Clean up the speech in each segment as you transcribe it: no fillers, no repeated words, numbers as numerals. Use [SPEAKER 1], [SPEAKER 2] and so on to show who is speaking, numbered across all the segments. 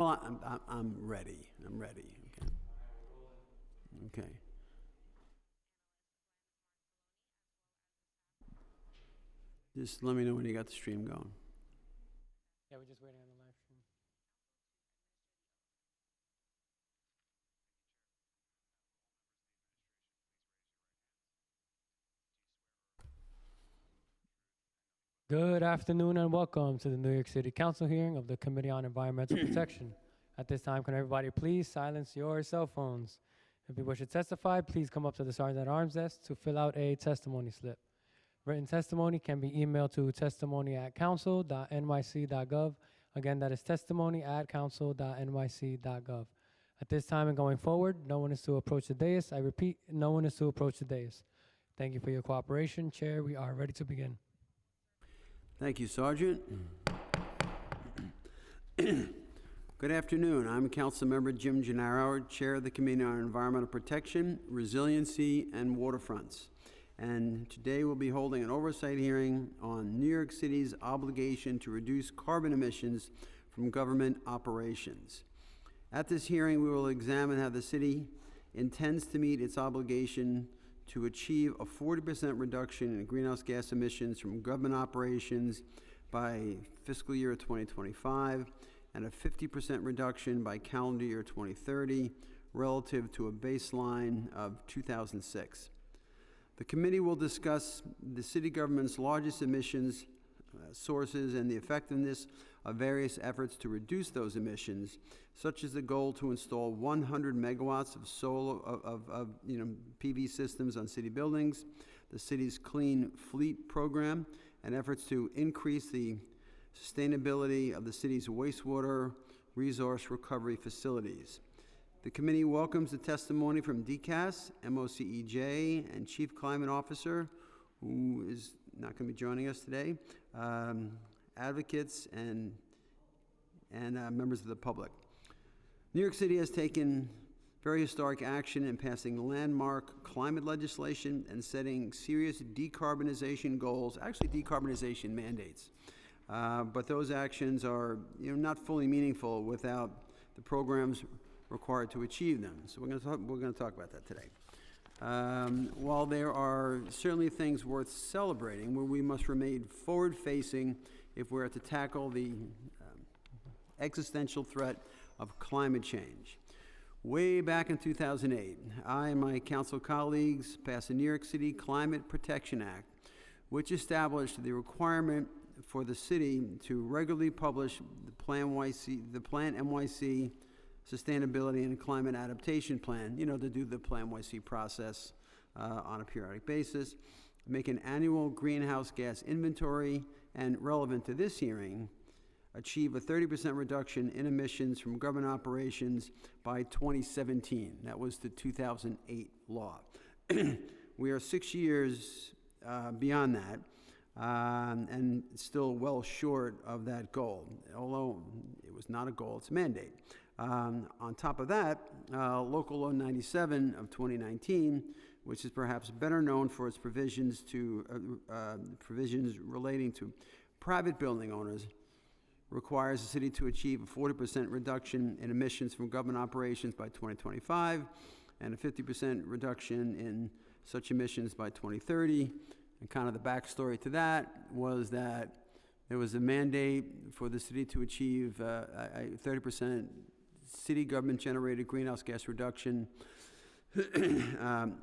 [SPEAKER 1] Well, I'm ready. I'm ready. Okay. Okay. Just let me know when you got the stream going.
[SPEAKER 2] Yeah, we're just waiting on the live stream. Good afternoon and welcome to the New York City Council hearing of the Committee on Environmental Protection. At this time, can everybody please silence your cell phones? If you wish to testify, please come up to the Sergeant at Arms desk to fill out a testimony slip. Written testimony can be emailed to testimony@council.nyc.gov. Again, that is testimony@council.nyc.gov. At this time and going forward, no one is to approach the dais. I repeat, no one is to approach the dais. Thank you for your cooperation. Chair, we are ready to begin.
[SPEAKER 1] Thank you, Sergeant. Good afternoon. I'm Councilmember Jim Gennaro, Chair of the Committee on Environmental Protection, Resiliency, and Waterfronts. And today we'll be holding an oversight hearing on New York City's obligation to reduce carbon emissions from government operations. At this hearing, we will examine how the city intends to meet its obligation to achieve a 40% reduction in greenhouse gas emissions from government operations by fiscal year 2025 and a 50% reduction by calendar year 2030 relative to a baseline of 2006. The committee will discuss the city government's largest emissions sources and the effectiveness of various efforts to reduce those emissions, such as the goal to install 100 megawatts of solar PV systems on city buildings, the city's Clean Fleet program, and efforts to increase the sustainability of the city's wastewater resource recovery facilities. The committee welcomes the testimony from DCAS, MOCEJ, and Chief Climate Officer, who is not going to be joining us today, advocates, and members of the public. New York City has taken very historic action in passing landmark climate legislation and setting serious decarbonization goals, actually decarbonization mandates. But those actions are not fully meaningful without the programs required to achieve them. So we're going to talk about that today. While there are certainly things worth celebrating, where we must remain forward-facing if we're to tackle the existential threat of climate change. Way back in 2008, I and my council colleagues passed the New York City Climate Protection Act, which established the requirement for the city to regularly publish the Plan NYC Sustainability and Climate Adaptation Plan, to do the Plan NYC process on a periodic basis, make an annual greenhouse gas inventory, and relevant to this hearing, achieve a 30% reduction in emissions from government operations by 2017. That was the 2008 law. We are 6 years beyond that, and still well short of that goal, although it was not a goal, it's a mandate. On top of that, Local Law 97 of 2019, which is perhaps better known for its provisions relating to private building owners, requires the city to achieve a 40% reduction in emissions from government operations by 2025 and a 50% reduction in such emissions by 2030. And kind of the backstory to that was that there was a mandate for the city to achieve a 30% city government generated greenhouse gas reduction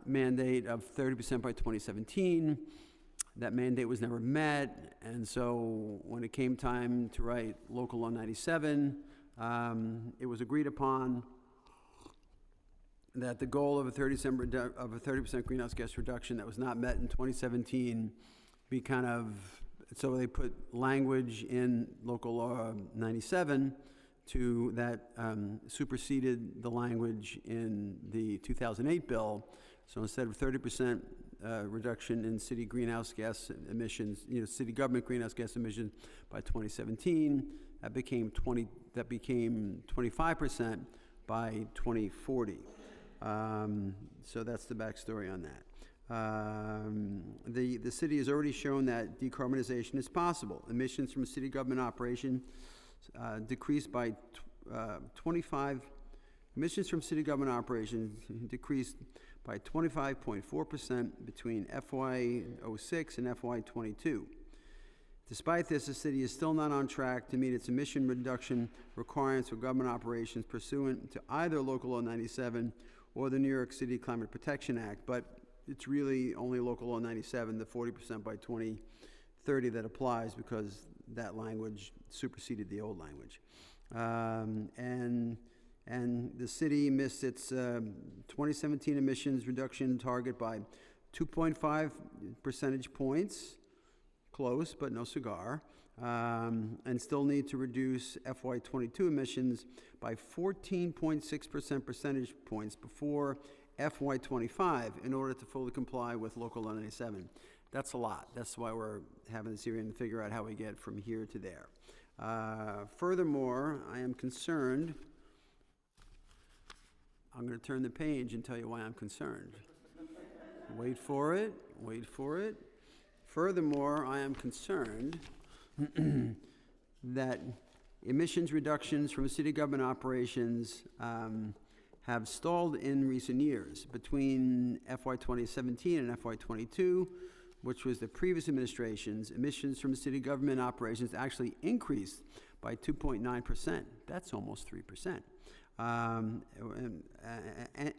[SPEAKER 1] mandate of 30% by 2017. That mandate was never met, and so when it came time to write Local Law 97, it was agreed upon that the goal of a 30% greenhouse gas reduction that was not met in 2017 be kind of, so they put language in Local Law 97 to that superseded the language in the 2008 bill. So instead of 30% reduction in city greenhouse gas emissions, city government greenhouse gas emissions by 2017, that became 25% by 2040. So that's the backstory on that. The city has already shown that decarbonization is possible. Emissions from city government operation decreased by emissions from city government operations decreased by 25.4% between FY06 and FY22. Despite this, the city is still not on track to meet its emission reduction requirements for government operations pursuant to either Local Law 97 or the New York City Climate Protection Act, but it's really only Local Law 97, the 40% by 2030 that applies, because that language superseded the old language. And the city missed its 2017 emissions reduction target by 2.5 percentage points, close but no cigar, and still need to reduce FY22 emissions by 14.6% percentage points before FY25 in order to fully comply with Local Law 97. That's a lot. That's why we're having this hearing to figure out how we get from here to there. Furthermore, I am concerned. I'm going to turn the page and tell you why I'm concerned. Wait for it. Wait for it. Furthermore, I am concerned that emissions reductions from city government operations have stalled in recent years. Between FY 2017 and FY 22, which was the previous administration's, emissions from city government operations actually increased by 2.9%. That's almost 3%.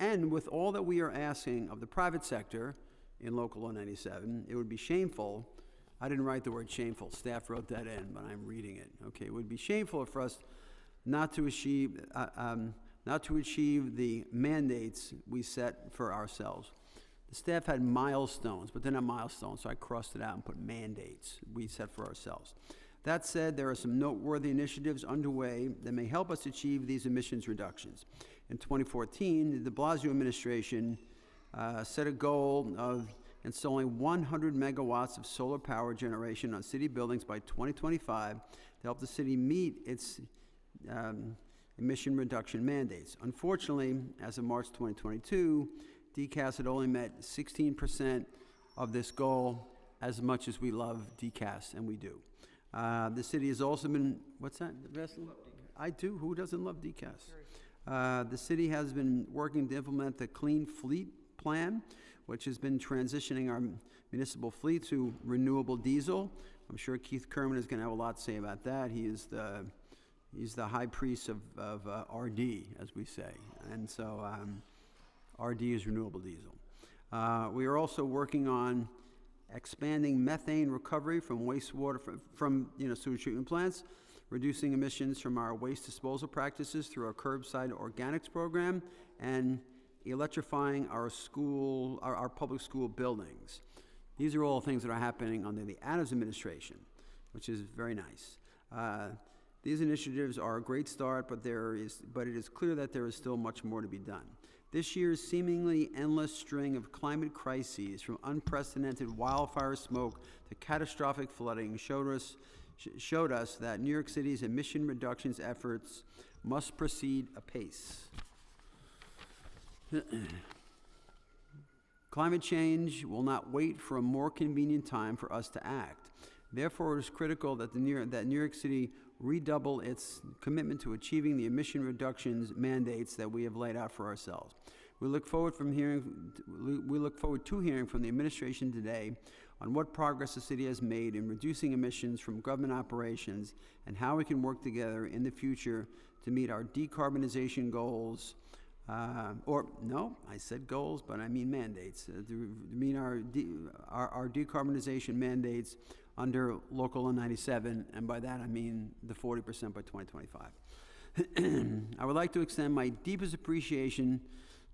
[SPEAKER 1] And with all that we are asking of the private sector in Local Law 97, it would be shameful. I didn't write the word shameful. Staff wrote that in, but I'm reading it. Okay, it would be shameful for us not to achieve the mandates we set for ourselves. The staff had milestones, but they're not milestones, so I crossed it out and put mandates we set for ourselves. That said, there are some noteworthy initiatives underway that may help us achieve these emissions reductions. In 2014, the de Blasio administration set a goal of installing 100 megawatts of solar power generation on city buildings by 2025 to help the city meet its emission reduction mandates. Unfortunately, as of March 2022, DCAS had only met 16% of this goal, as much as we love DCAS, and we do. The city has also been, what's that? I do. Who doesn't love DCAS? The city has been working to implement the Clean Fleet Plan, which has been transitioning our municipal fleet to renewable diesel. I'm sure Keith Kerman is going to have a lot to say about that. He's the high priest of RD, as we say. And so RD is renewable diesel. We are also working on expanding methane recovery from wastewater from sewage treatment plants, reducing emissions from our waste disposal practices through our curbside organics program, and electrifying our public school buildings. These are all things that are happening under the Adams administration, which is very nice. These initiatives are a great start, but it is clear that there is still much more to be done. This year's seemingly endless string of climate crises, from unprecedented wildfire smoke to catastrophic flooding, showed us that New York City's emission reductions efforts must proceed apace. Climate change will not wait for a more convenient time for us to act. Therefore, it is critical that New York City redouble its commitment to achieving the emission reductions mandates that we have laid out for ourselves. We look forward to hearing from the administration today on what progress the city has made in reducing emissions from government operations and how we can work together in the future to meet our decarbonization goals. No, I said goals, but I mean mandates. To meet our decarbonization mandates under Local Law 97, and by that I mean the 40% by 2025. I would like to extend my deepest appreciation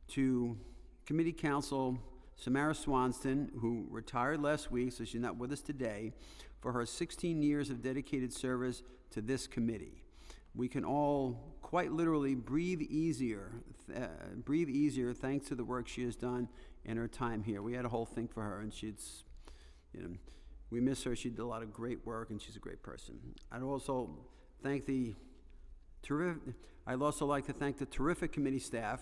[SPEAKER 1] to Committee Counsel Samara Swanston, who retired last week, so she's not with us today, for her 16 years of dedicated service to this committee. We can all quite literally breathe easier thanks to the work she has done in her time here. We had a whole thing for her, and we miss her. She did a lot of great work, and she's a great person. I'd also like to thank the terrific committee staff.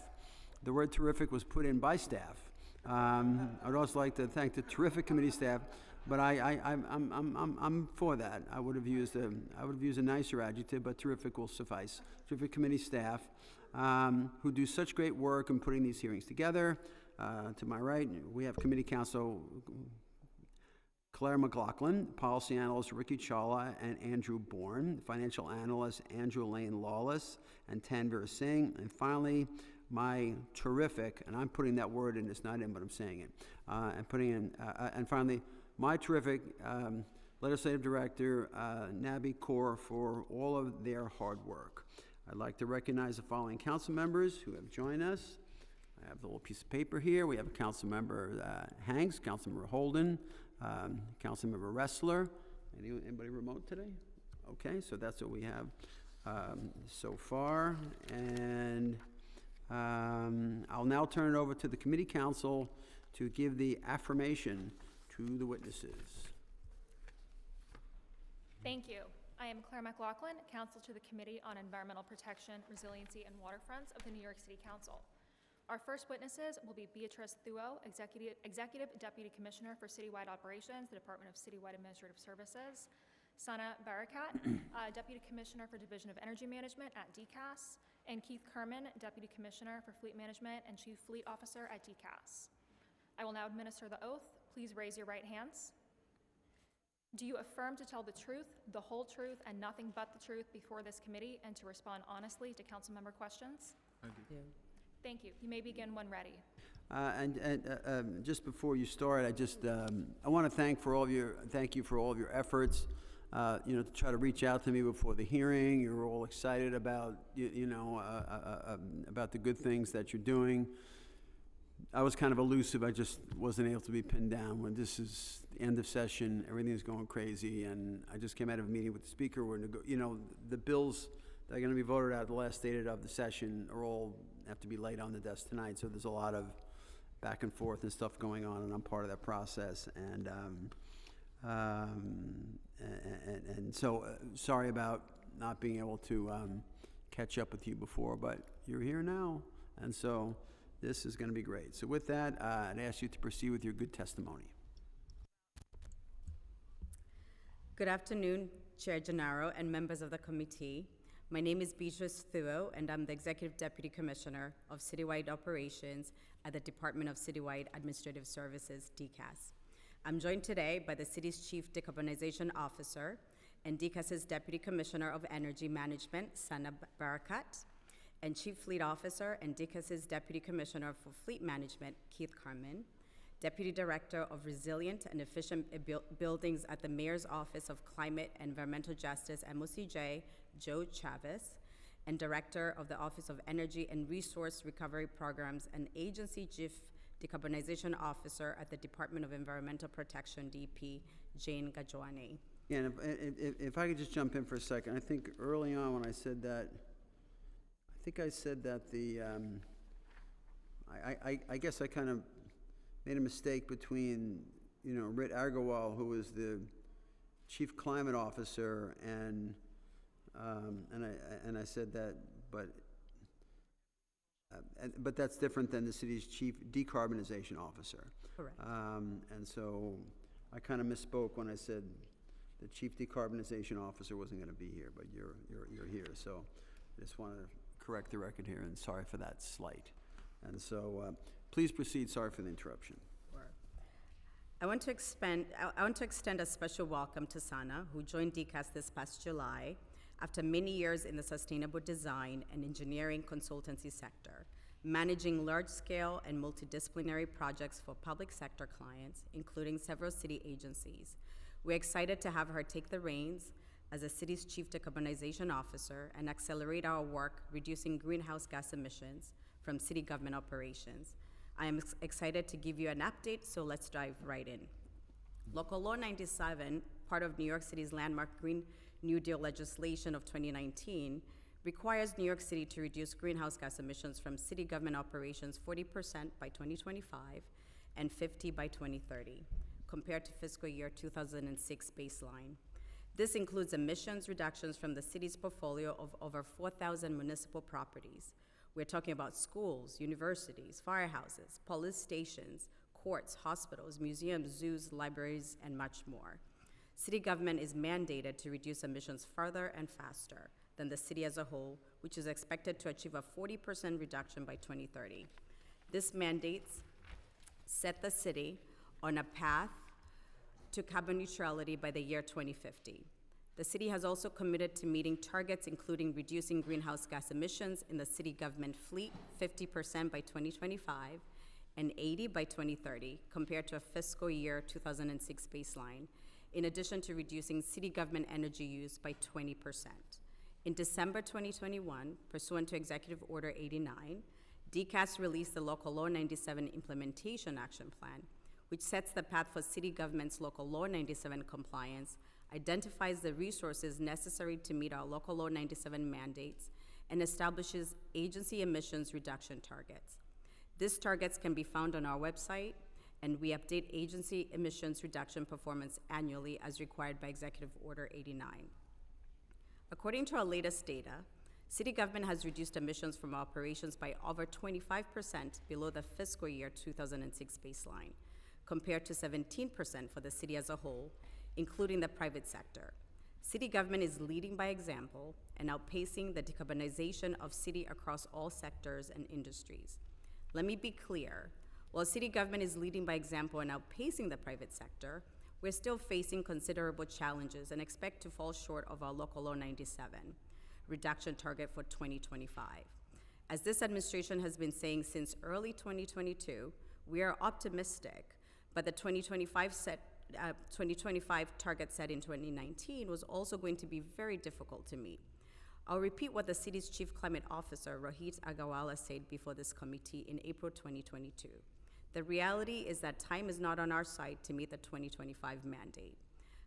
[SPEAKER 1] The word terrific was put in by staff. I'd also like to thank the terrific committee staff But I'm for that. I would have used a nicer adjective, but terrific will suffice. Terrific committee staff, who do such great work in putting these hearings together. To my right, we have committee counsel Claire McLaughlin, policy analyst Ricky Chawla and Andrew Bourne, financial analyst Andrew Lane Lawless and Tanvir Singh, and finally, my terrific, and I'm putting that word in, it's not in, but I'm saying it, and finally, my terrific legislative director, Nabi Kaur, for all of their hard work. I'd like to recognize the following council members who have joined us. I have the little piece of paper here. We have Council Member Hanks, Council Member Holden, Council Member Ressler. Anybody remote today? Okay, so that's what we have so far. And I'll now turn it over to the committee counsel to give the affirmation to the witnesses.
[SPEAKER 3] Thank you. I am Claire McLaughlin, counsel to the Committee on Environmental Protection, Resiliency, and Waterfronts of the New York City Council. Our first witnesses will be Beatrice Thuo, Executive Deputy Commissioner for Citywide Operations, the Department of Citywide Administrative Services, Sana Barakat, Deputy Commissioner for Division of Energy Management at DCAS, and Keith Kerman, Deputy Commissioner for Fleet Management and Chief Fleet Officer at DCAS. I will now administer the oath. Please raise your right hands. Do you affirm to tell the truth, the whole truth, and nothing but the truth before this committee and to respond honestly to council member questions?
[SPEAKER 4] I do.
[SPEAKER 3] Thank you. You may begin when ready.
[SPEAKER 1] Just before you start, I want to thank you for all of your efforts. To try to reach out to me before the hearing. You're all excited about about the good things that you're doing. I was kind of elusive. I just wasn't able to be pinned down. When this is the end of session, everything's going crazy, and I just came out of a meeting with the speaker. The bills that are going to be voted out at the last date of the session have to be laid on the desk tonight. So there's a lot of back and forth and stuff going on, and I'm part of that process. And so sorry about not being able to catch up with you before, but you're here now, and so this is going to be great. So with that, I'd ask you to proceed with your good testimony.
[SPEAKER 5] Good afternoon, Chair Gennaro and members of the committee. My name is Beatrice Thuo, and I'm the Executive Deputy Commissioner of Citywide Operations at the Department of Citywide Administrative Services, DCAS. I'm joined today by the city's Chief Decarbonization Officer and DCAS's Deputy Commissioner of Energy Management, Sana Barakat, and Chief Fleet Officer and DCAS's Deputy Commissioner for Fleet Management, Keith Kerman, Deputy Director of Resilient and Efficient Buildings at the Mayor's Office of Climate and Environmental Justice, MOCJ, Joe Chavez, and Director of the Office of Energy and Resource Recovery Programs and Agency Chief Decarbonization Officer at the Department of Environmental Protection, DP, Jane Gajwane.
[SPEAKER 1] Yeah, and if I could just jump in for a second. I think early on when I said that, I guess I kind of made a mistake between, Rit Agarwal, who was the Chief Climate Officer, and I said that, but that's different than the city's Chief Decarbonization Officer.
[SPEAKER 5] Correct.
[SPEAKER 1] And so I kind of misspoke when I said the Chief Decarbonization Officer wasn't going to be here, but you're here. So I just want to correct the record here, and sorry for that slight. And so please proceed. Sorry for the interruption.
[SPEAKER 5] I want to extend a special welcome to Sana, who joined DCAS this past July after many years in the sustainable design and engineering consultancy sector, managing large-scale and multidisciplinary projects for public sector clients, including several city agencies. We're excited to have her take the reins as the city's Chief Decarbonization Officer and accelerate our work reducing greenhouse gas emissions from city government operations. I am excited to give you an update, so let's dive right in. Local Law 97, part of New York City's landmark Green New Deal legislation of 2019, requires New York City to reduce greenhouse gas emissions from city government operations 40% by 2025 and 50% by 2030, compared to fiscal year 2006 baseline. This includes emissions reductions from the city's portfolio of over 4,000 municipal properties. We're talking about schools, universities, firehouses, police stations, courts, hospitals, museums, zoos, libraries, and much more. City government is mandated to reduce emissions further and faster than the city as a whole, which is expected to achieve a 40% reduction by 2030. This mandates set the city on a path to carbon neutrality by the year 2050. The city has also committed to meeting targets including reducing greenhouse gas emissions in the city government fleet 50% by 2025 and 80% by 2030 compared to a fiscal year 2006 baseline, in addition to reducing city government energy use by 20%. In December 2021, pursuant to Executive Order 89, DCAS released the Local Law 97 Implementation Action Plan, which sets the path for city government's Local Law 97 compliance, identifies the resources necessary to meet our Local Law 97 mandates, and establishes agency emissions reduction targets. These targets can be found on our website, and we update agency emissions reduction performance annually as required by Executive Order 89. According to our latest data, city government has reduced emissions from operations by over 25% below the fiscal year 2006 baseline, compared to 17% for the city as a whole, including the private sector. City government is leading by example and outpacing the decarbonization of city across all sectors and industries. Let me be clear, while city government is leading by example and outpacing the private sector, we're still facing considerable challenges and expect to fall short of our Local Law 97 reduction target for 2025. As this administration has been saying since early 2022, we are optimistic, but the 2025 target set in 2019 was also going to be very difficult to meet. I'll repeat what the city's Chief Climate Officer, Rohit Agarwala, said before this committee in April 2022. The reality is that time is not on our side to meet the 2025 mandate.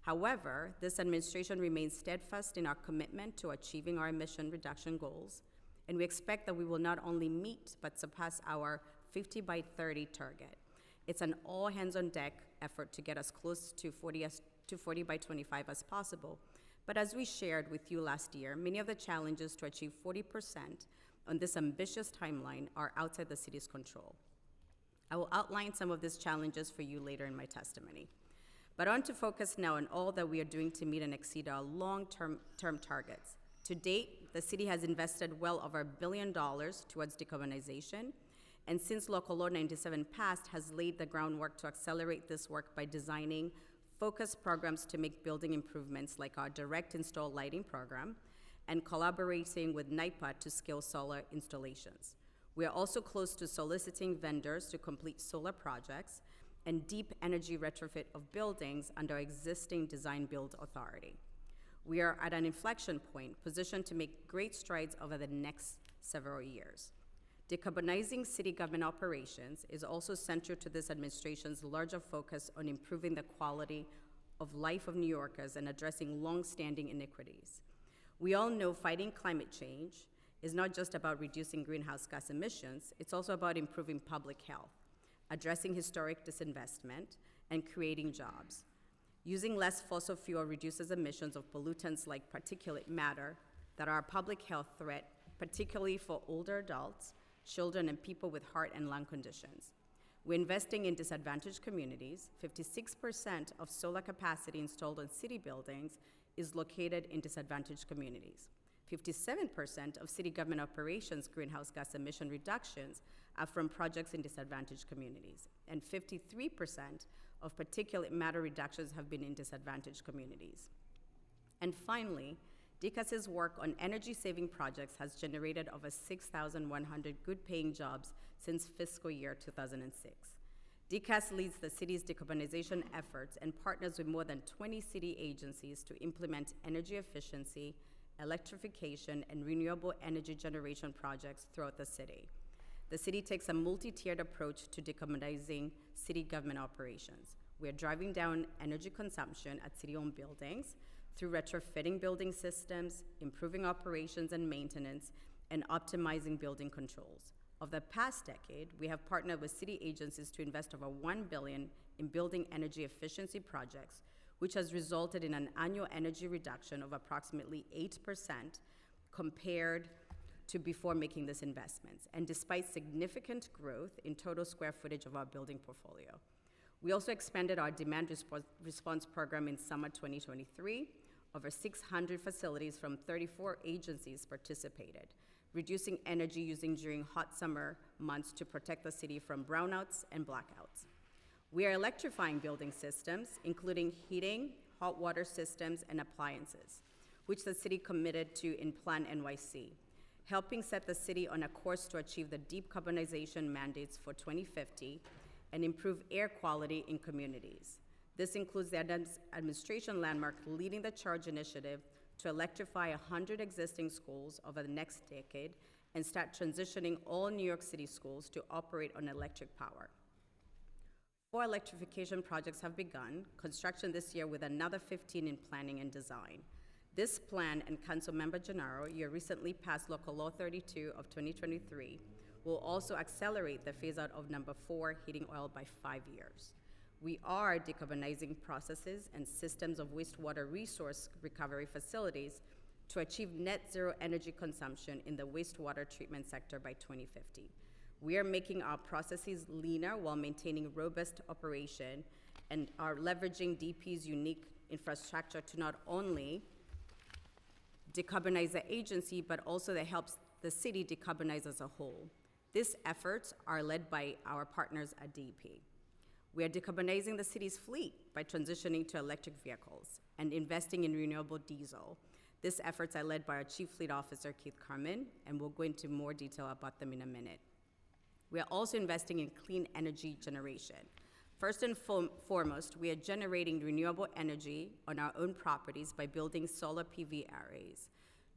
[SPEAKER 5] However, this administration remains steadfast in our commitment to achieving our emission reduction goals, and we expect that we will not only meet but surpass our 50 by 30 target. It's an all-hands-on-deck effort to get as close to 40 by 25 as possible. But as we shared with you last year, many of the challenges to achieve 40% on this ambitious timeline are outside the city's control. I will outline some of these challenges for you later in my testimony. But I want to focus now on all that we are doing to meet and exceed our long-term targets. To date, the city has invested well over $1 billion towards decarbonization, and since Local Law 97 passed, has laid the groundwork to accelerate this work by designing focused programs to make building improvements like our direct install lighting program and collaborating with NYPA to scale solar installations. We are also close to soliciting vendors to complete solar projects and deep energy retrofit of buildings under existing design build authority. We are at an inflection point positioned to make great strides over the next several years. Decarbonizing city government operations is also central to this administration's larger focus on improving the quality of life of New Yorkers and addressing long-standing inequities. We all know fighting climate change is not just about reducing greenhouse gas emissions, it's also about improving public health, addressing historic disinvestment, and creating jobs. Using less fossil fuel reduces emissions of pollutants like particulate matter that are a public health threat, particularly for older adults, children, and people with heart and lung conditions. We're investing in disadvantaged communities. 56% of solar capacity installed on city buildings is located in disadvantaged communities. 57% of city government operations greenhouse gas emission reductions are from projects in disadvantaged communities, and 53% of particulate matter reductions have been in disadvantaged communities. And finally, DCAS's work on energy-saving projects has generated over 6,100 good-paying jobs since fiscal year 2006. DCAS leads the city's decarbonization efforts and partners with more than 20 city agencies to implement energy efficiency, electrification, and renewable energy generation projects throughout the city. The city takes a multi-tiered approach to decarbonizing city government operations. We are driving down energy consumption at city-owned buildings through retrofitting building systems, improving operations and maintenance, and optimizing building controls. Over the past decade, we have partnered with city agencies to invest over $1 billion in building energy efficiency projects, which has resulted in an annual energy reduction of approximately 8% compared to before making these investments, and despite significant growth in total square footage of our building portfolio. We also expanded our demand response program in summer 2023. Over 600 facilities from 34 agencies participated, reducing energy using during hot summer months to protect the city from brownouts and blackouts. We are electrifying building systems, including heating, hot water systems, and appliances, which the city committed to in Plan NYC, helping set the city on a course to achieve the decarbonization mandates for 2050 and improve air quality in communities. This includes the administration landmark Leading the Charge initiative to electrify 100 existing schools over the next decade and start transitioning all New York City schools to operate on electric power. 4 electrification projects have begun construction this year, with another 15 in planning and design. This plan, and Councilmember Gennaro, your recently passed Local Law 32 of 2023, will also accelerate the phase-out of number 4 heating oil by 5 years. We are decarbonizing processes and systems of wastewater resource recovery facilities to achieve net zero energy consumption in the wastewater treatment sector by 2050. We are making our processes leaner while maintaining robust operation, and are leveraging DP's unique infrastructure to not only decarbonize the agency, but also that helps the city decarbonize as a whole. These efforts are led by our partners at DEP. We are decarbonizing the city's fleet by transitioning to electric vehicles and investing in renewable diesel. These efforts are led by our Chief Fleet Officer, Keith Carmen, and we'll go into more detail about them in a minute. We are also investing in clean energy generation. First and foremost, we are generating renewable energy on our own properties by building solar PV arrays.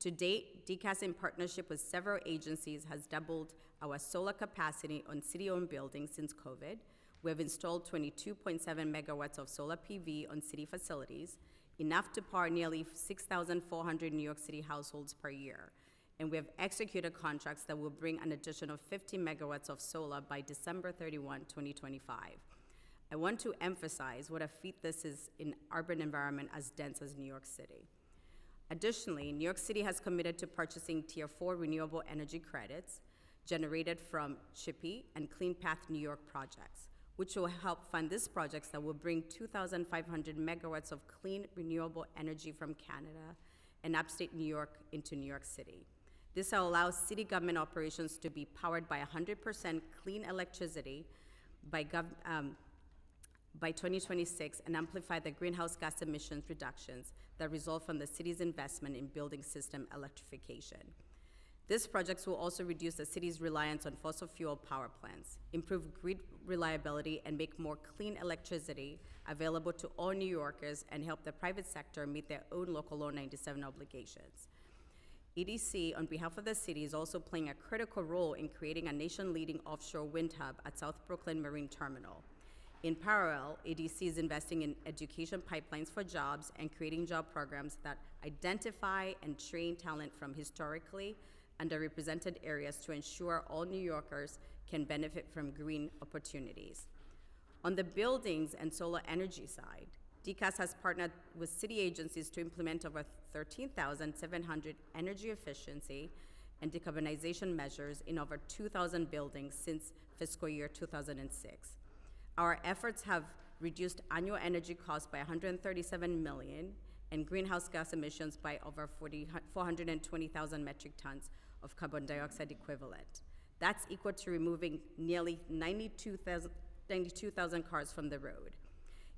[SPEAKER 5] To date, DCAS, in partnership with several agencies, has doubled our solar capacity on city-owned buildings since COVID. We have installed 22.7 megawatts of solar PV on city facilities, enough to power nearly 6,400 New York City households per year. And we have executed contracts that will bring an additional 50 megawatts of solar by December 31, 2025. I want to emphasize what a feat this is in urban environment as dense as New York City. Additionally, New York City has committed to purchasing Tier 4 renewable energy credits generated from CHIPPE and Clean Path New York projects, which will help fund these projects that will bring 2,500 megawatts of clean renewable energy from Canada and upstate New York into New York City. This will allow city government operations to be powered by 100% clean electricity by 2026 and amplify the greenhouse gas emissions reductions that result from the city's investment in building system electrification. These projects will also reduce the city's reliance on fossil fuel power plants, improve grid reliability, and make more clean electricity available to all New Yorkers, and help the private sector meet their own Local Law 97 obligations. EDC, on behalf of the city, is also playing a critical role in creating a nation-leading offshore wind hub at South Brooklyn Marine Terminal. In parallel, EDC is investing in education pipelines for jobs and creating job programs that identify and train talent from historically underrepresented areas to ensure all New Yorkers can benefit from green opportunities. On the buildings and solar energy side, DCAS has partnered with city agencies to implement over 13,700 energy efficiency and decarbonization measures in over 2,000 buildings since fiscal year 2006. Our efforts have reduced annual energy costs by $137 million and greenhouse gas emissions by over 420,000 metric tons of carbon dioxide equivalent. That's equal to removing nearly 92,000 cars from the road.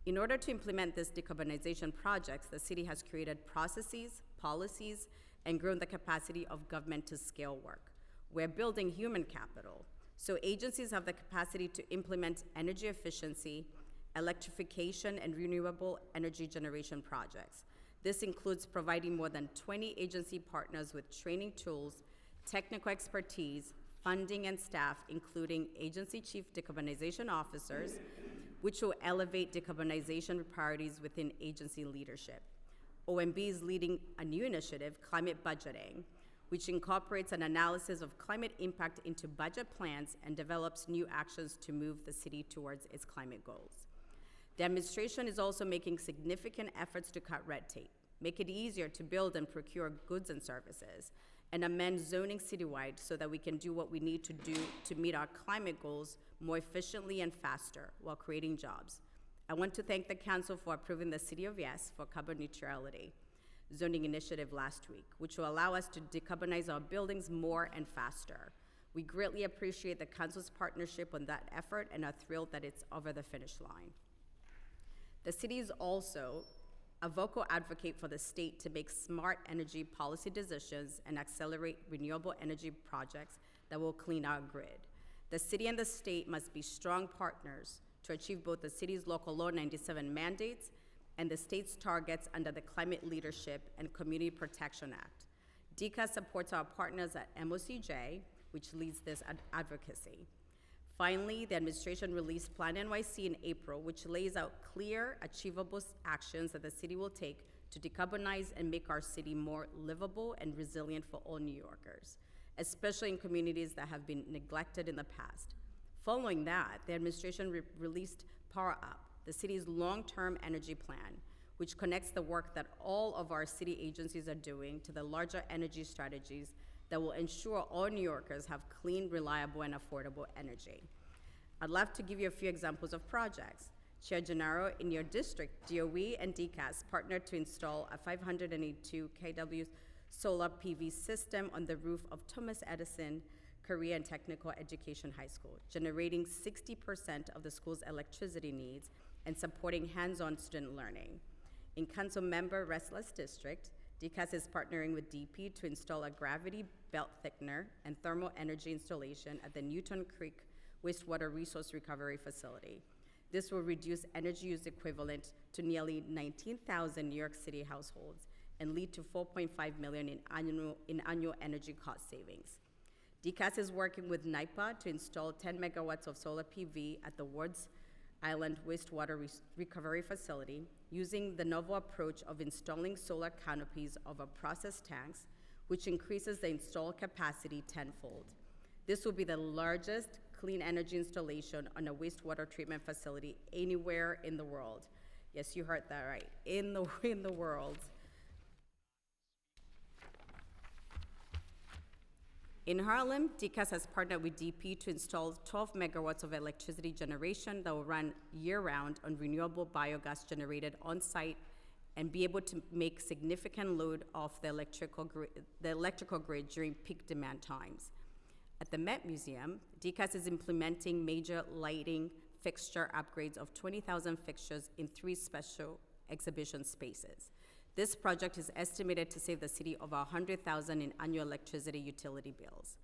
[SPEAKER 5] In order to implement these decarbonization projects, the city has created processes, policies, and grown the capacity of government to scale work. We're building human capital, so agencies have the capacity to implement energy efficiency, electrification, and renewable energy generation projects. This includes providing more than 20 agency partners with training tools, technical expertise, funding, and staff, including agency chief decarbonization officers, which will elevate decarbonization priorities within agency leadership. OMB is leading a new initiative, climate budgeting, which incorporates an analysis of climate impact into budget plans and develops new actions to move the city towards its climate goals. The administration is also making significant efforts to cut red tape, make it easier to build and procure goods and services, and amend zoning citywide so that we can do what we need to do to meet our climate goals more efficiently and faster while creating jobs. I want to thank the council for approving the City of Yes for carbon neutrality zoning initiative last week, which will allow us to decarbonize our buildings more and faster. We greatly appreciate the council's partnership on that effort and are thrilled that it's over the finish line. The city is also a vocal advocate for the state to make smart energy policy decisions and accelerate renewable energy projects that will clean our grid. The city and the state must be strong partners to achieve both the city's Local Law 97 mandates and the state's targets under the Climate Leadership and Community Protection Act. DCAS supports our partners at MOCJ, which leads this advocacy. Finally, the administration released Plan NYC in April, which lays out clear, achievable actions that the city will take to decarbonize and make our city more livable and resilient for all New Yorkers, especially in communities that have been neglected in the past. Following that, the administration released Power Up, the city's long-term energy plan, which connects the work that all of our city agencies are doing to the larger energy strategies that will ensure all New Yorkers have clean, reliable, and affordable energy. I'd love to give you a few examples of projects. Chair Gennaro, in your district, DOE and DCAS partnered to install a 582 kW solar PV system on the roof of Thomas Edison Career and Technical Education High School, generating 60% of the school's electricity needs and supporting hands-on student learning. In Councilmember Restless District, DCAS is partnering with DP to install a gravity belt thickener and thermal energy installation at the Newton Creek Wastewater Resource Recovery Facility. This will reduce energy use equivalent to nearly 19,000 New York City households and lead to $4.5 million in annual energy cost savings. DCAS is working with NYPA to install 10 megawatts of solar PV at the Wards Island Wastewater Recovery Facility using the novel approach of installing solar canopies over process tanks, which increases the installed capacity tenfold. This will be the largest clean energy installation on a wastewater treatment facility anywhere in the world. Yes, you heard that right, in the world. In Harlem, DCAS has partnered with DP to install 12 megawatts of electricity generation that will run year-round on renewable biogas generated on-site and be able to make significant load off the electrical grid during peak demand times. At the Met Museum, DCAS is implementing major lighting fixture upgrades of 20,000 fixtures in 3 special exhibition spaces. This project is estimated to save the city over $100,000 in annual electricity utility bills.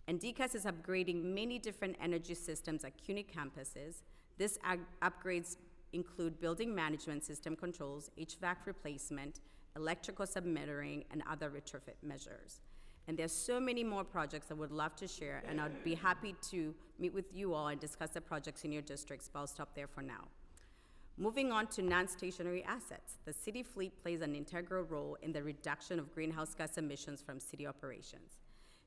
[SPEAKER 5] And DCAS is upgrading many different energy systems at CUNY campuses. These upgrades include building management system controls, HVAC replacement, electrical submetering, and other retrofit measures. And there's so many more projects I would love to share, and I'd be happy to meet with you all and discuss the projects in your districts, but I'll stop there for now. Moving on to non-stationary assets, the city fleet plays an integral role in the reduction of greenhouse gas emissions from city operations.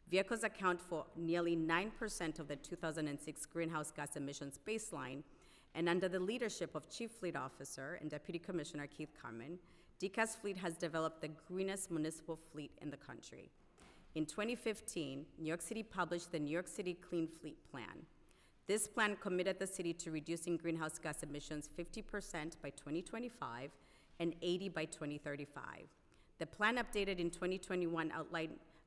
[SPEAKER 5] Vehicles account for nearly 9% of the 2006 greenhouse gas emissions baseline, and under the leadership of Chief Fleet Officer and Deputy Commissioner Keith Carmen, DCAS Fleet has developed the greenest municipal fleet in the country. In 2015, New York City published the New York City Clean Fleet Plan. This plan committed the city to reducing greenhouse gas emissions 50% by 2025 and 80% by 2035. The plan updated in 2021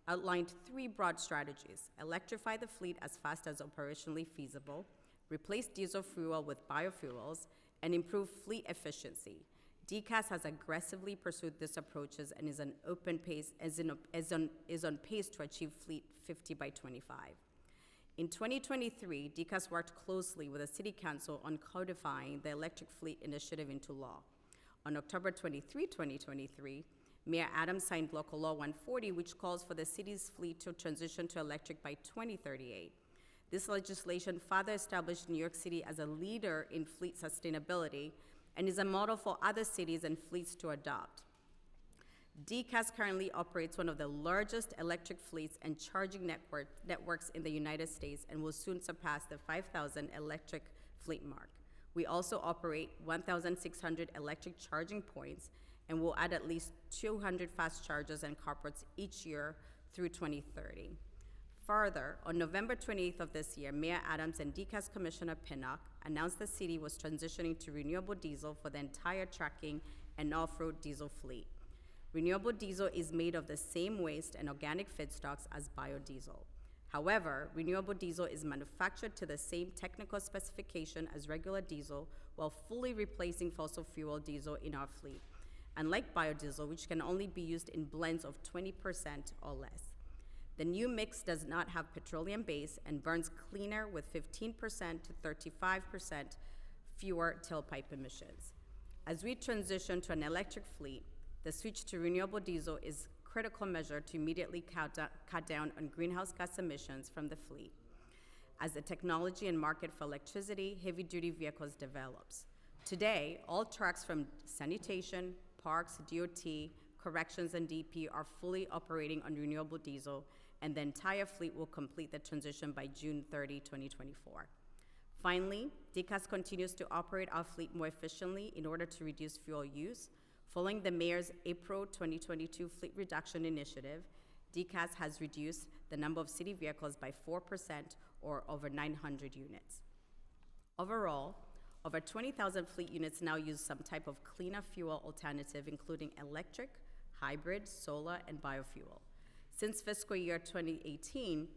[SPEAKER 5] outlined 3 broad strategies: electrify the fleet as fast as operationally feasible, replace diesel fuel with biofuels, and improve fleet efficiency. DCAS has aggressively pursued these approaches and is on pace to achieve Fleet 50 by 25. In 2023, DCAS worked closely with the City Council on codifying the Electric Fleet Initiative into law. On October 23, 2023, Mayor Adams signed Local Law 140, which calls for the city's fleet to transition to electric by 2038. This legislation further established New York City as a leader in fleet sustainability and is a model for other cities and fleets to adopt. DCAS currently operates one of the largest electric fleets and charging networks in the United States and will soon surpass the 5,000 electric fleet mark. We also operate 1,600 electric charging points and will add at least 200 fast chargers and carports each year through 2030. Further, on November 28th of this year, Mayor Adams and DCAS Commissioner Pinnock announced the city was transitioning to renewable diesel for the entire trucking and off-road diesel fleet. Renewable diesel is made of the same waste and organic feedstocks as biodiesel. However, renewable diesel is manufactured to the same technical specification as regular diesel while fully replacing fossil fuel diesel in our fleet, unlike biodiesel, which can only be used in blends of 20% or less. The new mix does not have petroleum base and burns cleaner with 15% to 35% fewer tailpipe emissions. As we transition to an electric fleet, the switch to renewable diesel is a critical measure to immediately cut down on greenhouse gas emissions from the fleet. As the technology and market for electricity, heavy-duty vehicles develops. Today, all trucks from sanitation, parks, DOT, corrections, and DP are fully operating on renewable diesel, and the entire fleet will complete the transition by June 30, 2024. Finally, DCAS continues to operate our fleet more efficiently in order to reduce fuel use. Following the Mayor's April 2022 fleet reduction initiative, DCAS has reduced the number of city vehicles by 4% or over 900 units. Overall, over 20,000 fleet units now use some type of cleaner fuel alternative, including electric, hybrid, solar, and biofuel. Since fiscal year 2018,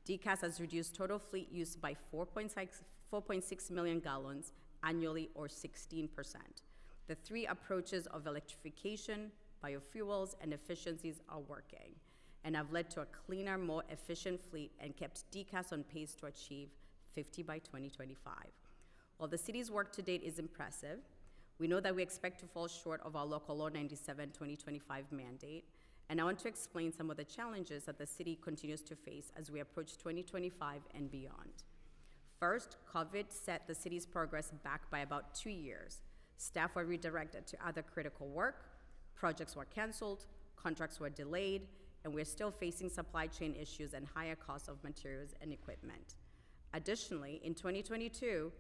[SPEAKER 5] DCAS has reduced total fleet use by 4.6 million gallons annually, or 16%. The three approaches of electrification, biofuels, and efficiencies are working and have led to a cleaner, more efficient fleet and kept DCAS on pace to achieve 50 by 2025. While the city's work to date is impressive, we know that we expect to fall short of our Local Law 97/2025 mandate, and I want to explain some of the challenges that the city continues to face as we approach 2025 and beyond. First, COVID set the city's progress back by about 2 years. Staff were redirected to other critical work, projects were canceled, contracts were delayed, and we're still facing supply chain issues and higher costs of materials and equipment. Additionally, in 2022,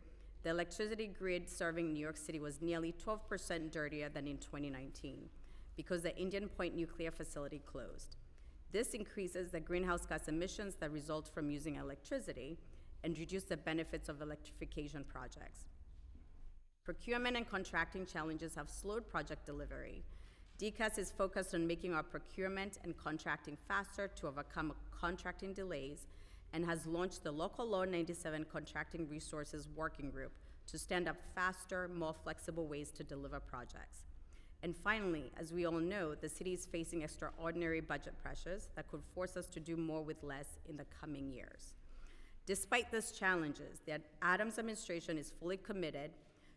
[SPEAKER 5] the electricity grid serving New York City was nearly 12% dirtier than in 2019 because the Indian Point nuclear facility closed. This increases the greenhouse gas emissions that result from using electricity and reduce the benefits of electrification projects. Procurement and contracting challenges have slowed project delivery. DCAS is focused on making our procurement and contracting faster to overcome contracting delays and has launched the Local Law 97 Contracting Resources Working Group to stand up faster, more flexible ways to deliver projects. And finally, as we all know, the city is facing extraordinary budget pressures that could force us to do more with less in the coming years. Despite these challenges, the Adams administration is fully committed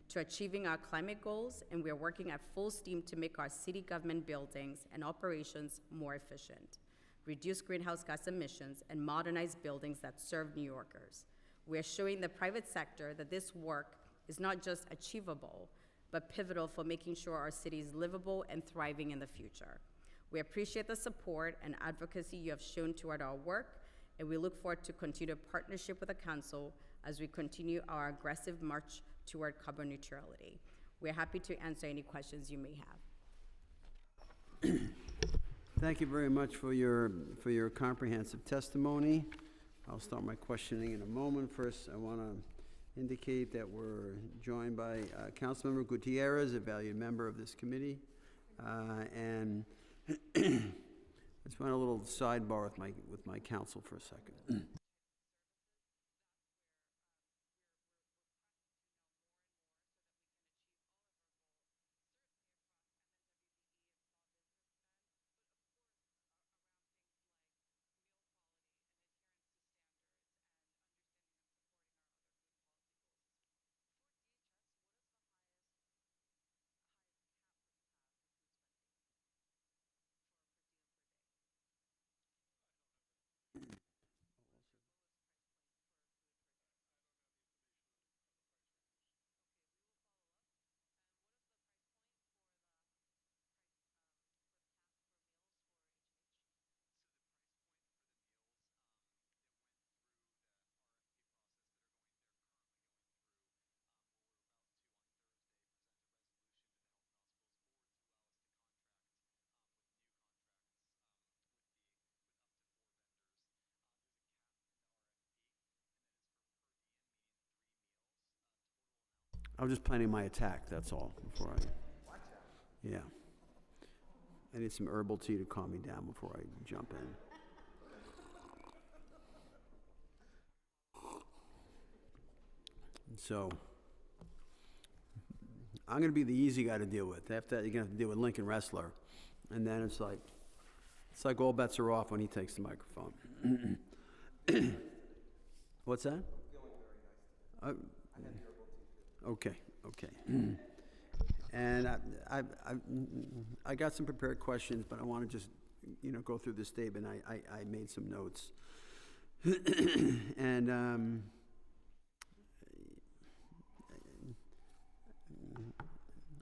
[SPEAKER 5] to achieving our climate goals, and we are working at full steam to make our city government buildings and operations more efficient, reduce greenhouse gas emissions, and modernize buildings that serve New Yorkers. We are showing the private sector that this work is not just achievable, but pivotal for making sure our city is livable and thriving in the future. We appreciate the support and advocacy you have shown toward our work, and we look forward to continued partnership with the council as we continue our aggressive march toward carbon neutrality. We're happy to answer any questions you may have.
[SPEAKER 1] Thank you very much for your comprehensive testimony. I'll start my questioning in a moment. First, I want to indicate that we're joined by Councilmember Gutierrez, a valued member of this committee, and let's run a little sidebar with my counsel for a second. I was just planning my attack, that's all, before I, yeah. I need some herbal tea to calm me down before I jump in. So, I'm gonna be the easy guy to deal with. After that, you're gonna have to deal with Lincoln Wrestler. And then it's like all bets are off when he takes the microphone. What's that? Okay. And I got some prepared questions, but I want to just, go through this statement. I made some notes. And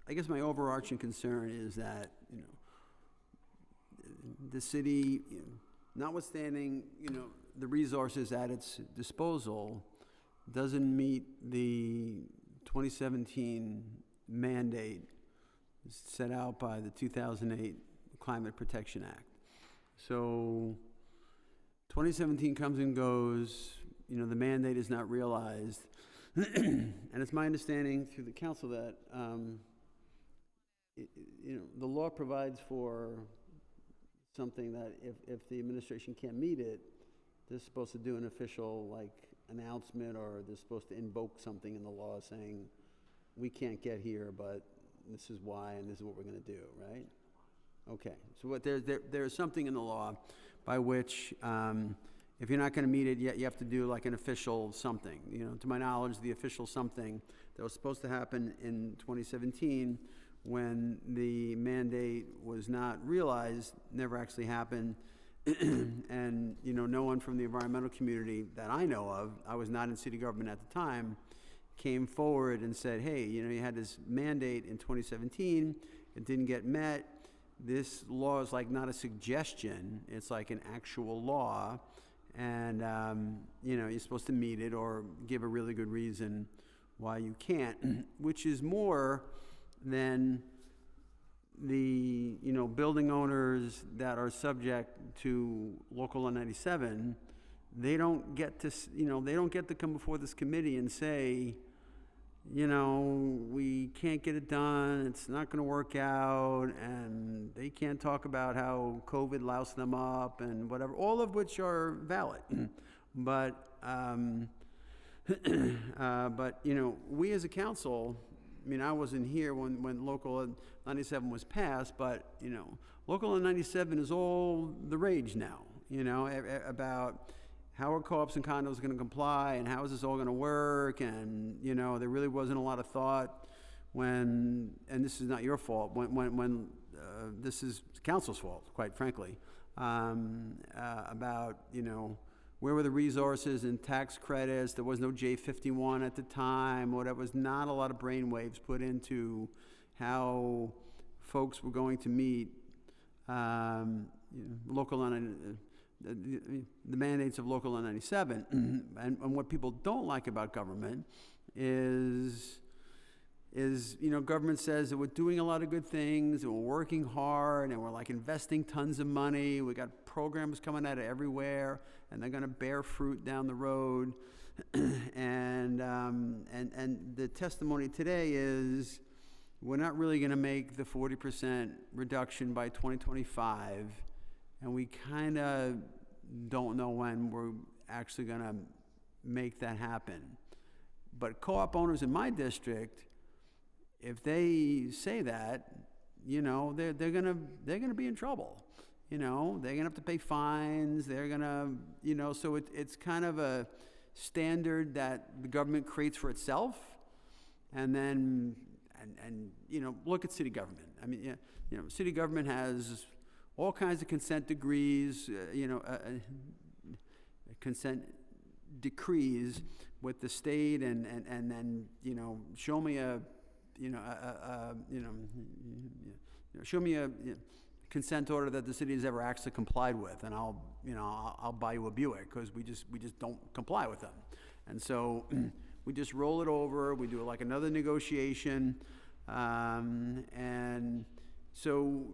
[SPEAKER 1] I guess my overarching concern is that, the city, notwithstanding, the resources at its disposal, doesn't meet the 2017 mandate set out by the 2008 Climate Protection Act. So 2017 comes and goes, the mandate is not realized. And it's my understanding through the council that, the law provides for something that if the administration can't meet it, they're supposed to do an official announcement, or they're supposed to invoke something in the law saying, we can't get here, but this is why, and this is what we're going to do, right? Okay, so there's something in the law by which if you're not going to meet it, you have to do an official something. To my knowledge, the official something that was supposed to happen in 2017 when the mandate was not realized never actually happened. And, no one from the environmental community that I know of, I was not in city government at the time, came forward and said, hey, you had this mandate in 2017, it didn't get met. This law is not a suggestion, it's an actual law. And, you're supposed to meet it or give a really good reason why you can't, which is more than the, building owners that are subject to Local Law 97. They don't get to, they don't get to come before this committee and say, we can't get it done, it's not going to work out, and they can't talk about how COVID loused them up and whatever, all of which are valid. But, we as a council, I wasn't here when Local 97 was passed, but, Local 97 is all the rage now, about how are co-ops and condos going to comply, and how is this all going to work? And, there really wasn't a lot of thought when, and this is not your fault, when this is council's fault, quite frankly, about, where were the resources and tax credits? There was no J51 at the time, or there was not a lot of brainwaves put into how folks were going to meet local the mandates of Local Law 97. And what people don't like about government is government says that we're doing a lot of good things, and we're working hard, and we're investing tons of money. We got programs coming out of everywhere, and they're going to bear fruit down the road. And the testimony today is we're not really going to make the 40% reduction by 2025, and we kind of don't know when we're actually going to make that happen. But co-op owners in my district, if they say that, they're gonna be in trouble. They're gonna have to pay fines. They're gonna, so it's kind of a standard that the government creates for itself, and then look at city government. City government has all kinds of consent degrees, consent decrees with the state, and then show me a show me a consent order that the city has ever actually complied with, and I'll buy you a Buick, because we just don't comply with them. And so we just roll it over. We do another negotiation, and so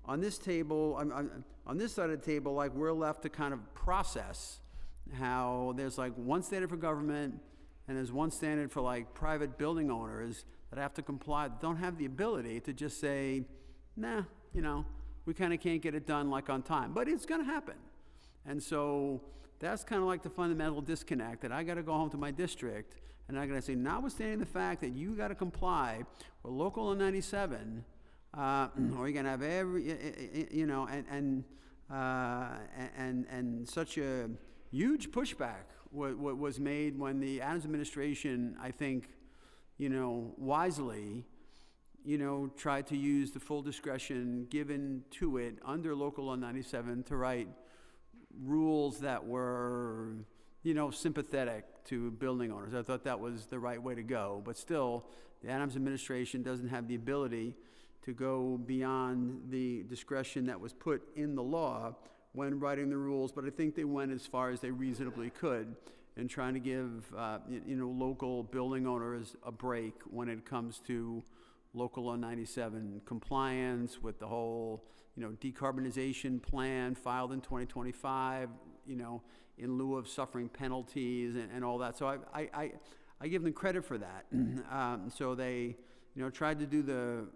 [SPEAKER 1] on this table, on this side of the table, we're left to kind of process how there's one standard for government, and there's one standard for like private building owners that have to comply, don't have the ability to just say, nah, you know, we kind of can't get it done like on time, but it's going to happen. And so that's kind of like the fundamental disconnect, that I got to go home to my district and I got to say, notwithstanding the fact that you got to comply with Local Law 97, or you're going to have every, you know, and such a huge pushback was made when the Adams administration, I think, you know, wisely, you know, tried to use the full discretion given to it under Local Law 97 to write rules that were, you know, sympathetic to building owners. I thought that was the right way to go, but still, the Adams administration doesn't have the ability to go beyond the discretion that was put in the law when writing the rules, but I think they went as far as they reasonably could in trying to give, you know, local building owners a break when it comes to Local Law 97 compliance with the whole, you know, decarbonization plan filed in 2025, you know, in lieu of suffering penalties and all that. So I give them credit for that. So they, you know, tried to do the,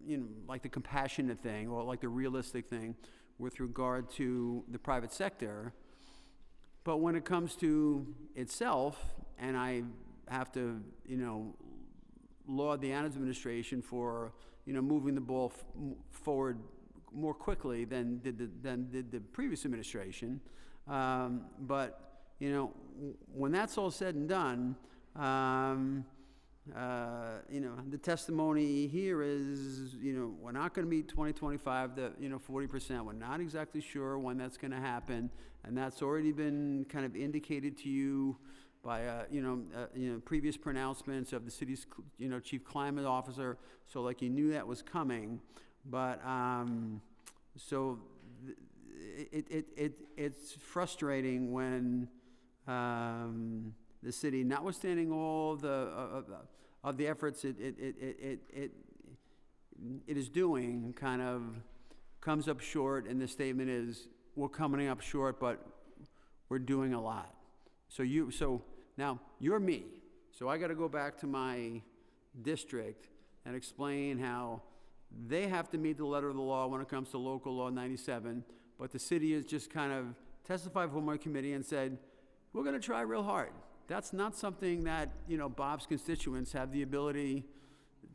[SPEAKER 1] you know, like the compassionate thing or like the realistic thing with regard to the private sector. But when it comes to itself, and I have to, you know, laud the Adams administration for, you know, moving the ball forward more quickly than did the previous administration. But, you know, when that's all said and done, you know, the testimony here is, you know, we're not going to meet 2025, you know, 40%. We're not exactly sure when that's going to happen, and that's already been kind of indicated to you by, you know, previous pronouncements of the city's, you know, chief climate officer. So, like, you knew that was coming, but so it's frustrating when the city, notwithstanding all of the efforts it is doing, kind of comes up short, and the statement is, we're coming up short, but we're doing a lot. So now you're me, so I got to go back to my district and explain how they have to meet the letter of the law when it comes to Local Law 97, but the city has just kind of testified before my committee and said, we're going to try real hard. That's not something that, you know, Bob's constituents have the ability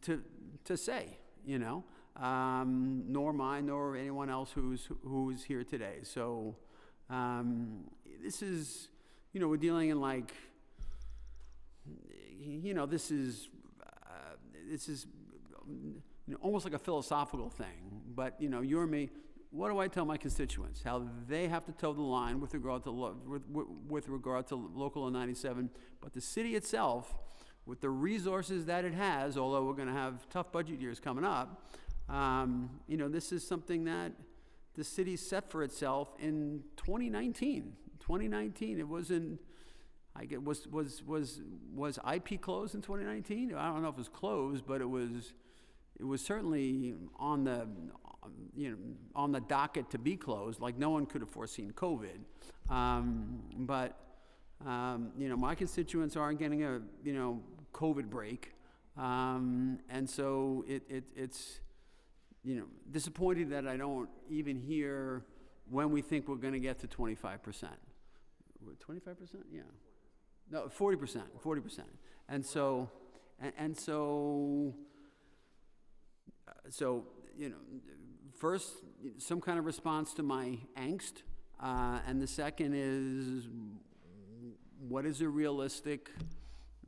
[SPEAKER 1] to say, you know, nor mine, nor anyone else who's here today. So this is, you know, we're dealing in, like, you know, this is you know, almost like a philosophical thing. But, you know, you're me. What do I tell my constituents? How they have to toe the line with regard to Local Law 97, but the city itself, with the resources that it has, although we're going to have tough budget years coming up, you know, this is something that the city set for itself in 2019. 2019, it wasn't. I get was IP closed in 2019? I don't know if it was closed, but it was certainly on the, you know, on the docket to be closed. Like, no one could have foreseen COVID. But you know, my constituents aren't getting a, you know, COVID break. And so it's, you know, disappointing that I don't even hear when we think we're going to get to 25%. 25%? Yeah. No, 40%. 40%. And so, so, you know, first, some kind of response to my angst, and the second is, what is a realistic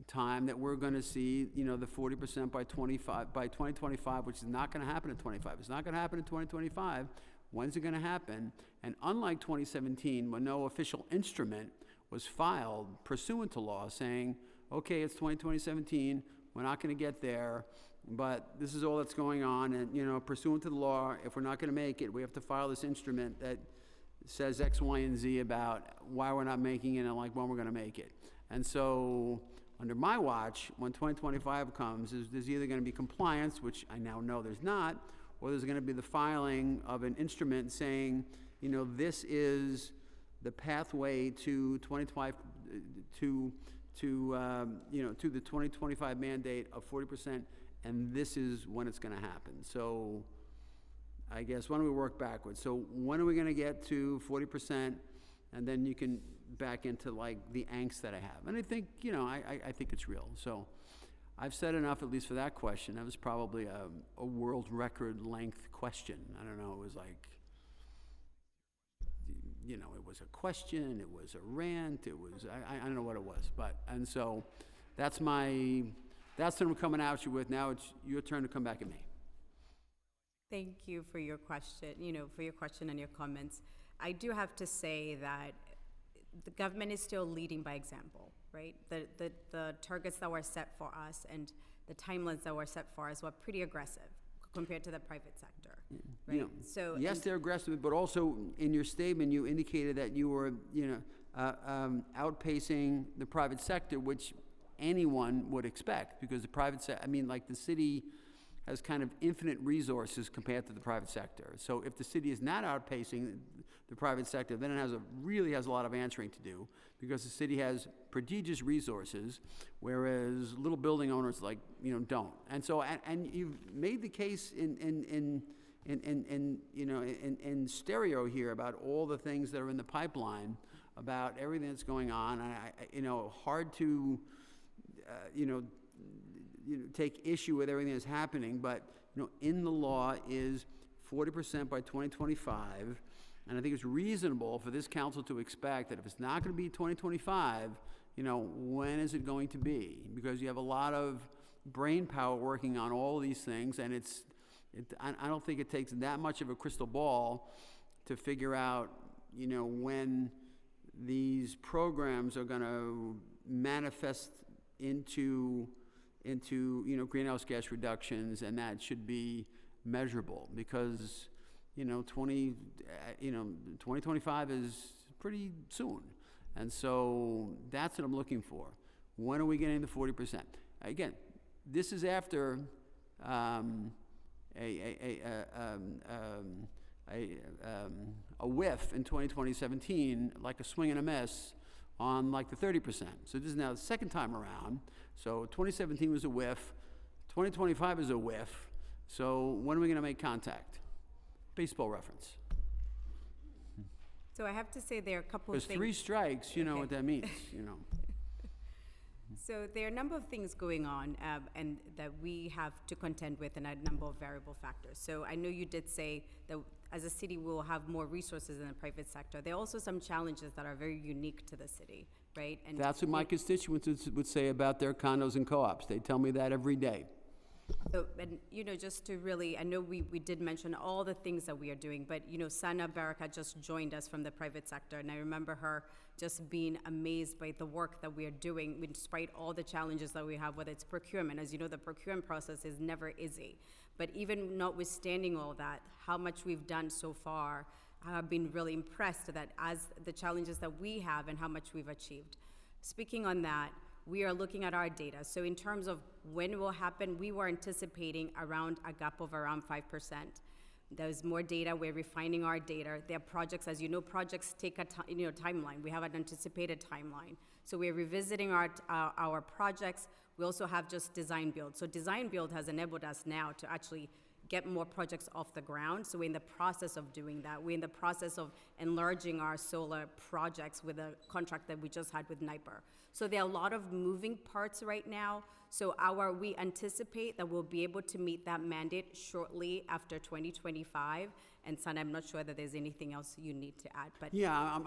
[SPEAKER 1] time that we're going to see, you know, the 40% by 2025, which is not going to happen in 25. It's not going to happen in 2025. When's it going to happen? And unlike 2017, when no official instrument was filed pursuant to law saying, okay, it's 2017, we're not going to get there, but this is all that's going on, and, you know, pursuant to the law, if we're not going to make it, we have to file this instrument that says X, Y, and Z about why we're not making it and, like, when we're going to make it. And so under my watch, when 2025 comes, there's either going to be compliance, which I now know there's not, or there's going to be the filing of an instrument saying, you know, this is the pathway to 2025, to to the 2025 mandate of 40%, and this is when it's gonna happen. So I guess, why don't we work backwards? So when are we gonna get to 40%? And then you can back into like the angst that I have. And I think, I think it's real. So I've said enough, at least for that question. That was probably a world record length question. I don't know, it was like, it was a question, it was a rant, it was, I don't know what it was. And so that's what I'm coming at you with. Now it's your turn to come back at me.
[SPEAKER 5] Thank you for your question, and your comments. I do have to say that the government is still leading by example, right? The targets that were set for us and the timelines that were set for us were pretty aggressive compared to the private sector, right? So
[SPEAKER 1] yes, they're aggressive, but also in your statement, you indicated that you were, outpacing the private sector, which anyone would expect, because the private sector, the city has kind of infinite resources compared to the private sector. So if the city is not outpacing the private sector, then it really has a lot of answering to do, because the city has prodigious resources, whereas little building owners don't. And so, and you've made the case in stereo here about all the things that are in the pipeline, about everything that's going on. Hard to, take issue with everything that's happening, but in the law is 40% by 2025, and I think it's reasonable for this council to expect that if it's not going to be 2025, when is it going to be? Because you have a lot of brain power working on all of these things, and I don't think it takes that much of a crystal ball to figure out, when these programs are going to manifest into greenhouse gas reductions, and that should be measurable, because 2025 is pretty soon. And so that's what I'm looking for. When are we getting to 40%? Again, this is after a whiff in 2017, like a swing and a miss on like the 30%. So this is now the second time around. So 2017 was a whiff, 2025 is a whiff. So when are we going to make contact? Baseball reference.
[SPEAKER 5] So I have to say there are a couple of
[SPEAKER 1] There's
[SPEAKER 5] things.
[SPEAKER 1] 3 strikes, you know what that means,
[SPEAKER 5] So there are a number of things going on, and that we have to contend with, and a number of variable factors. So I know you did say that as a city we will have more resources in the private sector. There are also some challenges that are very unique to the city, right? And
[SPEAKER 1] That's what my constituents would say about their condos and co-ops. They tell me that every day.
[SPEAKER 5] So, and just to really, I know we did mention all the things that we are doing, but Sana Baraka just joined us from the private sector, and I remember her just being amazed by the work that we are doing, despite all the challenges that we have, whether it's procurement. As you know, the procurement process is never easy. But even notwithstanding all that, how much we've done so far, I've been really impressed that as the challenges that we have and how much we've achieved. Speaking on that, we are looking at our data. So in terms of when it will happen, we were anticipating around a gap of around 5%. There's more data, we're refining our data. There are projects, as you know, projects take a timeline. We have an anticipated timeline. So we're revisiting our projects. We also have just design build. So design build has enabled us now to actually get more projects off the ground. So we're in the process of doing that. We're in the process of enlarging our solar projects with a contract that we just had with NYPER. So there are a lot of moving parts right now. So we anticipate that we'll be able to meet that mandate shortly after 2025. And Sana, I'm not sure that there's anything else you need to add, but
[SPEAKER 1] Yeah,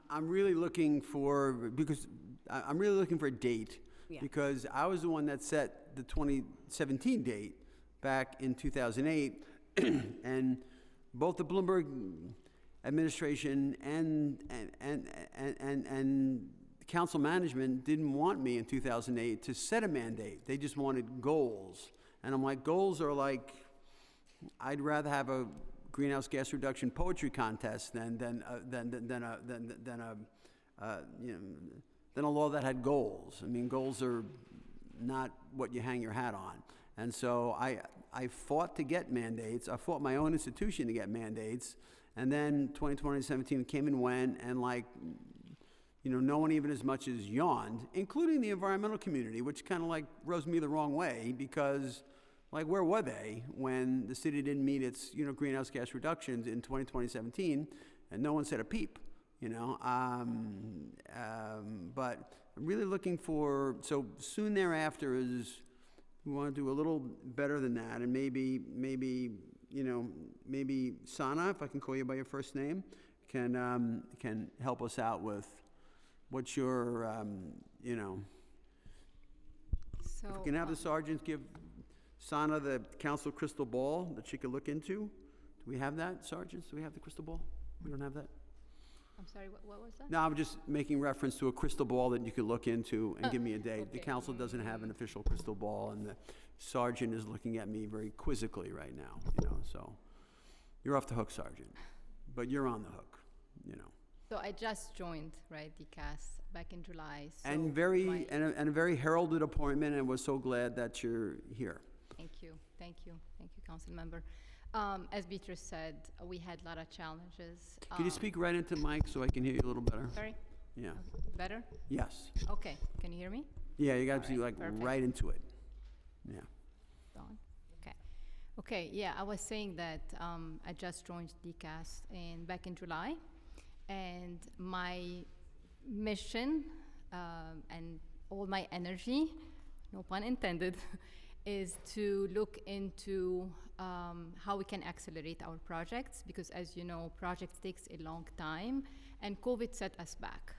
[SPEAKER 1] I'm really looking for, because I'm really looking for a date,
[SPEAKER 5] Yeah.
[SPEAKER 1] because I was the one that set the 2017 date back in 2008, and both the Bloomberg administration and council management didn't want me in 2008 to set a mandate. They just wanted goals, and I'm like, goals are like, I'd rather have a greenhouse gas reduction poetry contest than a law that had goals. I mean, goals are not what you hang your hat on. And so I fought to get mandates. I fought my own institution to get mandates. And then 2017 came and went, and like no one even as much as yawned, including the environmental community, which kind of like rubs me the wrong way because, like, where were they when the city didn't meet its, greenhouse gas reductions in 2017, and no one said a peep, But I'm really looking for, so soon thereafter is, we want to do a little better than that, and maybe Sana, if I can call you by your first name, can help us out with what's your,
[SPEAKER 4] So,
[SPEAKER 1] if we can have the sergeants give Sana the council crystal ball that she could look into. Do we have that, sergeants? Do we have the crystal ball? We don't have that?
[SPEAKER 4] I'm sorry, what was that?
[SPEAKER 1] No, I'm just making reference to a crystal ball that you could look into and give me a date. The
[SPEAKER 4] okay.
[SPEAKER 1] council doesn't have an official crystal ball, and the sergeant is looking at me very quizzically right now, so you're off the hook, Sergeant, but you're on the hook,
[SPEAKER 4] So I just joined, right, DCAS back in July. So
[SPEAKER 1] And a very heralded appointment, and we're so glad that you're here.
[SPEAKER 4] Thank you, Council Member. As Beatrice said, we had a lot of challenges.
[SPEAKER 1] Can you speak right into the mic so I can hear you a little better?
[SPEAKER 4] Sorry,
[SPEAKER 1] Yeah,
[SPEAKER 4] better?
[SPEAKER 1] yes.
[SPEAKER 4] Okay, can you hear me?
[SPEAKER 1] Yeah, you got to be
[SPEAKER 4] All
[SPEAKER 1] like
[SPEAKER 4] right, perfect.
[SPEAKER 1] right into it. Yeah.
[SPEAKER 4] Dawn? Okay, yeah, I was saying that I just joined DCAS back in July, and my mission and all my energy, no pun intended, is to look into how we can accelerate our projects, because as you know, projects takes a long time, and COVID set us back.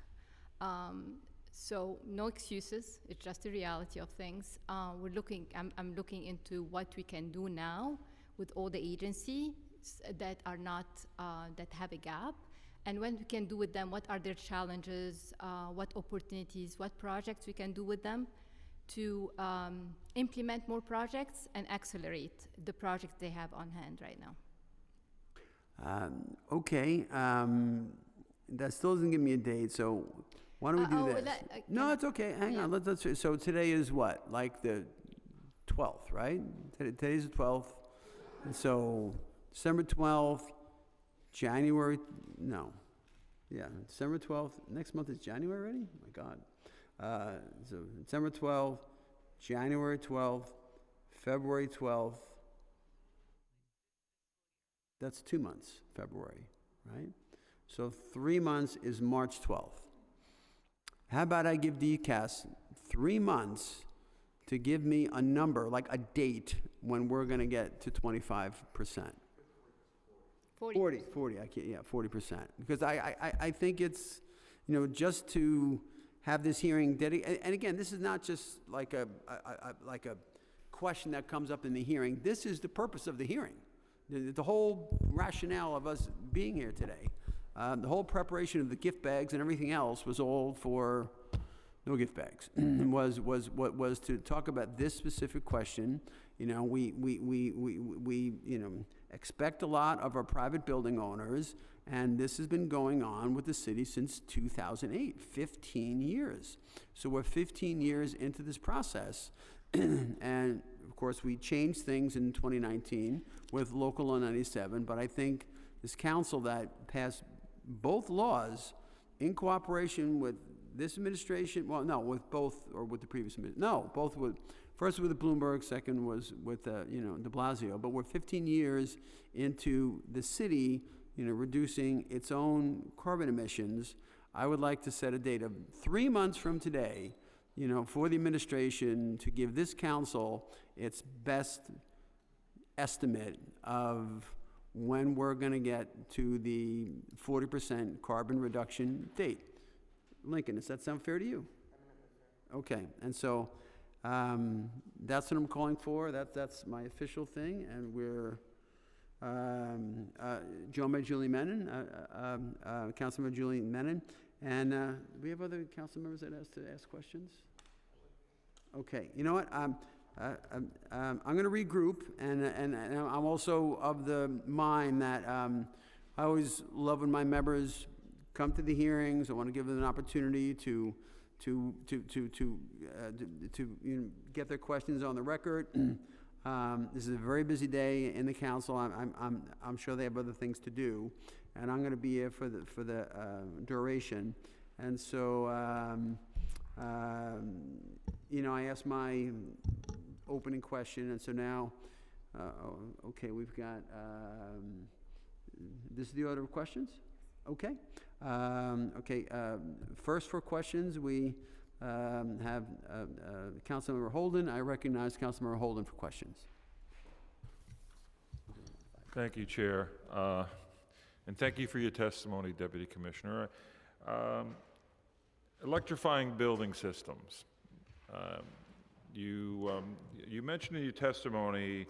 [SPEAKER 4] So no excuses, it's just the reality of things. I'm looking into what we can do now with all the agencies that are not, that have a gap, and when we can do with them, what are their challenges, what opportunities, what projects we can do with them to implement more projects and accelerate the projects they have on hand right now.
[SPEAKER 1] Okay, that still doesn't give me a date, so why don't we do this? No, it's okay, hang on, let's, so today is what, like the 12th, right? Today's the 12th, and so December 12th, January, no, yeah, December 12th, next month is January already? Oh my God. So December 12th, January 12th, February 12th. That's 2 months, February, right? So 3 months is March 12th. How about I give DCAS 3 months to give me a number, like a date, when we're gonna get to 25%? 40, I can't, yeah, 40%. Because I think it's, just to have this hearing dedicated, and again, this is not just like a question that comes up in the hearing. This is the purpose of the hearing. The whole rationale of us being here today, the whole preparation of the gift bags and everything else was all for no gift bags. was to talk about this specific question. We expect a lot of our private building owners, and this has been going on with the city since 2008, 15 years. So we're 15 years into this process, and of course we changed things in 2019 with Local Law 97, but I think this council that passed both laws in cooperation with this administration, well, no, with both, or with the previous administration, no, both with, first with Bloomberg, second was with, de Blasio, but we're 15 years into the city, reducing its own carbon emissions. I would like to set a date of 3 months from today, for the administration to give this council its best estimate of when we're gonna get to the 40% carbon reduction date. Lincoln, does that sound fair to you? Okay, and so that's what I'm calling for. That's my official thing, and we're Julie Menon, Councilmember Julie Menon, and do we have other council members that ask to ask questions? Okay, you know what? I'm going to regroup, and I'm also of the mind that I always love when my members come to the hearings. I want to give them an opportunity to get their questions on the record. This is a very busy day in the council. I'm sure they have other things to do, and I'm going to be here for the duration. And so, you know, I asked my opening question, and so now, okay, we've got, this is the order of questions? Okay. First for questions, we have Councilmember Holden. I recognize Councilmember Holden for questions.
[SPEAKER 6] Thank you, Chair. And thank you for your testimony, Deputy Commissioner. Electrifying building systems. You mentioned in your testimony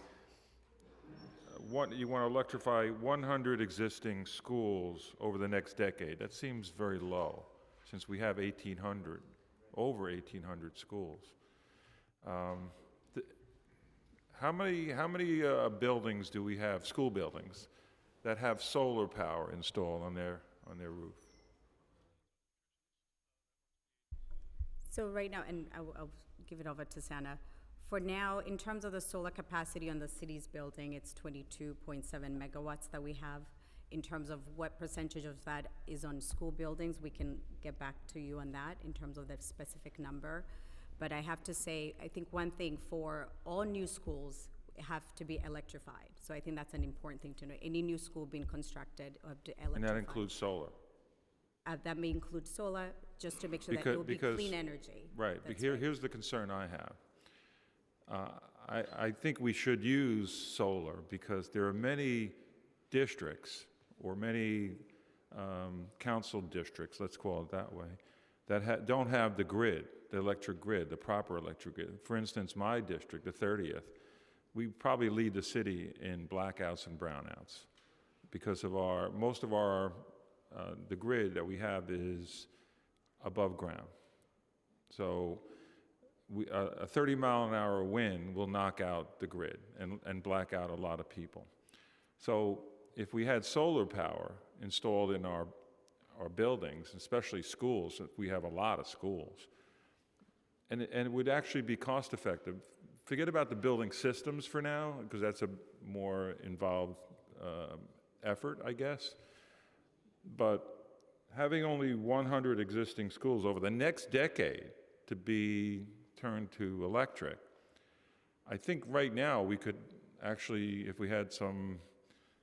[SPEAKER 6] you want to electrify 100 existing schools over the next decade. That seems very low, since we have over 1,800 schools. How many buildings do we have, school buildings, that have solar power installed on their roof?
[SPEAKER 5] So right now, and I'll give it over to Sana. For now, in terms of the solar capacity on the city's building, it's 22.7 megawatts that we have. In terms of what percentage of that is on school buildings, we can get back to you on that in terms of the specific number. But I have to say, I think one thing for all new schools have to be electrified. So I think that's an important thing to know. Any new school being constructed have to electrify.
[SPEAKER 6] And that includes solar?
[SPEAKER 5] That may include solar, just to make sure that it will be clean energy.
[SPEAKER 6] Right, but here's the concern I have. I think we should use solar because there are many districts or many council districts, let's call it that way, that don't have the grid, the electric grid, the proper electric grid. For instance, my district, the 30th, we probably lead the city in blackouts and brownouts because of most of the grid that we have is above ground. So a 30-mile-an-hour wind will knock out the grid and black out a lot of people. So if we had solar power installed in our buildings, especially schools, we have a lot of schools, and it would actually be cost effective. Forget about the building systems for now, because that's a more involved effort, I guess. But having only 100 existing schools over the next decade to be turned to electric, I think right now we could actually, if we had some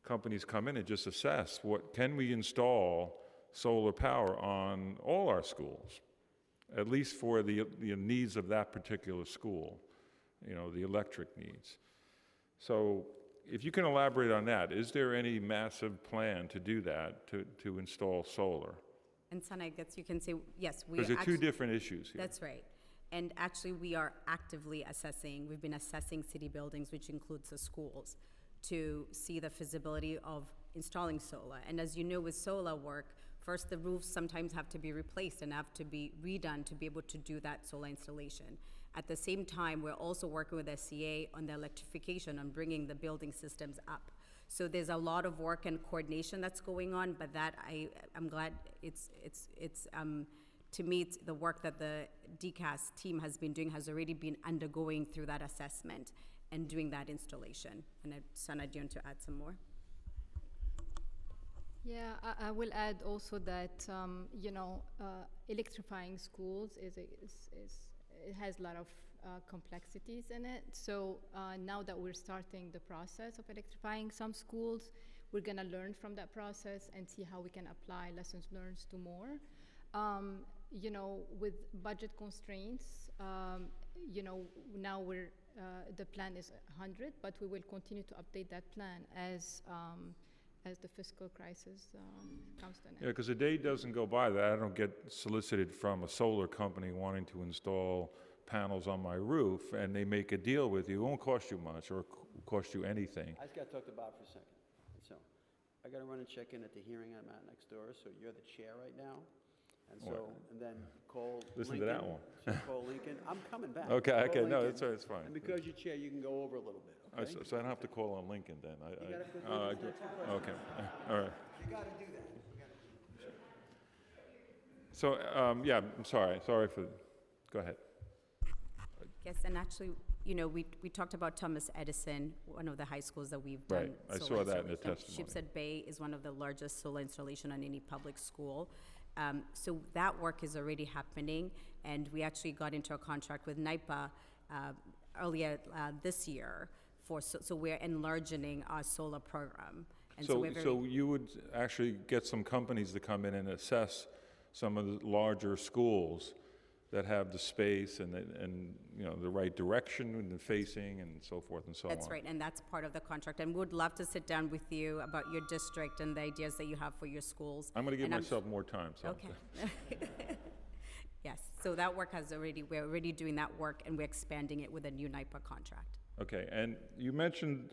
[SPEAKER 6] companies come in and just assess what can we install solar power on all our schools, at least for the needs of that particular school, you know, the electric needs. So if you can elaborate on that, is there any massive plan to do that, to install solar?
[SPEAKER 5] And Sana, I guess you can say, yes, we
[SPEAKER 6] Because there are two different issues here.
[SPEAKER 5] That's right. And actually, we are actively assessing, we've been assessing city buildings, which includes the schools, to see the feasibility of installing solar. And as you know, with solar work, first the roofs sometimes have to be replaced and have to be redone to be able to do that solar installation. At the same time, we're also working with SCA on the electrification, on bringing the building systems up. So there's a lot of work and coordination that's going on, but that I'm glad to me, the work that the DCAS team has been doing has already been undergoing through that assessment and doing that installation. And Sana, do you want to add some more?
[SPEAKER 4] Yeah, I will add also that electrifying schools it has a lot of complexities in it. So now that we're starting the process of electrifying some schools, we're going to learn from that process and see how we can apply lessons learned to more. With budget constraints, now the plan is 100, but we will continue to update that plan as the fiscal crisis comes to an end.
[SPEAKER 6] Yeah, because a day doesn't go by that I don't get solicited from a solar company wanting to install panels on my roof, and they make a deal with you. It won't cost you much or cost you anything.
[SPEAKER 1] I just got to talk to Bob for a second. So I got to run and check in at the hearing I'm at next door, so you're the chair right now. And so, and then call
[SPEAKER 6] Listen
[SPEAKER 1] Lincoln.
[SPEAKER 6] to that one.
[SPEAKER 1] So call Lincoln. I'm coming back.
[SPEAKER 6] Okay,
[SPEAKER 1] Call
[SPEAKER 6] okay, no,
[SPEAKER 1] Lincoln.
[SPEAKER 6] it's fine.
[SPEAKER 1] And because you're chair, you can go over a little bit, okay?
[SPEAKER 6] So I don't have to call on Lincoln then.
[SPEAKER 1] You gotta put Lincoln's next question.
[SPEAKER 6] Okay, all right.
[SPEAKER 1] You got to do that.
[SPEAKER 6] So, yeah, I'm sorry for, go ahead.
[SPEAKER 5] Yes, and actually, we talked about Thomas Edison, one of the high schools that we've done.
[SPEAKER 6] Right, I
[SPEAKER 5] solar
[SPEAKER 6] saw that in the
[SPEAKER 5] installation.
[SPEAKER 6] testimony.
[SPEAKER 5] Sheepshead Bay is one of the largest solar installation on any public school. So that work is already happening, and we actually got into a contract with NYPA earlier this year so we're enlarging our solar program. And
[SPEAKER 6] So,
[SPEAKER 5] we're very,
[SPEAKER 6] so you would actually get some companies to come in and assess some of the larger schools that have the space and the right direction and the facing and so forth and so on.
[SPEAKER 5] that's right, and that's part of the contract. And would love to sit down with you about your district and the ideas that you have for your schools.
[SPEAKER 6] I'm going to give
[SPEAKER 5] And I'm
[SPEAKER 6] myself more time. So
[SPEAKER 5] Okay. Yes, so that work we're already doing that work, and we're expanding it with a new NYPA contract.
[SPEAKER 6] Okay, and you mentioned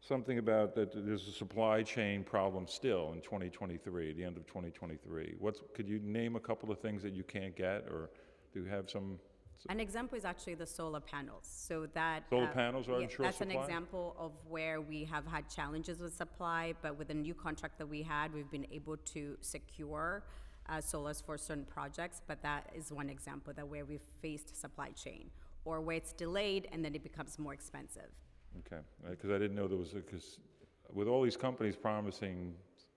[SPEAKER 6] something about that there's a supply chain problem still in 2023, the end of 2023. Could you name a couple of things that you can't get, or do you have some?
[SPEAKER 5] An example is actually the solar panels. So that
[SPEAKER 6] Solar panels are in short
[SPEAKER 5] that's an
[SPEAKER 6] supply?
[SPEAKER 5] example of where we have had challenges with supply, but with the new contract that we had, we've been able to secure solars for certain projects. But that is one example that where we've faced supply chain, or where it's delayed and then it becomes more expensive.
[SPEAKER 6] Okay, because I didn't know there was, because with all these companies promising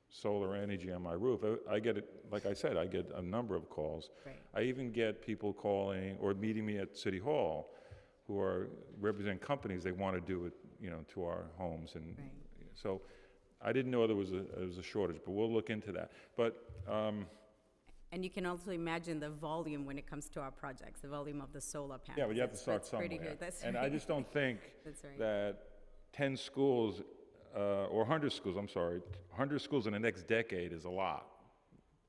[SPEAKER 6] solar energy on my roof, I get it, like I said, I get a number of calls.
[SPEAKER 5] Right.
[SPEAKER 6] I even get people calling or meeting me at City Hall who represent companies, they want to do it, to our homes. And
[SPEAKER 5] Right.
[SPEAKER 6] so I didn't know there was a shortage, but we'll look into that. But,
[SPEAKER 5] And you can also imagine the volume when it comes to our projects, the volume of the solar panels.
[SPEAKER 6] yeah, but you have to start
[SPEAKER 5] That's
[SPEAKER 6] somewhere.
[SPEAKER 5] pretty good. That's
[SPEAKER 6] And
[SPEAKER 5] right.
[SPEAKER 6] I just don't think
[SPEAKER 5] That's right.
[SPEAKER 6] that 10 schools, or 100 schools, 100 schools in the next decade is a lot,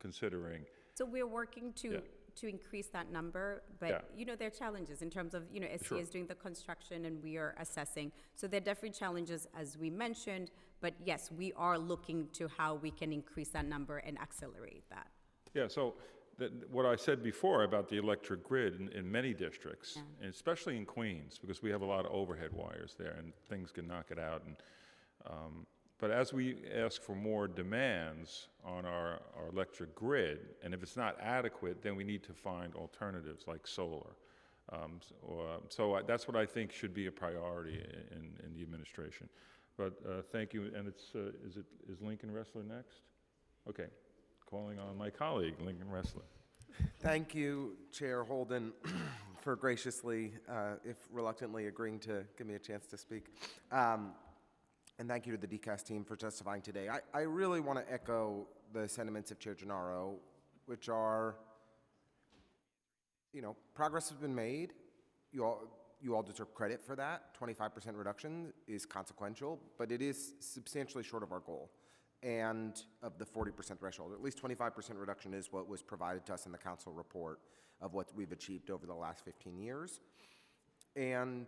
[SPEAKER 6] considering.
[SPEAKER 5] So we're working
[SPEAKER 6] Yeah.
[SPEAKER 5] to increase that number, but
[SPEAKER 6] Yeah.
[SPEAKER 5] there are challenges in terms of, SCA
[SPEAKER 6] Sure.
[SPEAKER 5] is doing the construction and we are assessing. So there are definitely challenges, as we mentioned, but yes, we are looking to how we can increase that number and accelerate that.
[SPEAKER 6] Yeah, so what I said before about the electric grid in many districts, and especially in Queens, because we have a lot of overhead wires there and things can knock it out. But as we ask for more demands on our electric grid, and if it's not adequate, then we need to find alternatives like solar. So that's what I think should be a priority in the administration. But thank you, and is Lincoln Ressler next? Okay. Calling on my colleague, Lincoln Ressler.
[SPEAKER 7] Thank you, Chair Holden, for graciously, if reluctantly, agreeing to give me a chance to speak. And thank you to the DCAS team for testifying today. I really want to echo the sentiments of Chair Gennaro, which are, progress has been made. You all deserve credit for that. 25% reduction is consequential, but it is substantially short of our goal and of the 40% threshold. At least 25% reduction is what was provided to us in the council report of what we've achieved over the last 15 years. And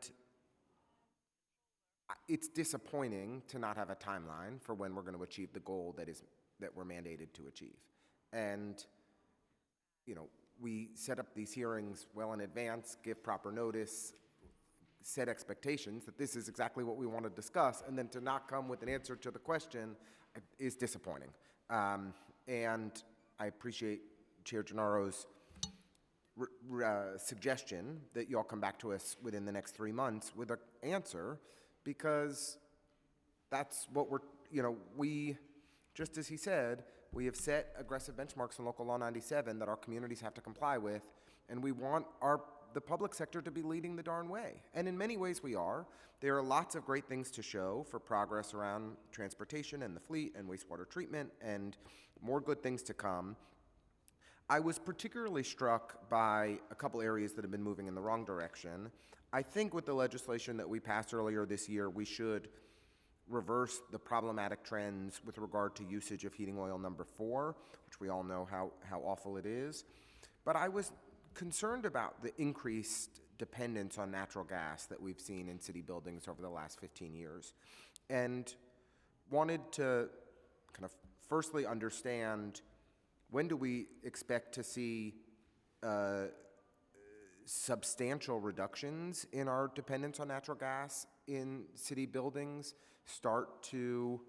[SPEAKER 7] it's disappointing to not have a timeline for when we're going to achieve the goal that we're mandated to achieve. And, we set up these hearings well in advance, give proper notice, set expectations that this is exactly what we want to discuss, and then to not come with an answer to the question is disappointing. And I appreciate Chair Gennaro's suggestion that you all come back to us within the next 3 months with an answer, because that's what we, just as he said, we have set aggressive benchmarks in Local Law 97 that our communities have to comply with, and we want the public sector to be leading the darn way. And in many ways we are. There are lots of great things to show for progress around transportation and the fleet and wastewater treatment, and more good things to come. I was particularly struck by a couple areas that have been moving in the wrong direction. I think with the legislation that we passed earlier this year, we should reverse the problematic trends with regard to usage of heating oil number 4, which we all know how awful it is. But I was concerned about the increased dependence on natural gas that we've seen in city buildings over the last 15 years, and wanted to kind of firstly understand, when do we expect to see substantial reductions in our dependence on natural gas in city buildings start to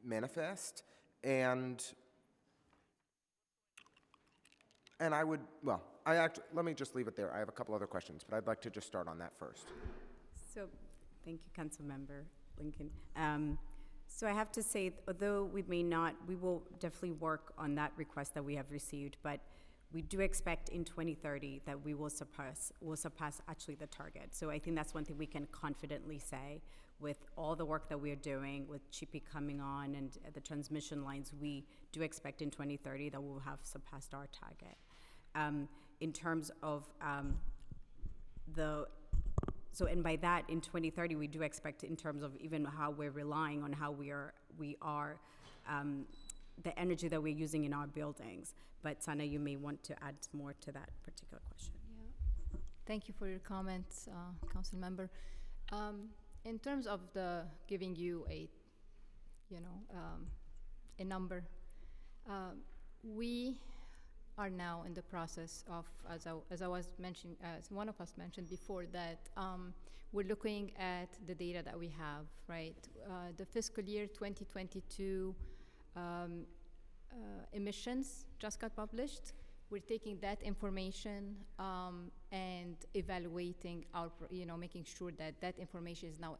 [SPEAKER 7] manifest? And I would, let me just leave it there. I have a couple other questions, but I'd like to just start on that first.
[SPEAKER 5] So, thank you, Councilmember Lincoln. So I have to say, although we may not, we will definitely work on that request that we have received, but we do expect in 2030 that we will surpass actually the target. So I think that's one thing we can confidently say with all the work that we are doing, with Chippy coming on and the transmission lines, we do expect in 2030 that we'll have surpassed our target. In terms of and by that, in 2030, we do expect in terms of even how we're relying on how we are the energy that we're using in our buildings. But Sana, you may want to add more to that particular question.
[SPEAKER 4] Yeah. Thank you for your comments, Council Member. In terms of the giving you a number, we are now in the process of, as I was mentioning, as one of us mentioned before, that we're looking at the data that we have, right? The fiscal year 2022 emissions just got published. We're taking that information and evaluating our, making sure that that information is now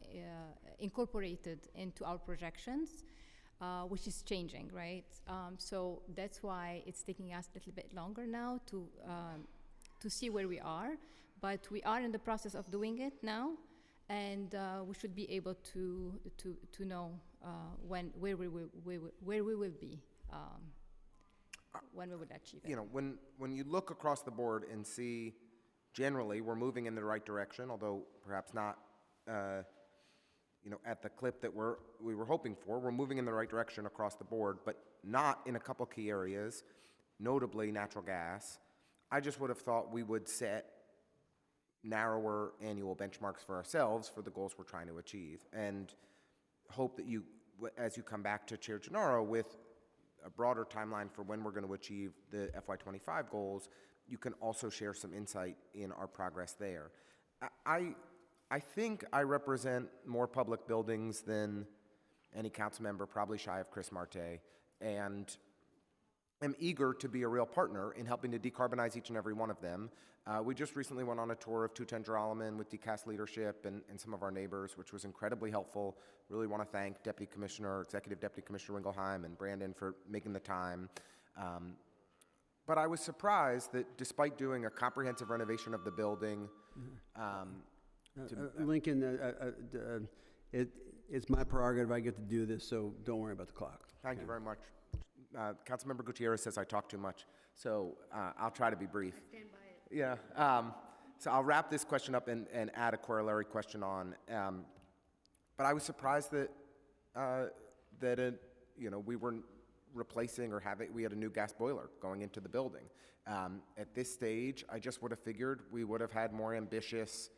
[SPEAKER 4] incorporated into our projections. Which is changing, right? So that's why it's taking us a little bit longer now to see where we are, but we are in the process of doing it now, and we should be able to know where we will be when we will achieve it.
[SPEAKER 7] When you look across the board and see, generally, we're moving in the right direction, although perhaps not. At the clip that we were hoping for. We're moving in the right direction across the board, but not in a couple key areas, notably natural gas. I just would have thought we would set narrower annual benchmarks for ourselves for the goals we're trying to achieve, and hope that you, as you come back to Chair Gennaro with a broader timeline for when we're going to achieve the FY25 goals, you can also share some insight in our progress there. I think I represent more public buildings than any council member, probably shy of Chris Marte, and am eager to be a real partner in helping to decarbonize each and every one of them. We just recently went on a tour of 210 Joralemon with DCAS leadership and some of our neighbors, which was incredibly helpful. Really want to thank Executive Deputy Commissioner Ringelheim and Brandon for making the time. But I was surprised that despite doing a comprehensive renovation of the building,
[SPEAKER 1] Lincoln, it's my prerogative. I get to do this, so don't worry about the clock.
[SPEAKER 7] Thank you very much. Councilmember Gutierrez says I talk too much, so I'll try to be brief.
[SPEAKER 4] Stand by it.
[SPEAKER 7] Yeah. So I'll wrap this question up and add a corollary question on. But I was surprised that we weren't replacing or we had a new gas boiler going into the building. At this stage, I just would have figured we would have had more ambitious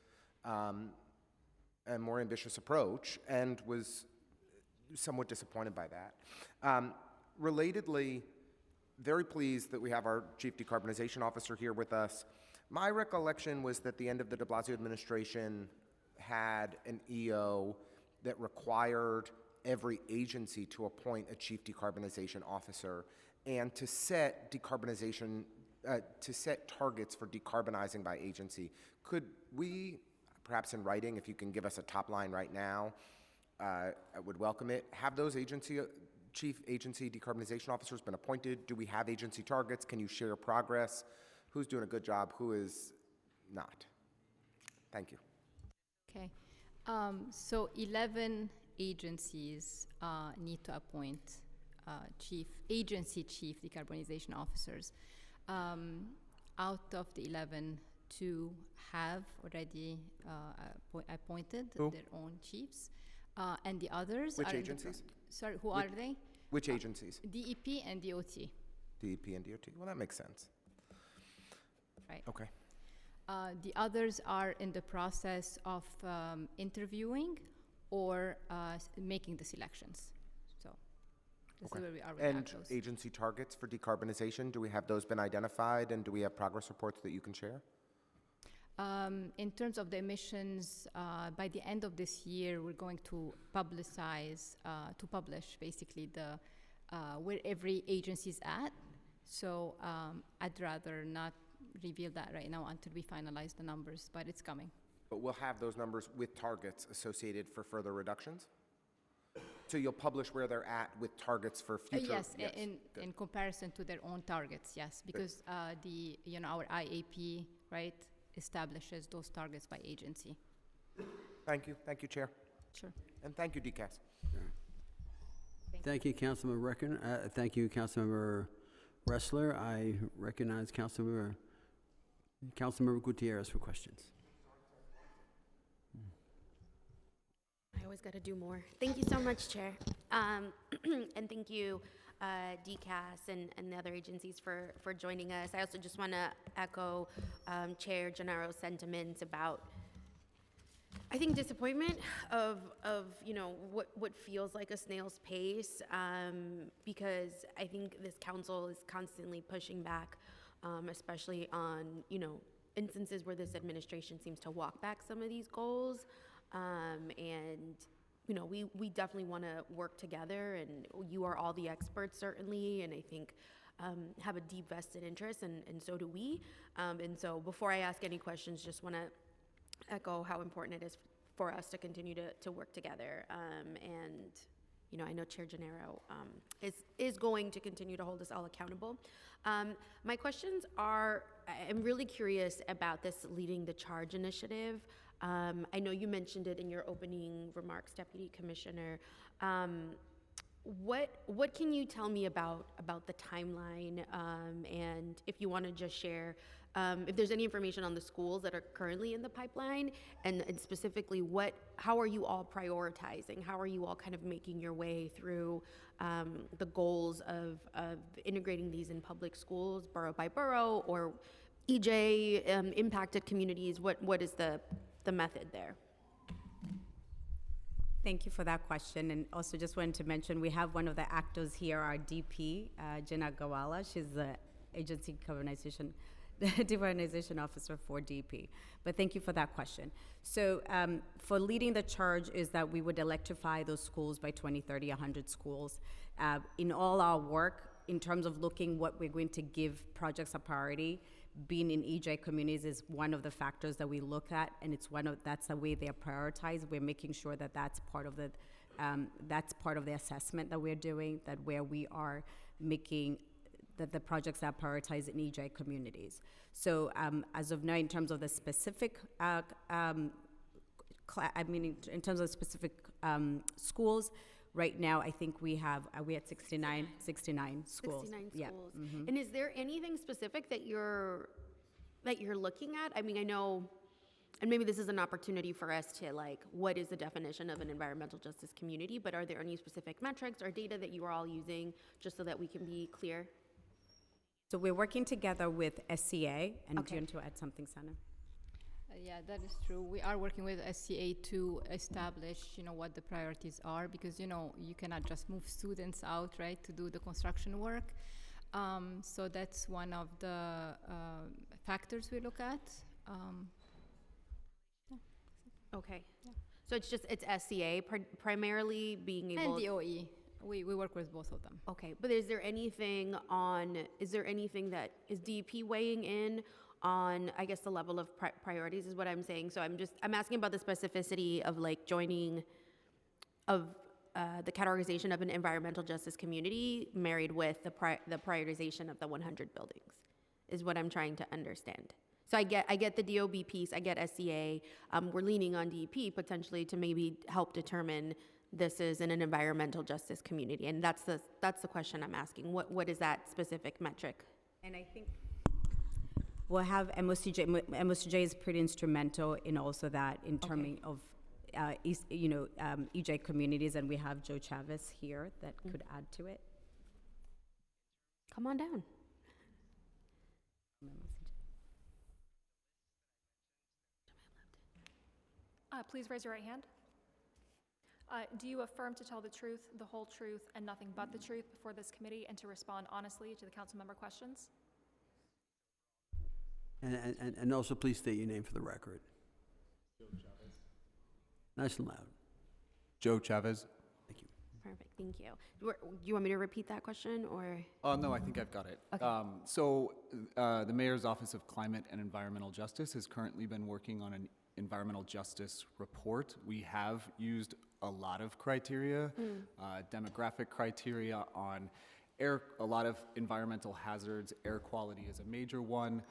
[SPEAKER 7] approach, and was somewhat disappointed by that. Relatedly, very pleased that we have our Chief Decarbonization Officer here with us. My recollection was that the end of the de Blasio administration had an EO that required every agency to appoint a Chief Decarbonization Officer and to set targets for decarbonizing by agency. Could we, perhaps in writing, if you can give us a top line right now, I would welcome it. Have those Chief Agency Decarbonization Officers been appointed? Do we have agency targets? Can you share progress? Who's doing a good job? Who is not? Thank you.
[SPEAKER 4] Okay. So 11 agencies need to appoint chief decarbonization officers. Out of the 11, 2 have already appointed their own chiefs, and the others
[SPEAKER 7] Which
[SPEAKER 4] are
[SPEAKER 7] agencies?
[SPEAKER 4] Sorry, who are they?
[SPEAKER 7] Which agencies?
[SPEAKER 4] DEP and DOT.
[SPEAKER 7] DEP and DOT. Well, that makes sense.
[SPEAKER 4] Right.
[SPEAKER 7] Okay.
[SPEAKER 4] The others are in the process of interviewing or making the selections. So this is where we are with
[SPEAKER 7] And
[SPEAKER 4] those.
[SPEAKER 7] agency targets for decarbonization, do we have those been identified, and do we have progress reports that you can share?
[SPEAKER 4] In terms of the emissions, by the end of this year, we're going to publish basically the where every agency is at. So I'd rather not reveal that right now until we finalize the numbers, but it's coming.
[SPEAKER 7] But we'll have those numbers with targets associated for further reductions? So you'll publish where they're at with targets for future?
[SPEAKER 4] Yes,
[SPEAKER 7] Good.
[SPEAKER 4] in comparison to their own targets, yes, because our IAP, right, establishes those targets by agency.
[SPEAKER 7] Thank you, Chair.
[SPEAKER 4] Sure.
[SPEAKER 7] And thank you, DCAS.
[SPEAKER 1] Thank you, Councilmember thank you, Councilmember Wrestler. I recognize Councilmember Gutierrez for questions.
[SPEAKER 8] I always got to do more. Thank you so much, Chair. And thank you, DCAS and the other agencies for joining us. I also just want to echo Chair Gennaro's sentiments about, I think, disappointment of what feels like a snail's pace, because I think this council is constantly pushing back, especially on, instances where this administration seems to walk back some of these goals. And, we definitely want to work together, and you are all the experts, certainly, and I think have a deep vested interest, and so do we. And so before I ask any questions, just want to echo how important it is for us to continue to work together. And, I know Chair Gennaro is going to continue to hold us all accountable. My questions are, I'm really curious about this Leading the Charge initiative. I know you mentioned it in your opening remarks, Deputy Commissioner. What can you tell me about the timeline, and if you want to just share if there's any information on the schools that are currently in the pipeline, and specifically how are you all prioritizing? How are you all kind of making your way through the goals of integrating these in public schools, borough by borough, or EJ impacted communities? What is the method there?
[SPEAKER 5] Thank you for that question. And also just wanted to mention, we have one of the actors here, our DP, Jenna Gawala. She's the agency decarbonization officer for DP. But thank you for that question. So for Leading the Charge is that we would electrify those schools by 2030, 100 schools. In all our work, in terms of looking what we're going to give projects a priority, being in EJ communities is one of the factors that we look at, and that's the way they're prioritized. We're making sure that that's part of the assessment that we're doing, that where we are making that the projects are prioritized in EJ communities. So as of now, in terms of the specific, in terms of specific schools, right now, I think we at 69 schools.
[SPEAKER 8] 69 schools.
[SPEAKER 5] Yeah. Mm-hmm.
[SPEAKER 8] And is there anything specific that you're looking at? I mean, I know, and maybe this is an opportunity for us to what is the definition of an environmental justice community, but are there any specific metrics or data that you are all using just so that we can be clear?
[SPEAKER 5] So we're working together with SCA, and
[SPEAKER 8] Okay.
[SPEAKER 5] do you want to add something, Sana?
[SPEAKER 4] Yeah, that is true. We are working with SCA to establish, what the priorities are, because, you cannot just move students out, right, to do the construction work. So that's one of the factors we look at.
[SPEAKER 8] Okay.
[SPEAKER 4] Yeah.
[SPEAKER 8] So it's SCA primarily being able.
[SPEAKER 4] And DOE. We work with both of them.
[SPEAKER 8] Okay, but is there anything that is DEP weighing in on, I guess, the level of priorities is what I'm saying. So I'm asking about the specificity of joining of the categorization of an environmental justice community married with the prioritization of the 100 buildings is what I'm trying to understand. So I get the DOB piece, I get SCA. We're leaning on DEP potentially to maybe help determine this is in an environmental justice community, and that's the question I'm asking. What is that specific metric?
[SPEAKER 5] And I think we'll have MOCJ. MOCJ is pretty instrumental in also that in terms of EJ communities, and we have Joe Chavez here that could add to it.
[SPEAKER 8] Come on down. Please raise your right hand. Do you affirm to tell the truth, the whole truth, and nothing but the truth before this committee, and to respond honestly to the council member questions?
[SPEAKER 1] And also please state your name for the record. Joe Chavez. Nice and loud.
[SPEAKER 9] Joe Chavez.
[SPEAKER 8] Thank you. Perfect, thank you. Do you want me to repeat that question, or?
[SPEAKER 9] Oh, no, I think I've got it.
[SPEAKER 8] Okay.
[SPEAKER 9] The Mayor's Office of Climate and Environmental Justice has currently been working on an environmental justice report. We have used a lot of criteria, demographic criteria on air, a lot of environmental hazards. Air quality is a major one.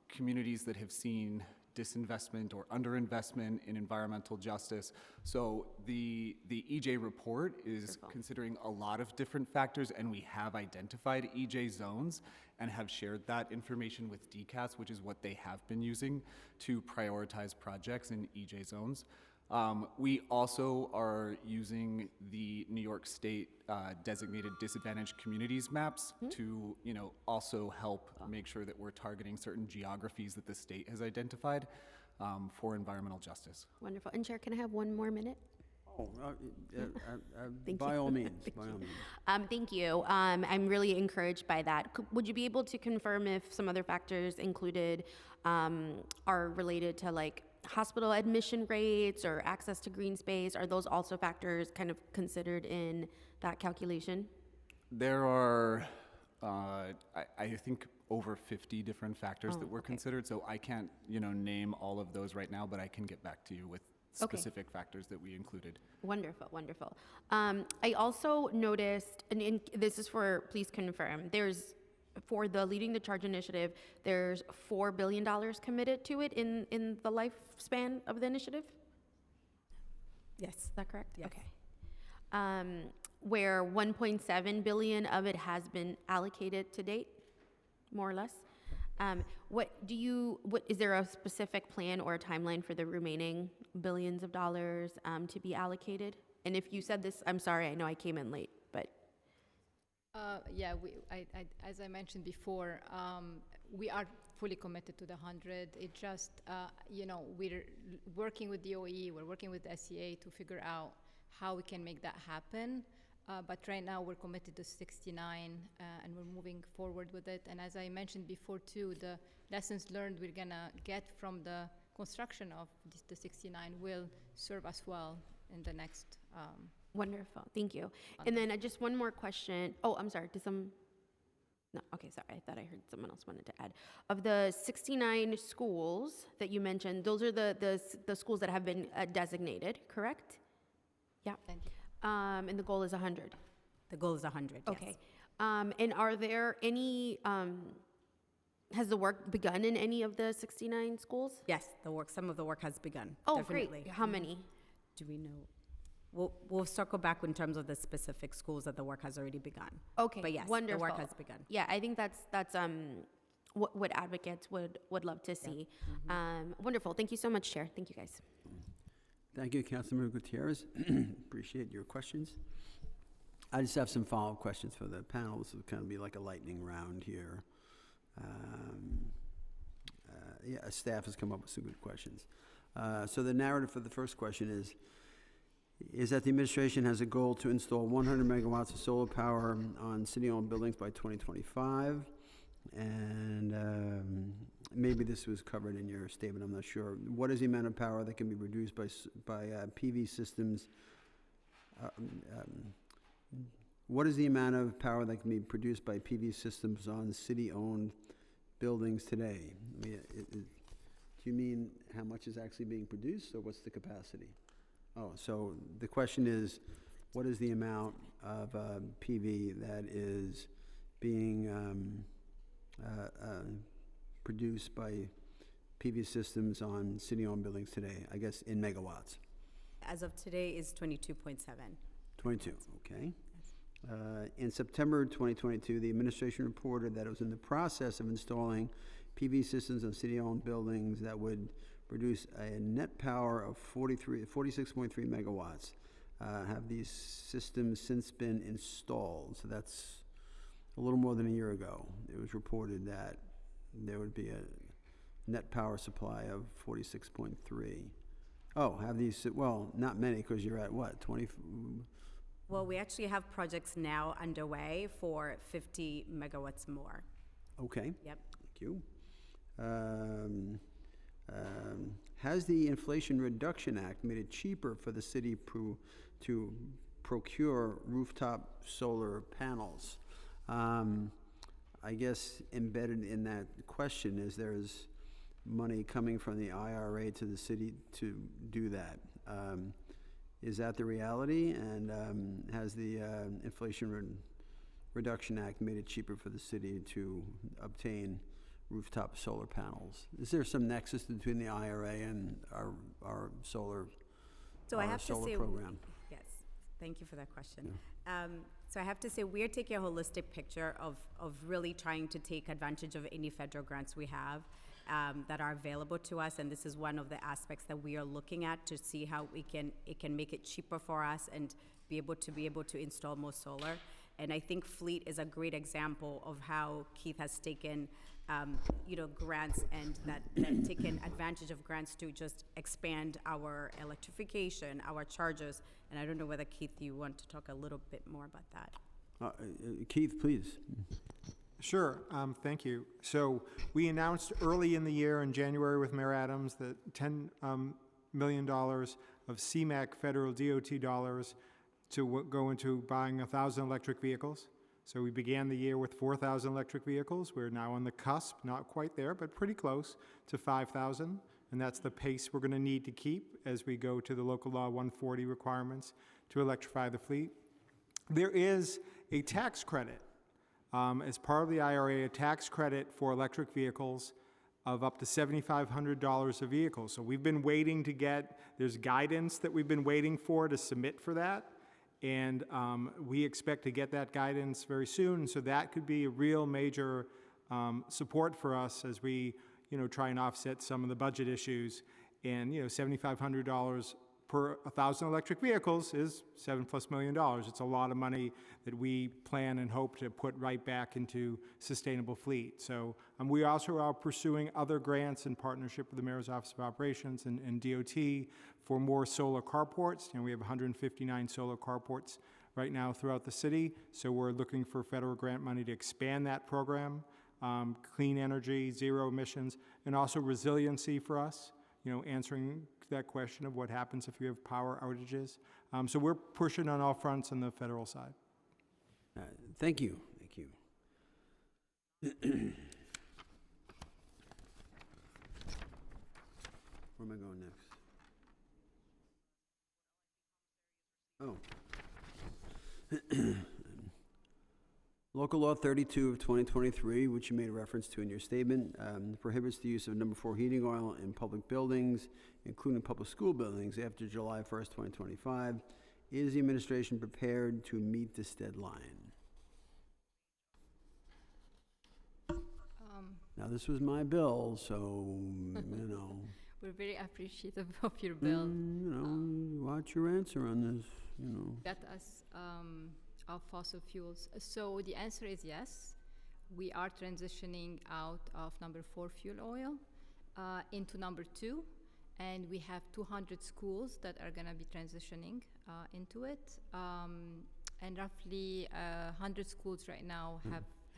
[SPEAKER 9] Communities that have seen disinvestment or underinvestment in environmental justice. So the EJ report is considering a lot of different factors, and we have identified EJ zones and have shared that information with DCAS, which is what they have been using to prioritize projects in EJ zones. We also are using the New York State designated disadvantaged communities maps to, also help make sure that we're targeting certain geographies that the state has identified for environmental justice.
[SPEAKER 8] Wonderful. And Chair, can I have one more minute?
[SPEAKER 1] Oh,
[SPEAKER 8] Thank
[SPEAKER 1] by
[SPEAKER 8] you.
[SPEAKER 1] all means,
[SPEAKER 8] Thank
[SPEAKER 1] by
[SPEAKER 8] you.
[SPEAKER 1] all means.
[SPEAKER 8] Thank you. I'm really encouraged by that. Would you be able to confirm if some other factors included are related to like hospital admission rates or access to green space? Are those also factors kind of considered in that calculation?
[SPEAKER 9] There are, I think, over 50 different factors that were considered, so I can't, name all of those right now, but I can get back to you with specific factors that we included.
[SPEAKER 8] Wonderful, wonderful. I also noticed, and this is for, please confirm, for the Leading the Charge initiative, there's $4 billion committed to it in the lifespan of the initiative?
[SPEAKER 5] Yes.
[SPEAKER 8] Is that correct?
[SPEAKER 5] Yes.
[SPEAKER 8] Okay. Where 1.7 billion of it has been allocated to date, more or less. Is there a specific plan or a timeline for the remaining billions of dollars to be allocated? And if you said this, I'm sorry, I know I came in late, but.
[SPEAKER 4] Yeah, as I mentioned before, we are fully committed to the 100. It just, we're working with DOE, we're working with SEA to figure out how we can make that happen. But right now we're committed to 69 and we're moving forward with it. And as I mentioned before too, the lessons learned we're gonna get from the construction of the 69 will serve us well in the next
[SPEAKER 8] Wonderful, thank you. And then just one more question. Oh, I'm sorry, no, okay, sorry, I thought I heard someone else wanted to add. Of the 69 schools that you mentioned, those are the schools that have been designated, correct? Yeah. And the goal is 100?
[SPEAKER 5] The goal is 100, yes.
[SPEAKER 8] Okay. And are there any, has the work begun in any of the 69 schools?
[SPEAKER 5] Yes, some of the work has begun.
[SPEAKER 8] Oh,
[SPEAKER 5] definitely.
[SPEAKER 8] great. How many?
[SPEAKER 5] Do we know? We'll circle back in terms of the specific schools that the work has already begun.
[SPEAKER 8] Okay,
[SPEAKER 5] But yes,
[SPEAKER 8] wonderful.
[SPEAKER 5] the work has begun.
[SPEAKER 8] Yeah, I think that's what advocates would love to see. Wonderful. Thank you so much, Chair. Thank you, guys.
[SPEAKER 1] Thank you, Councilmember Gutierrez. Appreciate your questions. I just have some follow-up questions for the panel. This will kind of be like a lightning round here. Staff has come up with some good questions. So the narrative for the first question is that the administration has a goal to install 100 megawatts of solar power on city-owned buildings by 2025. And maybe this was covered in your statement, I'm not sure. What is the amount of power that can be produced by PV systems? What is the amount of power that can be produced by PV systems on city-owned buildings today? I mean, do you mean how much is actually being produced, or what's the capacity? Oh, so the question is, what is the amount of PV that is being produced by PV systems on city-owned buildings today, I guess in megawatts?
[SPEAKER 5] As of today is 22.7.
[SPEAKER 1] 22, okay. In September 2022, the administration reported that it was in the process of installing PV systems on city-owned buildings that would produce a net power of 46.3 megawatts. Have these systems since been installed? So that's a little more than a year ago. It was reported that there would be a net power supply of 46.3. Oh, have these, well, not many, because you're at what, 20?
[SPEAKER 5] Well, we actually have projects now underway for 50 megawatts more.
[SPEAKER 1] Okay.
[SPEAKER 5] Yep.
[SPEAKER 1] Thank you. Has the Inflation Reduction Act made it cheaper for the city to procure rooftop solar panels? I guess embedded in that question is there's money coming from the IRA to the city to do that. Is that the reality? And has the Inflation Reduction Act made it cheaper for the city to obtain rooftop solar panels? Is there some nexus between the IRA and our solar
[SPEAKER 5] So I have to
[SPEAKER 1] solar
[SPEAKER 5] say,
[SPEAKER 1] program?
[SPEAKER 5] yes, thank you for that question. So I have to say, we're taking a holistic picture of really trying to take advantage of any federal grants we have that are available to us, and this is one of the aspects that we are looking at to see how it can make it cheaper for us and be able to install more solar. And I think Fleet is a great example of how Keith has taken grants and that taken advantage of grants to just expand our electrification, our chargers. And I don't know whether, Keith, you want to talk a little bit more about that.
[SPEAKER 1] Keith, please.
[SPEAKER 10] Sure, thank you. So we announced early in the year in January with Mayor Adams that $10 million of CMAQ federal DOT dollars to go into buying 1,000 electric vehicles. So we began the year with 4,000 electric vehicles. We're now on the cusp, not quite there, but pretty close to 5,000. And that's the pace we're going to need to keep as we go to the local law 140 requirements to electrify the fleet. There is a tax credit as part of the IRA, a tax credit for electric vehicles of up to $7,500 a vehicle. So we've been waiting to get, there's guidance that we've been waiting for to submit for that. And we expect to get that guidance very soon. So that could be a real major support for us as we, try and offset some of the budget issues. And, $7,500 per 1,000 electric vehicles is $7+ million. It's a lot of money that we plan and hope to put right back into sustainable fleet. So we also are pursuing other grants in partnership with the Mayor's Office of Operations and DOT for more solar carports. We have 159 solar carports right now throughout the city. So we're looking for federal grant money to expand that program, clean energy, zero emissions, and also resiliency for us, answering that question of what happens if you have power outages. So we're pushing on all fronts on the federal side.
[SPEAKER 1] Thank you. Thank you. Where am I going next? Oh. Local Law 32 of 2023, which you made a reference to in your statement, prohibits the use of number 4 heating oil in public buildings, including public school buildings, after July 1st, 2025. Is the administration prepared to meet this deadline? Now, this was my bill, so,
[SPEAKER 4] We're very appreciative of your bill.
[SPEAKER 1] Watch your answer on this,
[SPEAKER 4] Get us of fossil fuels. So the answer is yes. We are transitioning out of number 4 fuel oil into number 2, and we have 200 schools that are going to be transitioning into it, and roughly 100 schools right now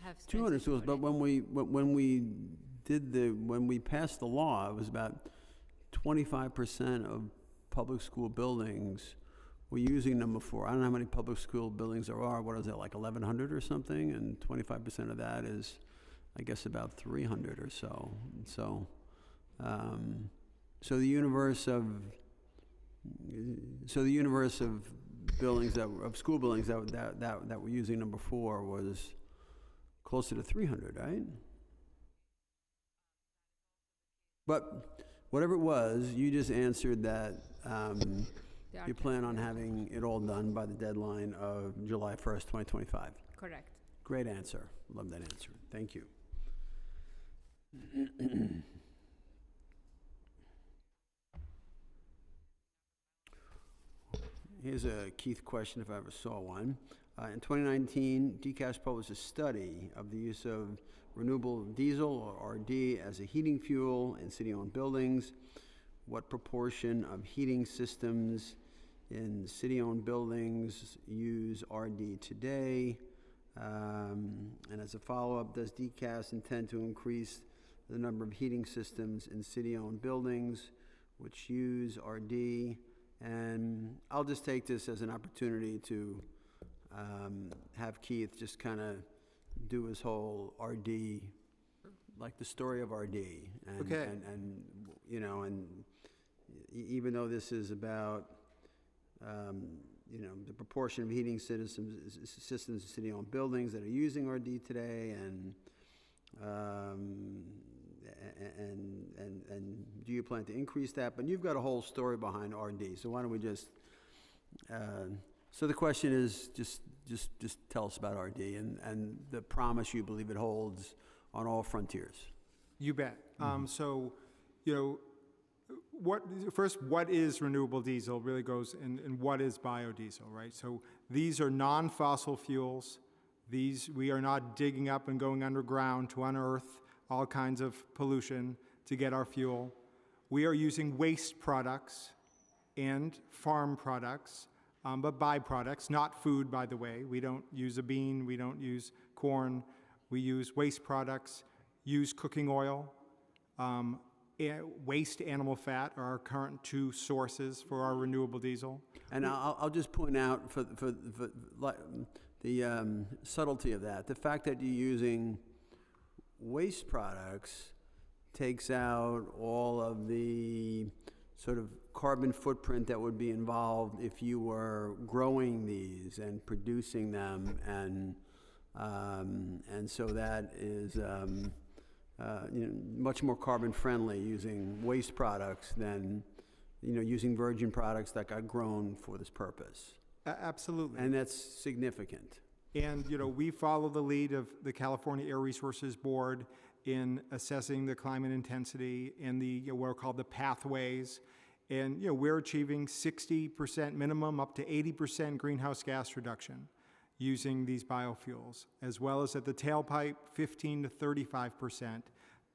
[SPEAKER 4] have
[SPEAKER 1] 200 schools, but when we passed the law, it was about 25% of public school buildings were using number 4. I don't know how many public school buildings there are. What is it, like 1,100 or something? And 25% of that is, I guess, about 300 or so. And so, so the universe of buildings of school buildings that were using number 4 was closer to 300, right? But whatever it was, you just answered that you plan on having it all done by the deadline of July 1st, 2025.
[SPEAKER 4] Correct.
[SPEAKER 1] Great answer. Love that answer. Thank you. Here's a Keith question, if I ever saw one. In 2019, DCAS published a study of the use of renewable diesel, or RD, as a heating fuel in city-owned buildings. What proportion of heating systems in city-owned buildings use RD today? And as a follow-up, does DCAS intend to increase the number of heating systems in city-owned buildings which use RD? And I'll just take this as an opportunity to have Keith just kind of do his whole RD like the story of RD. And,
[SPEAKER 10] Okay.
[SPEAKER 1] And you know, and even though this is about, you know, the proportion of heating systems in city-owned buildings that are using RD today, and do you plan to increase that? But you've got a whole story behind RD, so why don't we just, so the question is, just tell us about RD and the promise you believe it holds on all frontiers.
[SPEAKER 10] You bet. So, you know, what is renewable diesel really goes, and what is biodiesel, right? So these are non-fossil fuels. We are not digging up and going underground to unearth all kinds of pollution to get our fuel. We are using waste products and farm products, but byproducts, not food, by the way. We don't use a bean, we don't use corn. We use waste products, use cooking oil, waste animal fat are our current two sources for our renewable diesel.
[SPEAKER 1] And I'll just point out for the subtlety of that, the fact that you're using waste products takes out all of the sort of carbon footprint that would be involved if you were growing these and producing them, and so that is you know, much more carbon friendly using waste products than, you know, using virgin products that got grown for this purpose.
[SPEAKER 10] Absolutely.
[SPEAKER 1] And that's significant.
[SPEAKER 10] And, you know, we follow the lead of the California Air Resources Board in assessing the climate intensity and the, you know, what are called the pathways. And, you know, we're achieving 60% minimum up to 80% greenhouse gas reduction using these biofuels, as well as at the tailpipe, 15 to 35%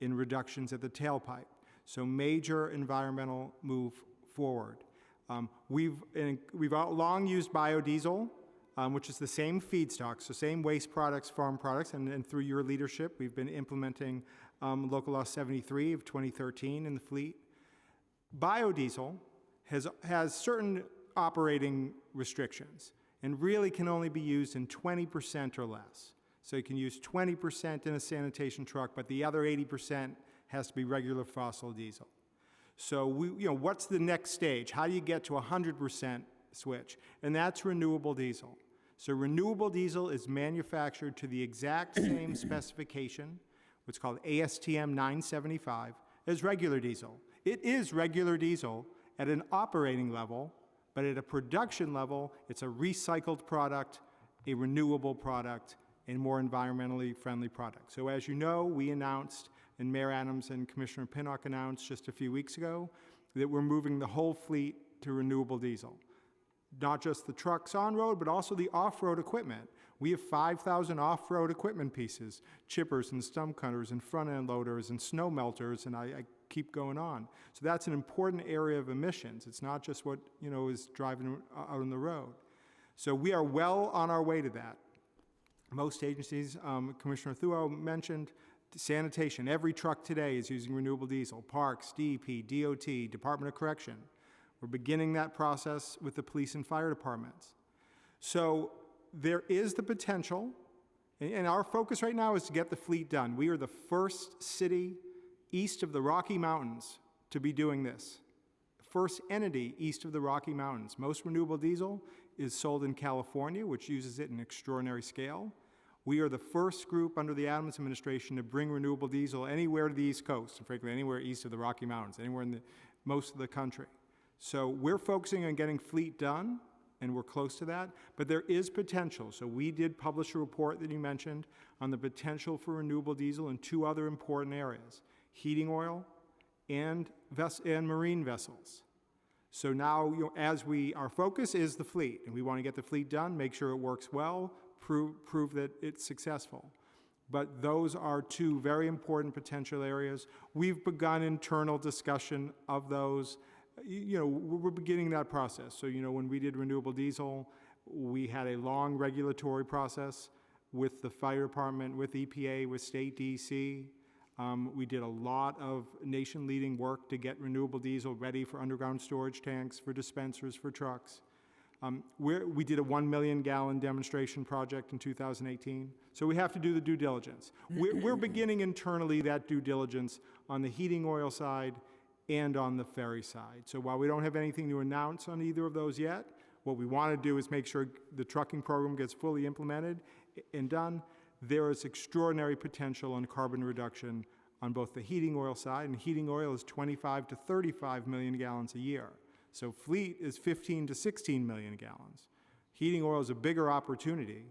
[SPEAKER 10] in reductions at the tailpipe. So major environmental move forward. We've long used biodiesel, which is the same feedstock, so same waste products, farm products, and through your leadership, we've been implementing Local Law 73 of 2013 in the fleet. Biodiesel has certain operating restrictions and really can only be used in 20% or less. So you can use 20% in a sanitation truck, but the other 80% has to be regular fossil diesel. So you know, what's the next stage? How do you get to 100% switch? And that's renewable diesel. So renewable diesel is manufactured to the exact same specification, what's called ASTM 975, as regular diesel. It is regular diesel at an operating level, but at a production level, it's a recycled product, a renewable product, and more environmentally friendly product. So as you know, we announced, and Mayor Adams and Commissioner Pinnock announced just a few weeks ago, that we're moving the whole fleet to renewable diesel. Not just the trucks on road, but also the off-road equipment. We have 5,000 off-road equipment pieces, chippers and stump cutters and front-end loaders and snow melters, and I keep going on. So that's an important area of emissions. It's not just what, you know, is driving out on the road. So we are well on our way to that. Most agencies, Commissioner Thuo mentioned, sanitation. Every truck today is using renewable diesel. Parks, DEP, DOT, Department of Correction. We're beginning that process with the police and fire departments. So there is the potential, and our focus right now is to get the fleet done. We are the first city east of the Rocky Mountains to be doing this. First entity east of the Rocky Mountains. Most renewable diesel is sold in California, which uses it in extraordinary scale. We are the first group under the Adams administration to bring renewable diesel anywhere to the East Coast, and frankly, anywhere east of the Rocky Mountains, anywhere in most of the country. So we're focusing on getting fleet done, and we're close to that, but there is potential. So we did publish a report that you mentioned on the potential for renewable diesel in two other important areas, heating oil and marine vessels. So now, you know, our focus is the fleet, and we want to get the fleet done, make sure it works well, prove that it's successful. But those are two very important potential areas. We've begun internal discussion of those. You know, we're beginning that process. So, you know, when we did renewable diesel, we had a long regulatory process with the fire department, with EPA, with state DEC. We did a lot of nation-leading work to get renewable diesel ready for underground storage tanks, for dispensers, for trucks. We did a 1 million gallon demonstration project in 2018, so we have to do the due diligence. We're beginning internally that due diligence on the heating oil side and on the ferry side. So while we don't have anything to announce on either of those yet, what we want to do is make sure the trucking program gets fully implemented and done. There is extraordinary potential on carbon reduction on both the heating oil side, and heating oil is 25 to 35 million gallons a year. So fleet is 15 to 16 million gallons. Heating oil is a bigger opportunity.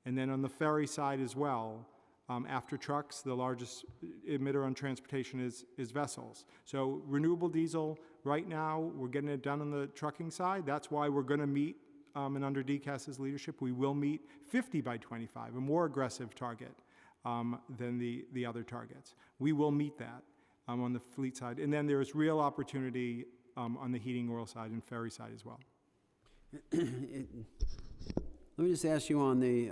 [SPEAKER 10] And then on the ferry side as well, after trucks, the largest emitter on transportation is vessels. So renewable diesel, right now, we're getting it done on the trucking side. That's why we're going to meet, and under DCAS's leadership, we will meet 50 by 25, a more aggressive target than the other targets. We will meet that on the fleet side. And then there's real opportunity on the heating oil side and ferry side as well.
[SPEAKER 1] Let me just ask you on the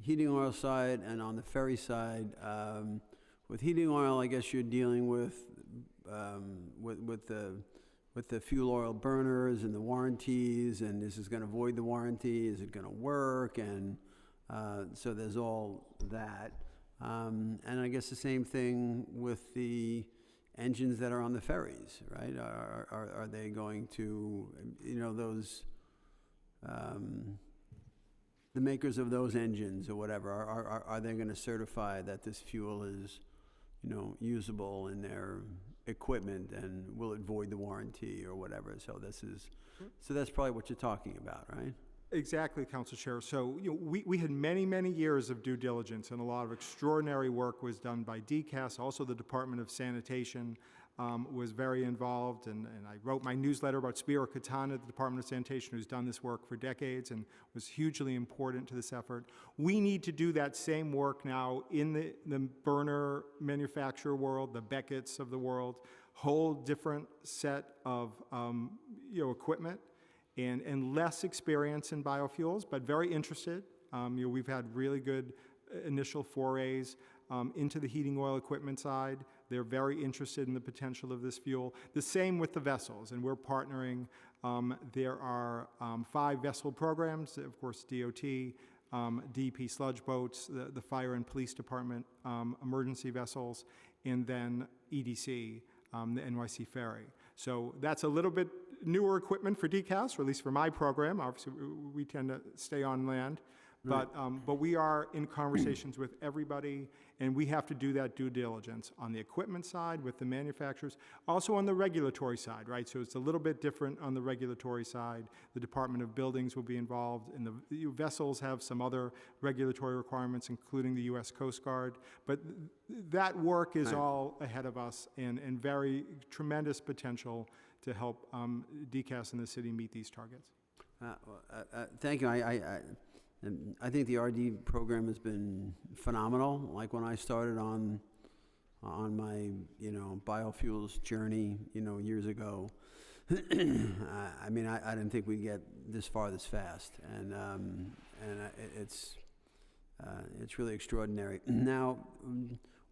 [SPEAKER 1] heating oil side and on the ferry side. With heating oil, I guess you're dealing with the fuel oil burners and the warranties, and this is going to void the warranty. Is it going to work? And so there's all that. And I guess the same thing with the engines that are on the ferries, right? Are they going to, those, the makers of those engines or whatever, are they going to certify that this fuel is, usable in their equipment, and will it void the warranty or whatever? So so that's probably what you're talking about, right?
[SPEAKER 10] Exactly, Council Chair. So we had many, many years of due diligence, and a lot of extraordinary work was done by DCAS. Also, the Department of Sanitation was very involved, and I wrote my newsletter about Spiro Katana, the Department of Sanitation, who's done this work for decades and was hugely important to this effort. We need to do that same work now in the burner manufacturer world, the Beckett's of the world, whole different set of equipment. And less experience in biofuels, but very interested. We've had really good initial forays into the heating oil equipment side. They're very interested in the potential of this fuel. The same with the vessels, and we're partnering. There are 5 vessel programs, of course, DOT, DEP sludge boats, the fire and police department emergency vessels, and then EDC, the NYC ferry. So that's a little bit newer equipment for DCAS, or at least for my program. Obviously, we tend to stay on land. But we are in conversations with everybody, and we have to do that due diligence on the equipment side with the manufacturers, also on the regulatory side, right? So it's a little bit different on the regulatory side. The Department of Buildings will be involved, and the vessels have some other regulatory requirements, including the U.S. Coast Guard. But that work is all ahead of us, and very tremendous potential to help DCAS and the city meet these targets.
[SPEAKER 1] Thank you. I think the RD program has been phenomenal. Like when I started on my biofuels journey years ago, I mean I didn't think we'd get this far this fast, and it's really extraordinary. Now,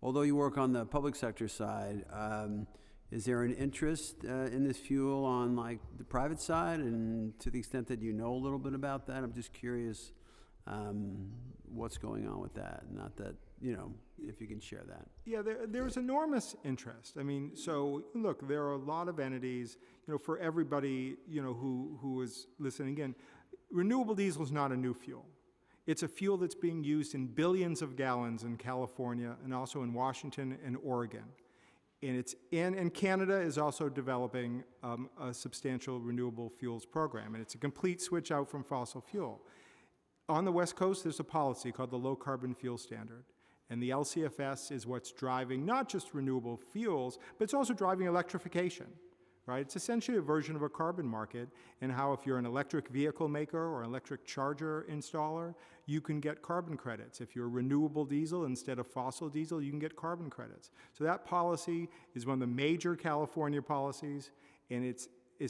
[SPEAKER 1] although you work on the public sector side, is there an interest in this fuel on like the private side? And to the extent that you know a little bit about that, I'm just curious. What's going on with that? Not that, if you can share that.
[SPEAKER 10] Yeah, there's enormous interest. I mean, so look, there are a lot of entities, for everybody, who is listening in. Renewable diesel is not a new fuel. It's a fuel that's being used in billions of gallons in California and also in Washington and Oregon. And Canada is also developing a substantial renewable fuels program, and it's a complete switch out from fossil fuel. On the West Coast, there's a policy called the Low Carbon Fuel Standard, and the LCFS is what's driving not just renewable fuels, but it's also driving electrification, right? It's essentially a version of a carbon market, and how if you're an electric vehicle maker or electric charger installer, you can get carbon credits. If you're renewable diesel instead of fossil diesel, you can get carbon credits. So that policy is one of the major California policies, and it's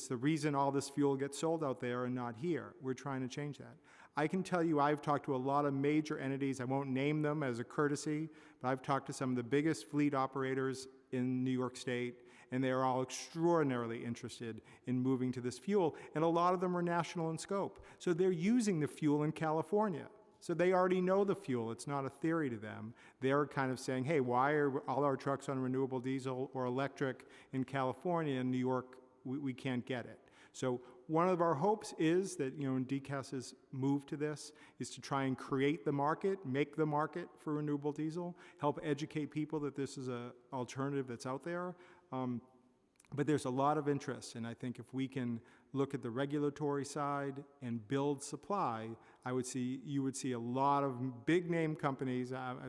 [SPEAKER 10] the reason all this fuel gets sold out there and not here. We're trying to change that. I can tell you I've talked to a lot of major entities. I won't name them as a courtesy, but I've talked to some of the biggest fleet operators in New York State, and they are all extraordinarily interested in moving to this fuel, and a lot of them are national in scope. So they're using the fuel in California. So they already know the fuel. It's not a theory to them. They're kind of saying, hey, why are all our trucks on renewable diesel or electric in California? In New York, we can't get it. So one of our hopes is that, in DCAS's move to this, is to try and create the market, make the market for renewable diesel, help educate people that this is an alternative that's out there. But there's a lot of interest, and I think if we can look at the regulatory side and build supply, you would see a lot of big name companies. I'm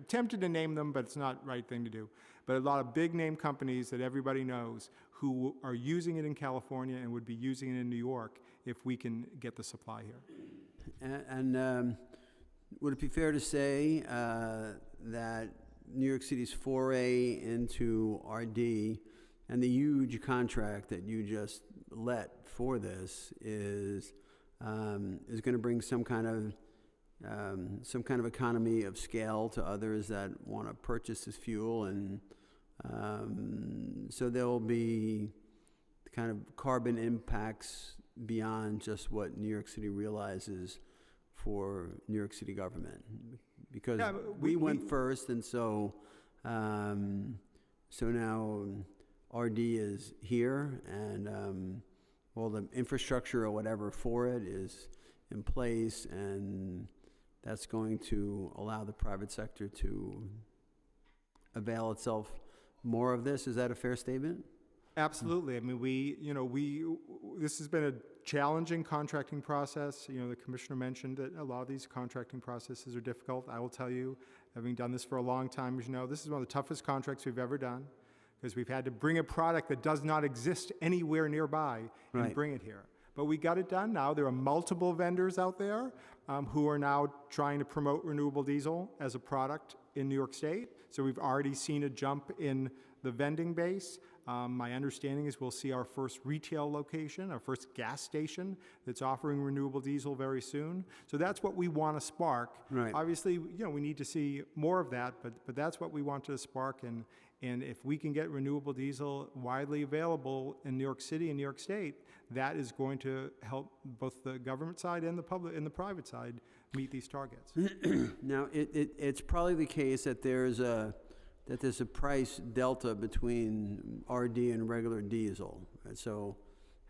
[SPEAKER 10] tempted to name them, but it's not the right thing to do. But a lot of big name companies that everybody knows who are using it in California and would be using it in New York if we can get the supply here.
[SPEAKER 1] And would it be fair to say that New York City's foray into RD and the huge contract that you just let for this is going to bring some kind of economy of scale to others that want to purchase this fuel, and so there will be kind of carbon impacts beyond just what New York City realizes for New York City government, because we went first, and so now RD is here, and all the infrastructure or whatever for it is in place, and that's going to allow the private sector to avail itself more of this. Is that a fair statement?
[SPEAKER 10] Absolutely. I mean, this has been a challenging contracting process. The commissioner mentioned that a lot of these contracting processes are difficult. I will tell you, having done this for a long time, as you know, this is one of the toughest contracts we've ever done, because we've had to bring a product that does not exist anywhere nearby and bring it here. But we got it done now. There are multiple vendors out there who are now trying to promote renewable diesel as a product in New York State. So we've already seen a jump in the vending base. My understanding is we'll see our first retail location, our first gas station that's offering renewable diesel very soon. So that's what we want to spark.
[SPEAKER 1] Right.
[SPEAKER 10] Obviously, we need to see more of that, but that's what we want to spark. And if we can get renewable diesel widely available in New York City and New York State, that is going to help both the government side and the public and the private side meet these targets.
[SPEAKER 1] Now, it's probably the case that there's a price delta between RD and regular diesel. So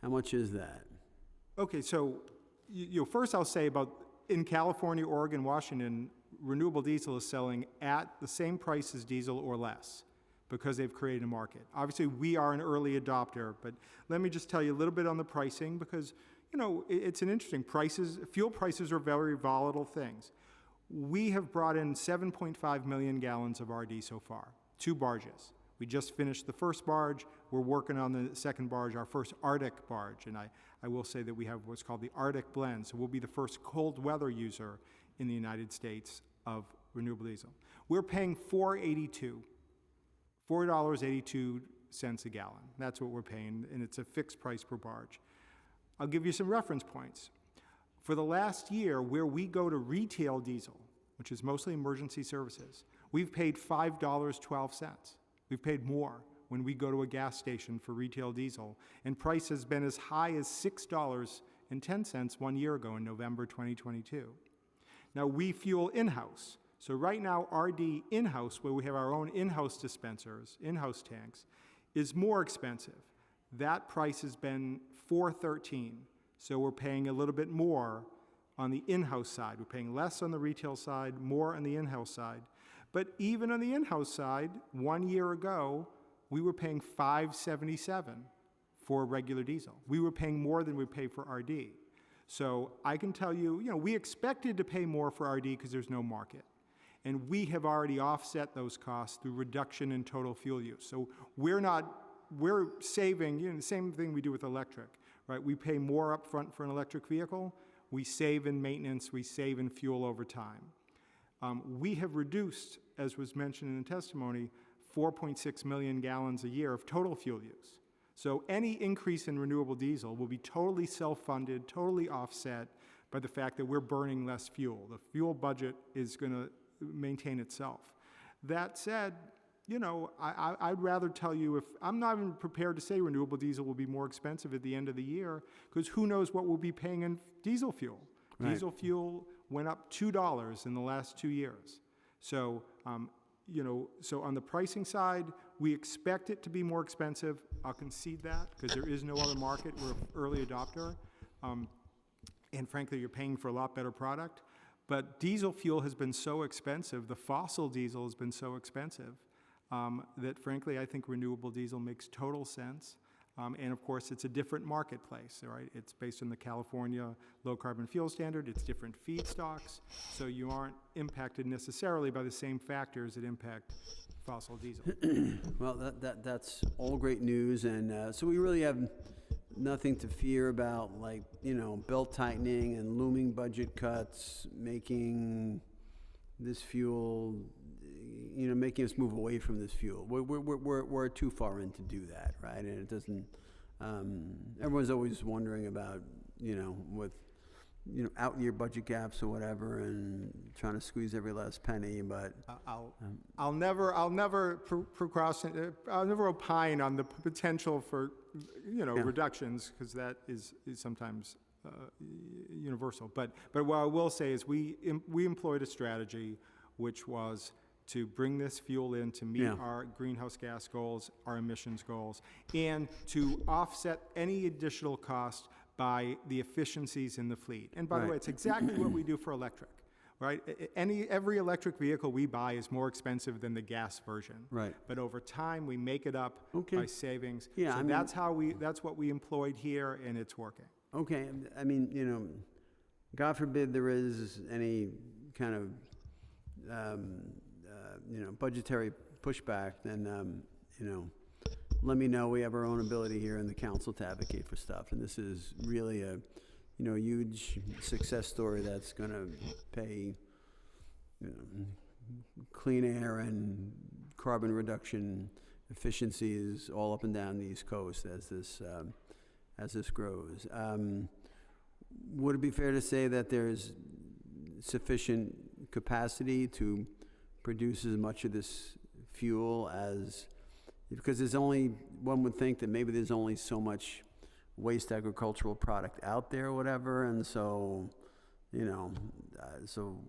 [SPEAKER 1] how much is that?
[SPEAKER 10] Okay, so first I'll say about in California, Oregon, Washington, renewable diesel is selling at the same price as diesel or less, because they've created a market. Obviously, we are an early adopter, but let me just tell you a little bit on the pricing, because it's an interesting fuel prices are very volatile things. We have brought in 7.5 million gallons of RD so far, 2 barges. We just finished the first barge. We're working on the second barge, our first Arctic barge. And I will say that we have what's called the Arctic blend. So we'll be the first cold weather user in the United States of renewable diesel. We're paying $4.82 a gallon. That's what we're paying, and it's a fixed price per barge. I'll give you some reference points. For the last year, where we go to retail diesel, which is mostly emergency services, we've paid $5.12. We've paid more when we go to a gas station for retail diesel, and price has been as high as $6.10 1 year ago in November 2022. Now, we fuel in-house. So right now, RD in-house, where we have our own in-house dispensers, in-house tanks, is more expensive. That price has been $4.13. So we're paying a little bit more on the in-house side. We're paying less on the retail side, more on the in-house side. But even on the in-house side, 1 year ago, we were paying $5.77 for regular diesel. We were paying more than we pay for RD. So I can tell you, we expected to pay more for RD because there's no market. And we have already offset those costs through reduction in total fuel use. So we're saving, the same thing we do with electric. Right, we pay more upfront for an electric vehicle. We save in maintenance. We save in fuel over time. We have reduced, as was mentioned in the testimony, 4.6 million gallons a year of total fuel use. So any increase in renewable diesel will be totally self-funded, totally offset by the fact that we're burning less fuel. The fuel budget is going to maintain itself. That said, you know, I'd rather tell you if, I'm not even prepared to say renewable diesel will be more expensive at the end of the year, because who knows what we'll be paying in diesel fuel.
[SPEAKER 1] Right.
[SPEAKER 10] Diesel fuel went up $2 in the last 2 years. So, you know, so on the pricing side, we expect it to be more expensive. I'll concede that, because there is no other market. We're an early adopter. And frankly, you're paying for a lot better product. But diesel fuel has been so expensive, the fossil diesel has been so expensive, that frankly, I think renewable diesel makes total sense. And of course, it's a different marketplace, right? It's based on the California Low Carbon Fuel Standard. It's different feedstocks, so you aren't impacted necessarily by the same factors that impact fossil diesel.
[SPEAKER 1] Well, that's all great news, and so we really have nothing to fear about, like, you know, belt tightening and looming budget cuts, making this fuel, you know, making us move away from this fuel. We're too far in to do that, right? And it doesn't. Everyone's always wondering about, you know, with, you know, out-year budget gaps or whatever, and trying to squeeze every last penny. But
[SPEAKER 10] I'll never procrastinate. I'll never opine on the potential for, you know, reductions, because that is sometimes universal. But what I will say is we employed a strategy which was to bring this fuel in to meet our greenhouse gas goals, our emissions goals, and to offset any additional cost by the efficiencies in the fleet. And by the way, it's exactly what we do for electric, right? Every electric vehicle we buy is more expensive than the gas version.
[SPEAKER 1] Right.
[SPEAKER 10] But over time, we make it up by savings.
[SPEAKER 1] Yeah,
[SPEAKER 10] so
[SPEAKER 1] I mean,
[SPEAKER 10] that's what we employed here, and it's working.
[SPEAKER 1] Okay, I mean, you know, God forbid there is any kind of, you know, budgetary pushback, then, you know, let me know. We have our own ability here in the council to advocate for stuff, and this is really a, you know, huge success story that's going to pay, you know, clean air and carbon reduction efficiencies all up and down the East Coast as this grows. Would it be fair to say that there's sufficient capacity to produce as much of this fuel as, because there's only, one would think that maybe there's only so much waste agricultural product out there or whatever, and so, you know, so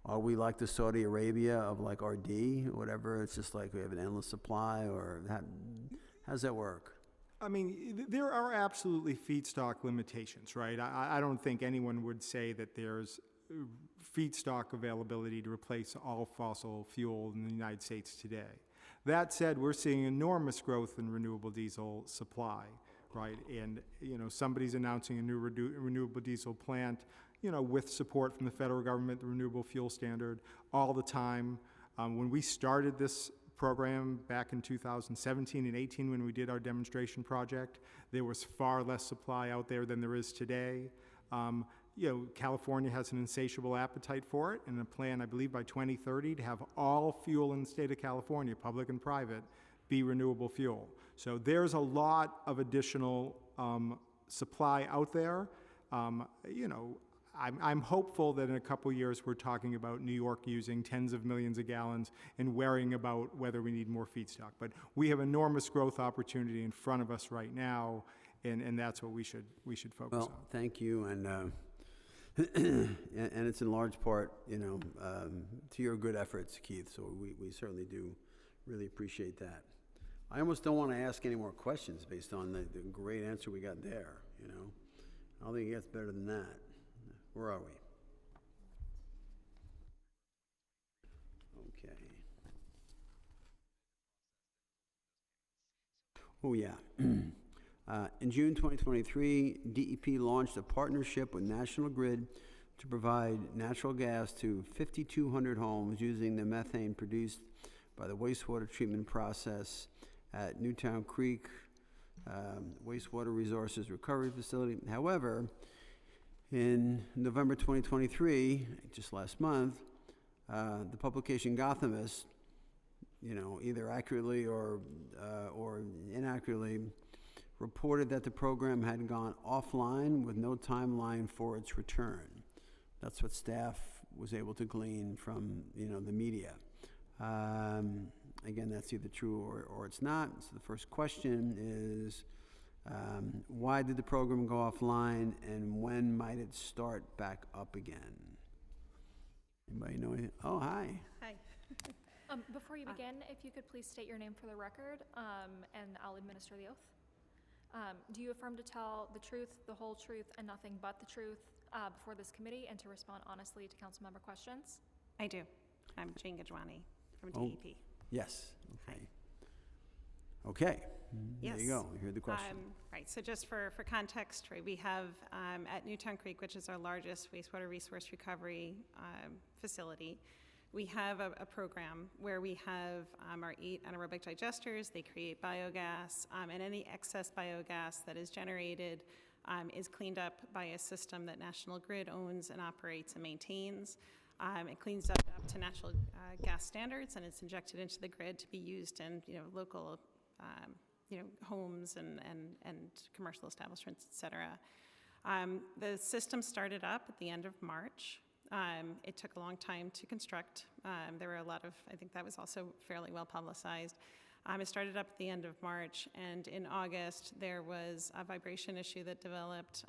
[SPEAKER 1] are we like the Saudi Arabia of like RD or whatever? It's just like we have an endless supply, or how's that work?
[SPEAKER 10] I mean, there are absolutely feedstock limitations, right? I don't think anyone would say that there's feedstock availability to replace all fossil fuel in the United States today. That said, we're seeing enormous growth in renewable diesel supply, right? And, you know, somebody's announcing a new renewable diesel plant, you know, with support from the federal government, the Renewable Fuel Standard, all the time. When we started this program back in 2017 and 18, when we did our demonstration project, there was far less supply out there than there is today. You know, California has an insatiable appetite for it, and a plan, I believe, by 2030 to have all fuel in the state of California, public and private, be renewable fuel. So there's a lot of additional supply out there. You know, I'm hopeful that in a couple years we're talking about New York using tens of millions of gallons and worrying about whether we need more feedstock. But we have enormous growth opportunity in front of us right now, and that's what we should focus on.
[SPEAKER 1] Well, thank you, and and it's in large part, you know, to your good efforts, Keith. So we certainly do really appreciate that. I almost don't want to ask any more questions based on the great answer we got there. You know, I don't think it gets better than that. Where are we? Okay. Oh yeah. In June 2023, DEP launched a partnership with National Grid to provide natural gas to 5,200 homes using the methane produced by the wastewater treatment process at Newtown Creek Wastewater Resources Recovery Facility. However, in November 2023, just last month, the publication Gothamist, you know, either accurately or inaccurately, reported that the program had gone offline with no timeline for its return. That's what staff was able to glean from, you know, the media. Again, that's either true or it's not. So the first question is, why did the program go offline, and when might it start back up again? Anybody know anything? Oh, hi.
[SPEAKER 11] Hi.
[SPEAKER 3] Before you begin, if you could please state your name for the record, and I'll administer the oath. Do you affirm to tell the truth, the whole truth, and nothing but the truth before this committee, and to respond honestly to council member questions?
[SPEAKER 11] I do. I'm Jane Gajwani from
[SPEAKER 1] Oh.
[SPEAKER 11] DEP.
[SPEAKER 1] Yes, okay. Okay, there you
[SPEAKER 11] Yes.
[SPEAKER 1] go, you heard the question.
[SPEAKER 11] Right, so just for context, right, we have at Newtown Creek, which is our largest wastewater resource recovery facility, we have a program where we have our 8 anaerobic digesters. They create biogas, and any excess biogas that is generated is cleaned up by a system that National Grid owns and operates and maintains. It cleans up to natural gas standards, and it's injected into the grid to be used in local homes and commercial establishments, et cetera. The system started up at the end of March. It took a long time to construct. There were a lot of, I think that was also fairly well publicized. It started up at the end of March, and in August there was a vibration issue that developed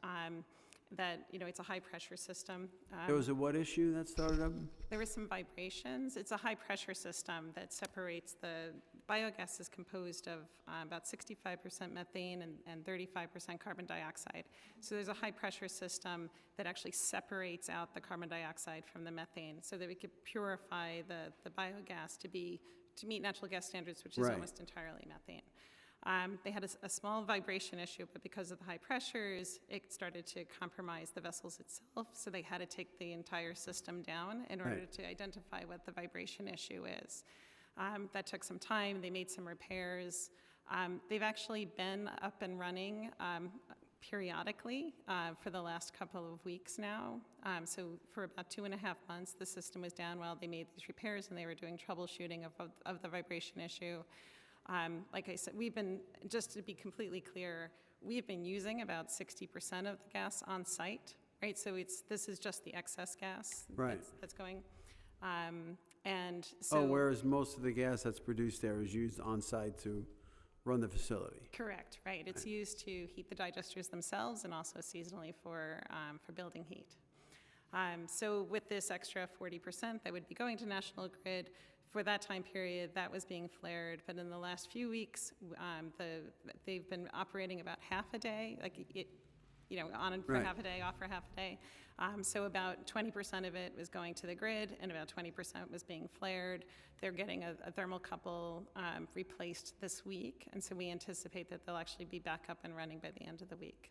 [SPEAKER 11] that, it's a high pressure system.
[SPEAKER 1] There was a what issue that started up?
[SPEAKER 11] There were some vibrations. It's a high pressure system that separates the biogas is composed of about 65% methane and 35% carbon dioxide. So there's a high pressure system that actually separates out the carbon dioxide from the methane so that we could purify the biogas to meet natural gas standards, which is
[SPEAKER 1] Right.
[SPEAKER 11] almost entirely methane. They had a small vibration issue, but because of the high pressures, it started to compromise the vessels itself, so they had to take the entire system down in order
[SPEAKER 1] Right.
[SPEAKER 11] to identify what the vibration issue is. That took some time. They made some repairs. They've actually been up and running periodically for the last couple of weeks now. So for about 2.5 months, the system was down while they made these repairs, and they were doing troubleshooting of the vibration issue. Like I said, just to be completely clear, we've been using about 60% of the gas on site, right? So this is just the excess gas
[SPEAKER 1] Right.
[SPEAKER 11] that's going. And so.
[SPEAKER 1] Whereas most of the gas that's produced there is used on-site to run the facility.
[SPEAKER 11] Correct, right. It's used to heat the digesters themselves and also seasonally for building heat. So with this extra 40% that would be going to National Grid, for that time period, that was being flared. But in the last few weeks, they've been operating about half a day, on and for
[SPEAKER 1] Right.
[SPEAKER 11] half a day, off for half a day. So about 20% of it was going to the grid, and about 20% was being flared. They're getting a thermocouple replaced this week, and so we anticipate that they'll actually be back up and running by the end of the week.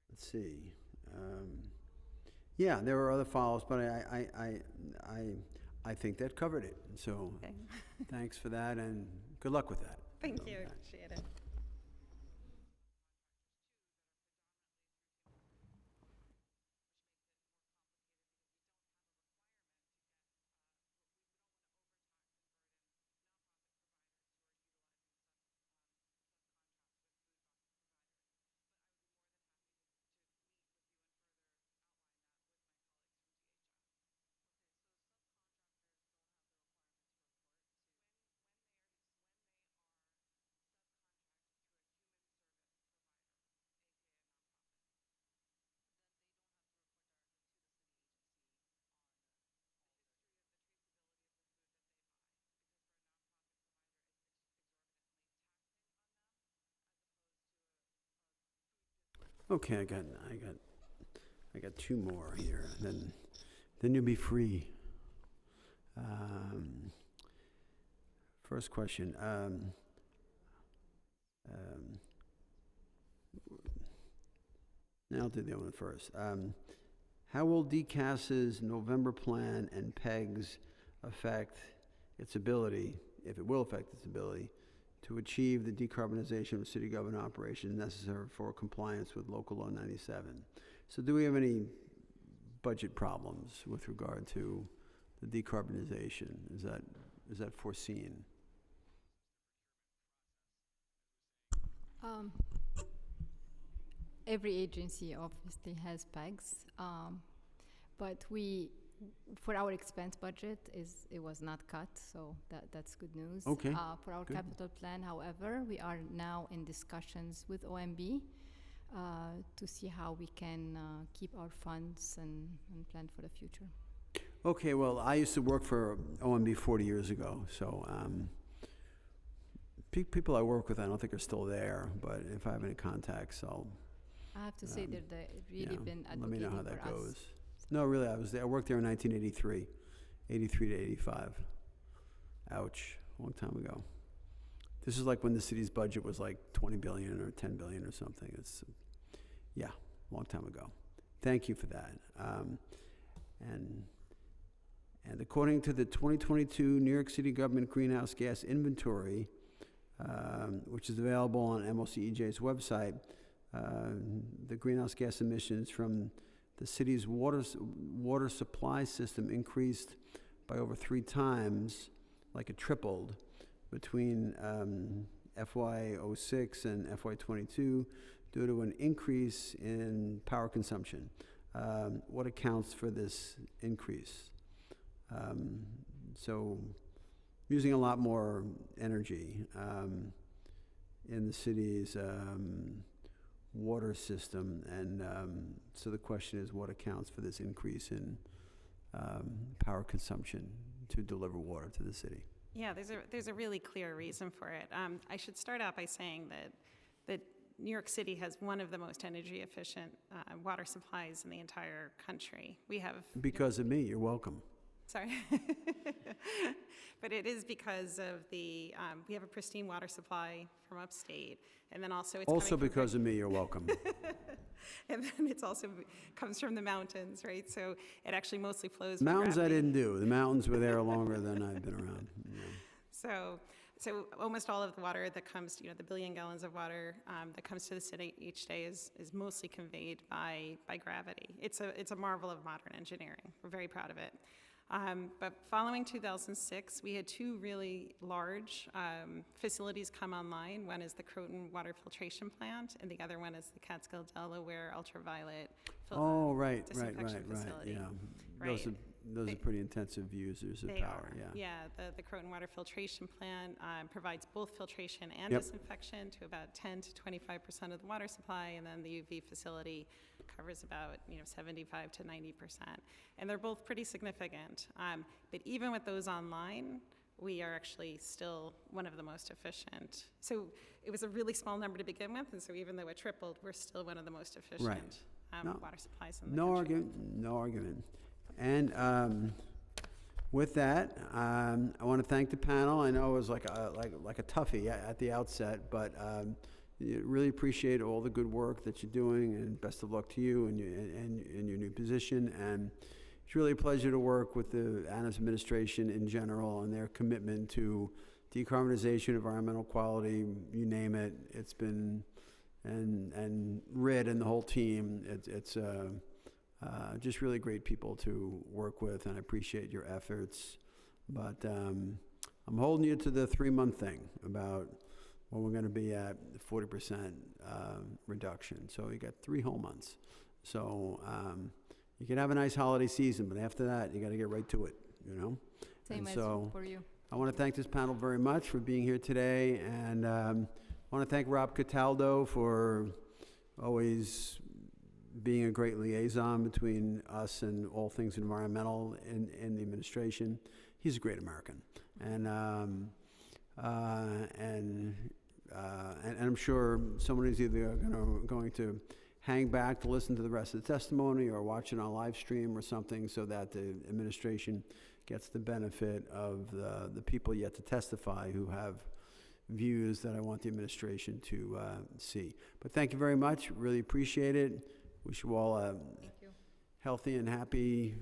[SPEAKER 1] Let's see. Yeah, there were other follows, but I think that covered it. So
[SPEAKER 11] Okay.
[SPEAKER 1] thanks for that, and good luck with that.
[SPEAKER 11] Thank you, appreciate it.
[SPEAKER 1] Okay, I got 2 more here, and then you'll be free. First question. Now I'll do the other one first. How will DCAS's November plan and PEGs affect its ability, if it will affect its ability, to achieve the decarbonization of city government operations necessary for compliance with Local Law 97? So do we have any budget problems with regard to the decarbonization? Is that foreseen?
[SPEAKER 4] Every agency obviously has PEGs, but we for our expense budget, it was not cut, so that's good news.
[SPEAKER 1] Okay,
[SPEAKER 4] For our
[SPEAKER 1] good.
[SPEAKER 4] capital plan, however, we are now in discussions with OMB to see how we can keep our funds and plan for the future.
[SPEAKER 1] Okay, well, I used to work for OMB 40 years ago, so people I work with, I don't think are still there, but if I have any contacts,
[SPEAKER 4] I have to say that they've really
[SPEAKER 1] yeah,
[SPEAKER 4] been
[SPEAKER 1] let me
[SPEAKER 4] advocating
[SPEAKER 1] know how that
[SPEAKER 4] for us.
[SPEAKER 1] goes. No, really, I was there. I worked there in 1983, 83 to 85. Ouch, a long time ago. This is like when the city's budget was like 20 billion or 10 billion or something. It's, yeah, a long time ago. Thank you for that. And according to the 2022 New York City government greenhouse gas inventory, which is available on MOCEJ's website, the greenhouse gas emissions from the city's water supply system increased by over 3 times, like it tripled, between FY06 and FY22 due to an increase in power consumption. What accounts for this increase? So using a lot more energy in the city's water system, and so the question is, what accounts for this increase in power consumption to deliver water to the city?
[SPEAKER 11] Yeah, there's a really clear reason for it. I should start out by saying that New York City has one of the most energy efficient water supplies in the entire country. We have...
[SPEAKER 1] Because of me, you're welcome.
[SPEAKER 11] Sorry. But it is because of the, we have a pristine water supply from upstate, and then also it's
[SPEAKER 1] Also
[SPEAKER 11] coming from
[SPEAKER 1] because of me, you're welcome.
[SPEAKER 11] and then it's also comes from the mountains, right? So it actually mostly flows from
[SPEAKER 1] Mountains I
[SPEAKER 11] gravity.
[SPEAKER 1] didn't do. The mountains were there longer than I've been around. Yeah.
[SPEAKER 11] So almost all of the water that comes, the 1 billion gallons of water that comes to the city each day is mostly conveyed by gravity. It's a marvel of modern engineering. We're very proud of it. But following 2006, we had 2 really large facilities come online. One is the Croton Water Filtration Plant, and the other one is the Catskill Delaware Ultraviolet
[SPEAKER 1] Oh, right,
[SPEAKER 11] Disinfection facility.
[SPEAKER 1] yeah.
[SPEAKER 11] Right.
[SPEAKER 1] Those are pretty intensive users of
[SPEAKER 11] They
[SPEAKER 1] power,
[SPEAKER 11] are.
[SPEAKER 1] yeah.
[SPEAKER 11] The Croton Water Filtration Plant provides both filtration and
[SPEAKER 1] Yep.
[SPEAKER 11] disinfection to about 10 to 25% of the water supply, and then the UV facility covers about 75 to 90%. And they're both pretty significant. But even with those online, we are actually still one of the most efficient. So it was a really small number to begin with, and so even though it tripled, we're still one of the most efficient
[SPEAKER 1] No.
[SPEAKER 11] water supplies in the
[SPEAKER 1] No
[SPEAKER 11] country.
[SPEAKER 1] no argument. And with that, I want to thank the panel. I know it was like a toughie at the outset, but really appreciate all the good work that you're doing, and best of luck to you and your new position. And it's really a pleasure to work with the Adams administration in general and their commitment to decarbonization, environmental quality, you name it. It's been, and Rid and the whole team, it's just really great people to work with, and I appreciate your efforts. But I'm holding you to the 3-month thing about when we're going to be at 40% reduction. So you got 3 whole months. So you can have a nice holiday season, but after that, you got to get right to it,
[SPEAKER 4] Same
[SPEAKER 1] And
[SPEAKER 4] as
[SPEAKER 1] so
[SPEAKER 4] for you.
[SPEAKER 1] I want to thank this panel very much for being here today, and I want to thank Rob Cataldo for always being a great liaison between us and all things environmental in the administration. He's a great American, and I'm sure someone is either going to hang back to listen to the rest of the testimony or watch it on live stream or something, so that the administration gets the benefit of the people yet to testify who have views that I want the administration to see. But thank you very much. Really appreciate it. Wish you all a healthy and happy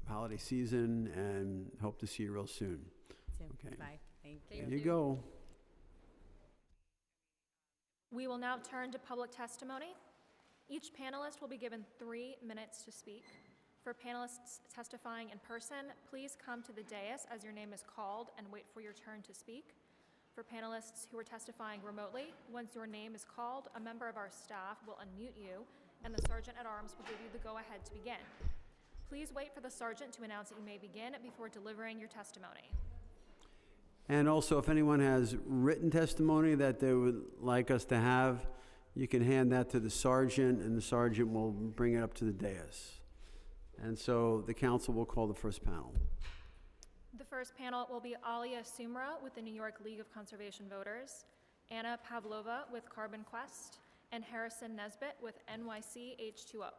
[SPEAKER 1] holiday season, and hope to see you real soon. Okay.
[SPEAKER 5] Bye. Thank you.
[SPEAKER 1] There you go.
[SPEAKER 3] We will now turn to public testimony. Each panelist will be given 3 minutes to speak. For panelists testifying in person, please come to the dais as your name is called and wait for your turn to speak. For panelists who are testifying remotely, once your name is called, a member of our staff will unmute you, and the Sergeant at Arms will give you the go-ahead to begin. Please wait for the sergeant to announce that you may begin before delivering your testimony.
[SPEAKER 1] And also, if anyone has written testimony that they would like us to have, you can hand that to the sergeant, and the sergeant will bring it up to the dais. And so the council will call the first panel.
[SPEAKER 3] The first panel will be Alia Sumra with the New York League of Conservation Voters, Anna Pavlova with Carbon Quest, and Harrison Nesbitt with NYC H2O.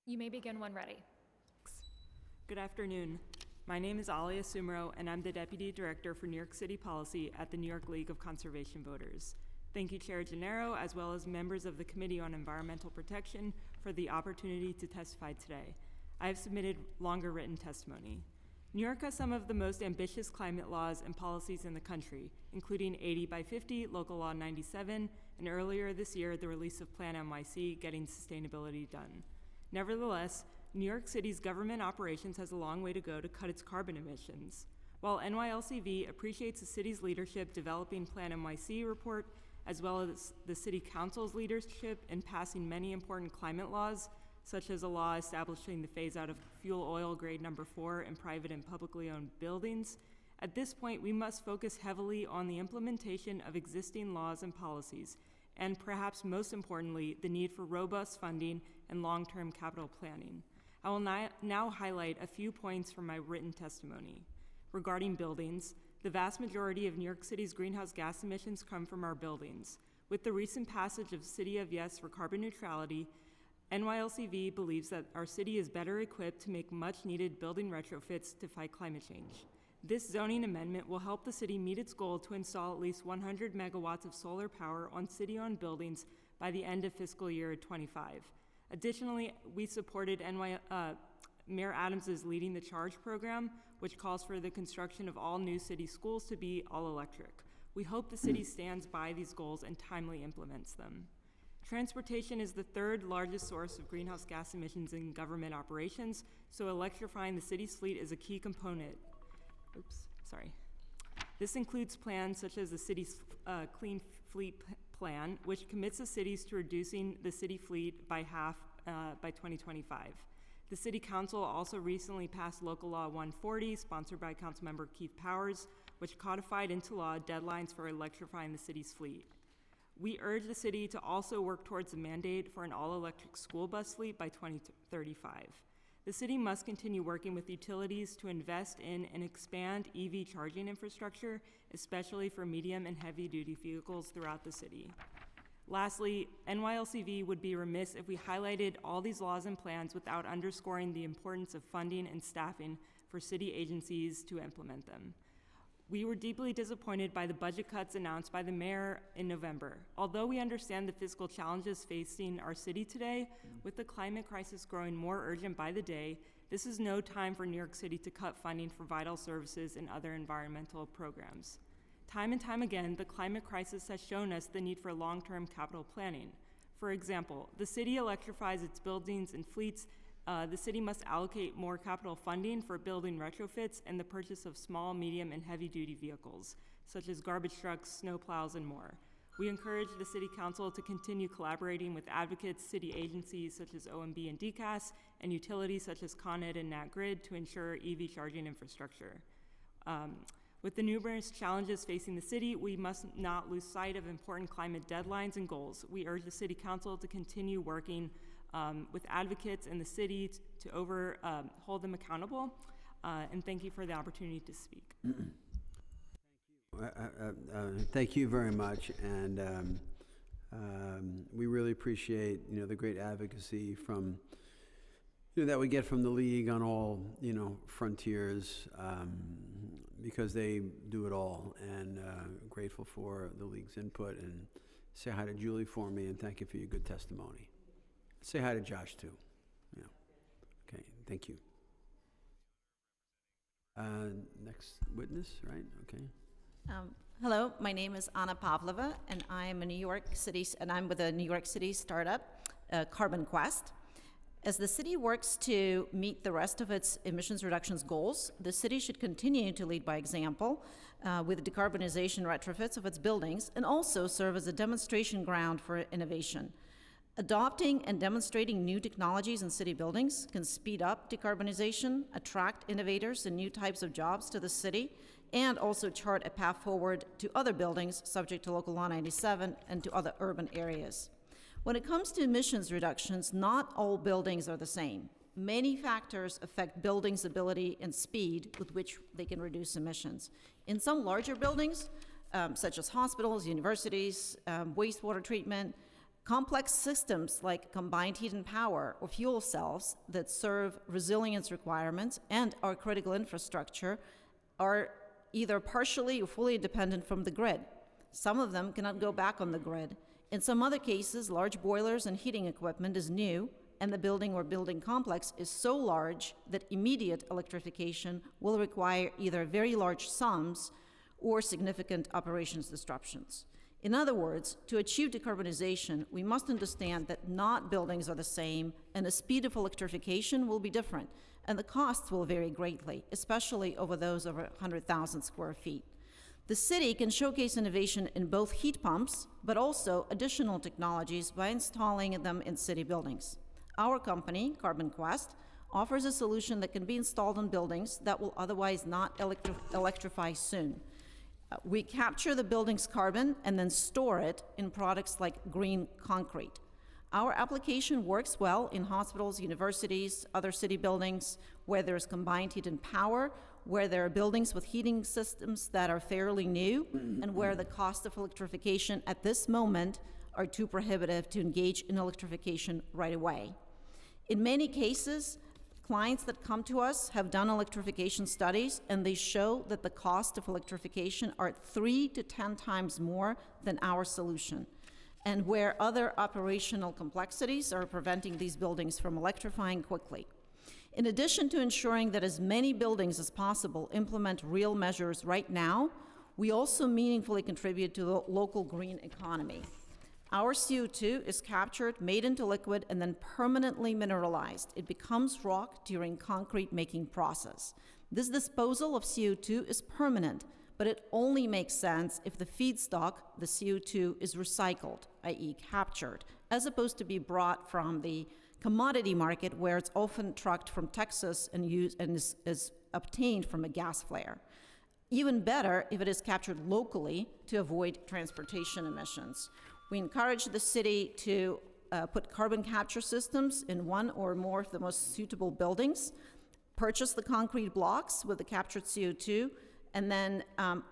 [SPEAKER 3] You may begin when ready.
[SPEAKER 12] Good afternoon. My name is Alia Sumro, and I'm the Deputy Director for New York City Policy at the New York League of Conservation Voters. Thank you, Chair Gennaro, as well as members of the Committee on Environmental Protection for the opportunity to testify today. I have submitted longer written testimony. New York has some of the most ambitious climate laws and policies in the country, including 80 by 50, Local Law 97, and earlier this year, the release of Plan NYC, Getting Sustainability Done. Nevertheless, New York City's government operations has a long way to go to cut its carbon emissions. While NYLCV appreciates the city's leadership developing Plan NYC report, as well as the City Council's leadership in passing many important climate laws, such as a law establishing the phase-out of fuel oil grade number 4 in private and publicly owned buildings, at this point we must focus heavily on the implementation of existing laws and policies, and perhaps most importantly, the need for robust funding and long-term capital planning. I will now highlight a few points from my written testimony. Regarding buildings, the vast majority of New York City's greenhouse gas emissions come from our buildings. With the recent passage of City of Yes for carbon neutrality, NYLCV believes that our city is better equipped to make much-needed building retrofits to fight climate change. This zoning amendment will help the city meet its goal to install at least 100 megawatts of solar power on city-owned buildings by the end of fiscal year 25. Additionally, we supported Mayor Adams' Leading the Charge program, which calls for the construction of all new city schools to be all electric. We hope the city stands by these goals and timely implements them. Transportation is the third largest source of greenhouse gas emissions in government operations, so electrifying the city's fleet is a key component. This includes plans such as the city's Clean Fleet Plan, which commits the cities to reducing the city fleet by half by 2025. The City Council also recently passed Local Law 140, sponsored by Councilmember Keith Powers, which codified into law deadlines for electrifying the city's fleet. We urge the city to also work towards a mandate for an all-electric school bus fleet by 2035. The city must continue working with utilities to invest in and expand EV charging infrastructure, especially for medium and heavy-duty vehicles throughout the city. Lastly, NYLCV would be remiss if we highlighted all these laws and plans without underscoring the importance of funding and staffing for city agencies to implement them. We were deeply disappointed by the budget cuts announced by the mayor in November. Although we understand the fiscal challenges facing our city today, with the climate crisis growing more urgent by the day, this is no time for New York City to cut funding for vital services and other environmental programs. Time and time again, the climate crisis has shown us the need for long-term capital planning. For example, the city electrifies its buildings and fleets. The city must allocate more capital funding for building retrofits and the purchase of small, medium, and heavy-duty vehicles, such as garbage trucks, snow plows, and more. We encourage the City Council to continue collaborating with advocates, city agencies such as OMB and DCAS, and utilities such as Con Ed and NatGrid to ensure EV charging infrastructure. With the numerous challenges facing the city, we must not lose sight of important climate deadlines and goals. We urge the City Council to continue working with advocates in the city to hold them accountable, and thank you for the opportunity to speak.
[SPEAKER 1] Thank you very much, and we really appreciate the great advocacy from that we get from the league on all frontiers, because they do it all, and grateful for the league's input. And say hi to Julie for me, and thank you for your good testimony. Say hi to Josh too. Yeah. Okay. Thank you. Next witness, right? Okay.
[SPEAKER 13] Hello, my name is Anna Pavlova, and I'm I'm with a New York City startup, Carbon Quest. As the city works to meet the rest of its emissions reductions goals, the city should continue to lead by example with decarbonization retrofits of its buildings and also serve as a demonstration ground for innovation. Adopting and demonstrating new technologies in city buildings can speed up decarbonization, attract innovators and new types of jobs to the city, and also chart a path forward to other buildings subject to Local Law 97 and to other urban areas. When it comes to emissions reductions, not all buildings are the same. Many factors affect buildings' ability and speed with which they can reduce emissions. In some larger buildings, such as hospitals, universities, wastewater treatment, complex systems like combined heat and power or fuel cells that serve resilience requirements and our critical infrastructure are either partially or fully dependent from the grid. Some of them cannot go back on the grid. In some other cases, large boilers and heating equipment is new, and the building or building complex is so large that immediate electrification will require either very large sums or significant operations disruptions. In other words, to achieve decarbonization, we must understand that not buildings are the same, and the speed of electrification will be different, and the costs will vary greatly, especially over those over 100,000 square feet. The city can showcase innovation in both heat pumps, but also additional technologies by installing them in city buildings. Our company, Carbon Quest, offers a solution that can be installed in buildings that will otherwise not electrify soon. We capture the building's carbon and then store it in products like green concrete. Our application works well in hospitals, universities, other city buildings where there's combined heat and power, where there are buildings with heating systems that are fairly new, and where the cost of electrification at this moment are too prohibitive to engage in electrification right away. In many cases, clients that come to us have done electrification studies, and they show that the cost of electrification are 3 to 10 times more than our solution, and where other operational complexities are preventing these buildings from electrifying quickly. In addition to ensuring that as many buildings as possible implement real measures right now, we also meaningfully contribute to the local green economy. Our CO2 is captured, made into liquid, and then permanently mineralized. It becomes rock during concrete making process. This disposal of CO2 is permanent, but it only makes sense if the feedstock, the CO2, is recycled, i.e. captured, as opposed to be brought from the commodity market where it's often trucked from Texas and is obtained from a gas flare. Even better if it is captured locally to avoid transportation emissions. We encourage the city to put carbon capture systems in one or more of the most suitable buildings, purchase the concrete blocks with the captured CO2, and then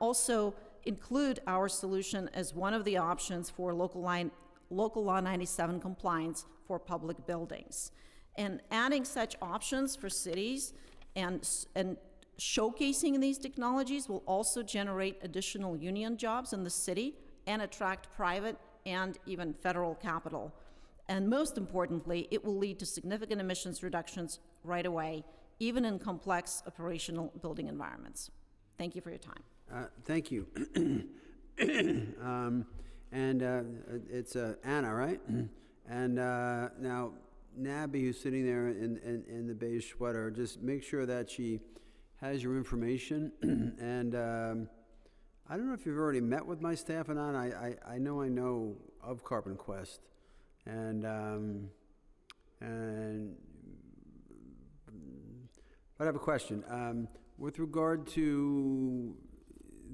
[SPEAKER 13] also include our solution as one of the options for Local Law 97 compliance for public buildings. And adding such options for cities and showcasing these technologies will also generate additional union jobs in the city and attract private and even federal capital. And most importantly, it will lead to significant emissions reductions right away, even in complex operational building environments. Thank you for your time.
[SPEAKER 1] Thank you. It's Anna, right? And now, Nabby, who's sitting there in the beige sweater, just make sure that she has your information. And I don't know if you've already met with my staff or not. I know of Carbon Quest. But I have a question. With regard to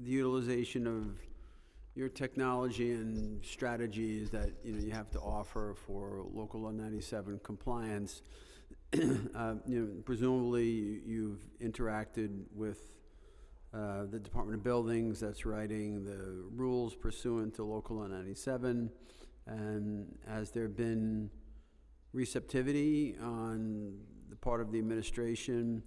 [SPEAKER 1] the utilization of your technology and strategies that you have to offer for Local Law 97 compliance, presumably you've interacted with the Department of Buildings that's writing the rules pursuant to Local Law 97, and has there been receptivity on the part of the administration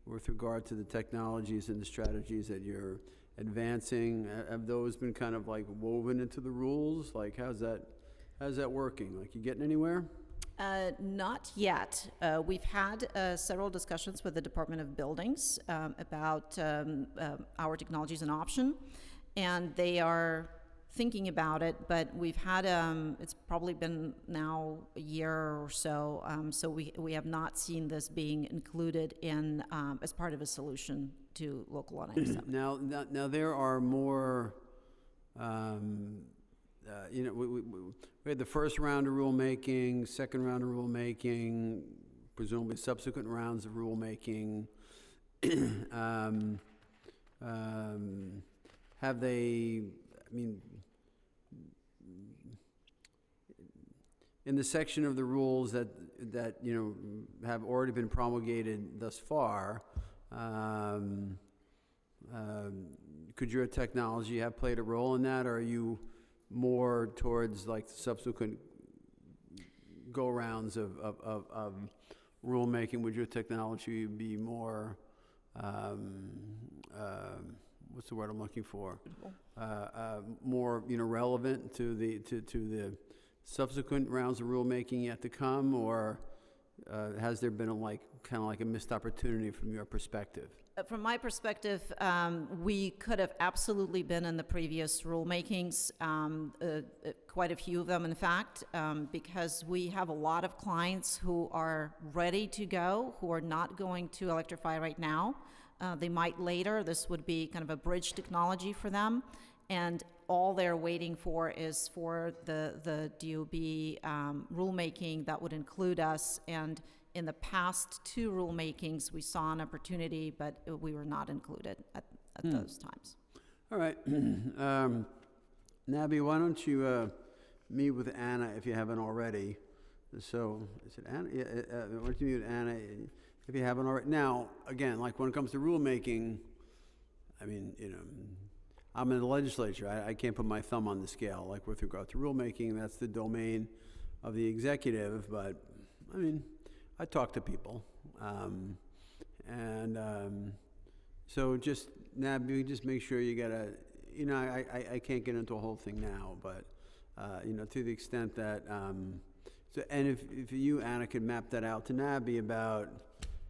[SPEAKER 1] with regard to the technologies and the strategies that you're advancing? Have those been kind of like woven into the rules? Like, how's that working? Like, you getting anywhere?
[SPEAKER 13] Not yet. We've had several discussions with the Department of Buildings about our technology as an option. and they are thinking about it, but we've had, it's probably been now a year or so, so we have not seen this being included in, as part of a solution to local law 97.
[SPEAKER 1] Now there are more, you know, we had the first round of rulemaking, second round of rulemaking, presumably subsequent rounds of rulemaking. Have they, I mean, in the section of the rules that you know have already been promulgated thus far, could your technology have played a role in that, or are you more towards like subsequent go-rounds of rulemaking? Would your technology be more, what's the word I'm looking for? More, you know, relevant to the subsequent rounds of rulemaking yet to come, or has there been kind of like a missed opportunity from your perspective?
[SPEAKER 13] From my perspective, we could have absolutely been in the previous rulemakings, quite a few of them, in fact, because we have a lot of clients who are ready to go, who are not going to electrify right now. They might later. This would be kind of a bridge technology for them, and all they're waiting for is for the DOB rulemaking that would include us. And in the past two rulemakings, we saw an opportunity, but we were not included at those times.
[SPEAKER 1] All right. Nabi, why don't you meet with Anna if you haven't already? So, is it Anna? Yeah, why don't you meet with Anna if you haven't already? Now, again, like when it comes to rulemaking, I mean, you know, I'm in the legislature. I can't put my thumb on the scale. Like with regard to rulemaking, that's the domain of the executive. But, I mean, I talk to people. So just, Nabi, just make sure you got a, you know, I can't get into a whole thing now, but, you know, to the extent that, so, and if you, Anna, could map that out to Nabi about,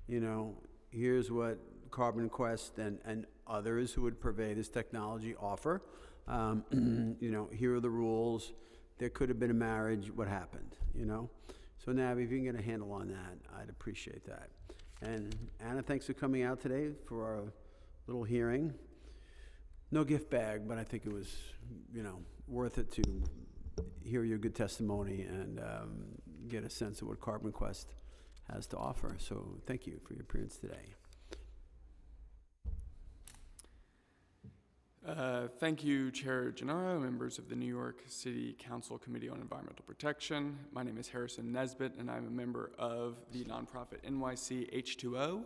[SPEAKER 1] you know, here's what Carbon Quest and others who would purvey this technology offer. You know, here are the rules. There could have been a marriage. What happened, you know? So, Nabi, if you can get a handle on that, I'd appreciate that. And Anna, thanks for coming out today for our little hearing. No gift bag, but I think it was, you know, worth it to hear your good testimony and get a sense of what Carbon Quest has to offer. So thank you for your appearance today.
[SPEAKER 14] Thank you, Chair Gennaro, members of the New York City Council Committee on Environmental Protection. My name is Harrison Nesbitt, and I'm a member of the nonprofit NYC H2O.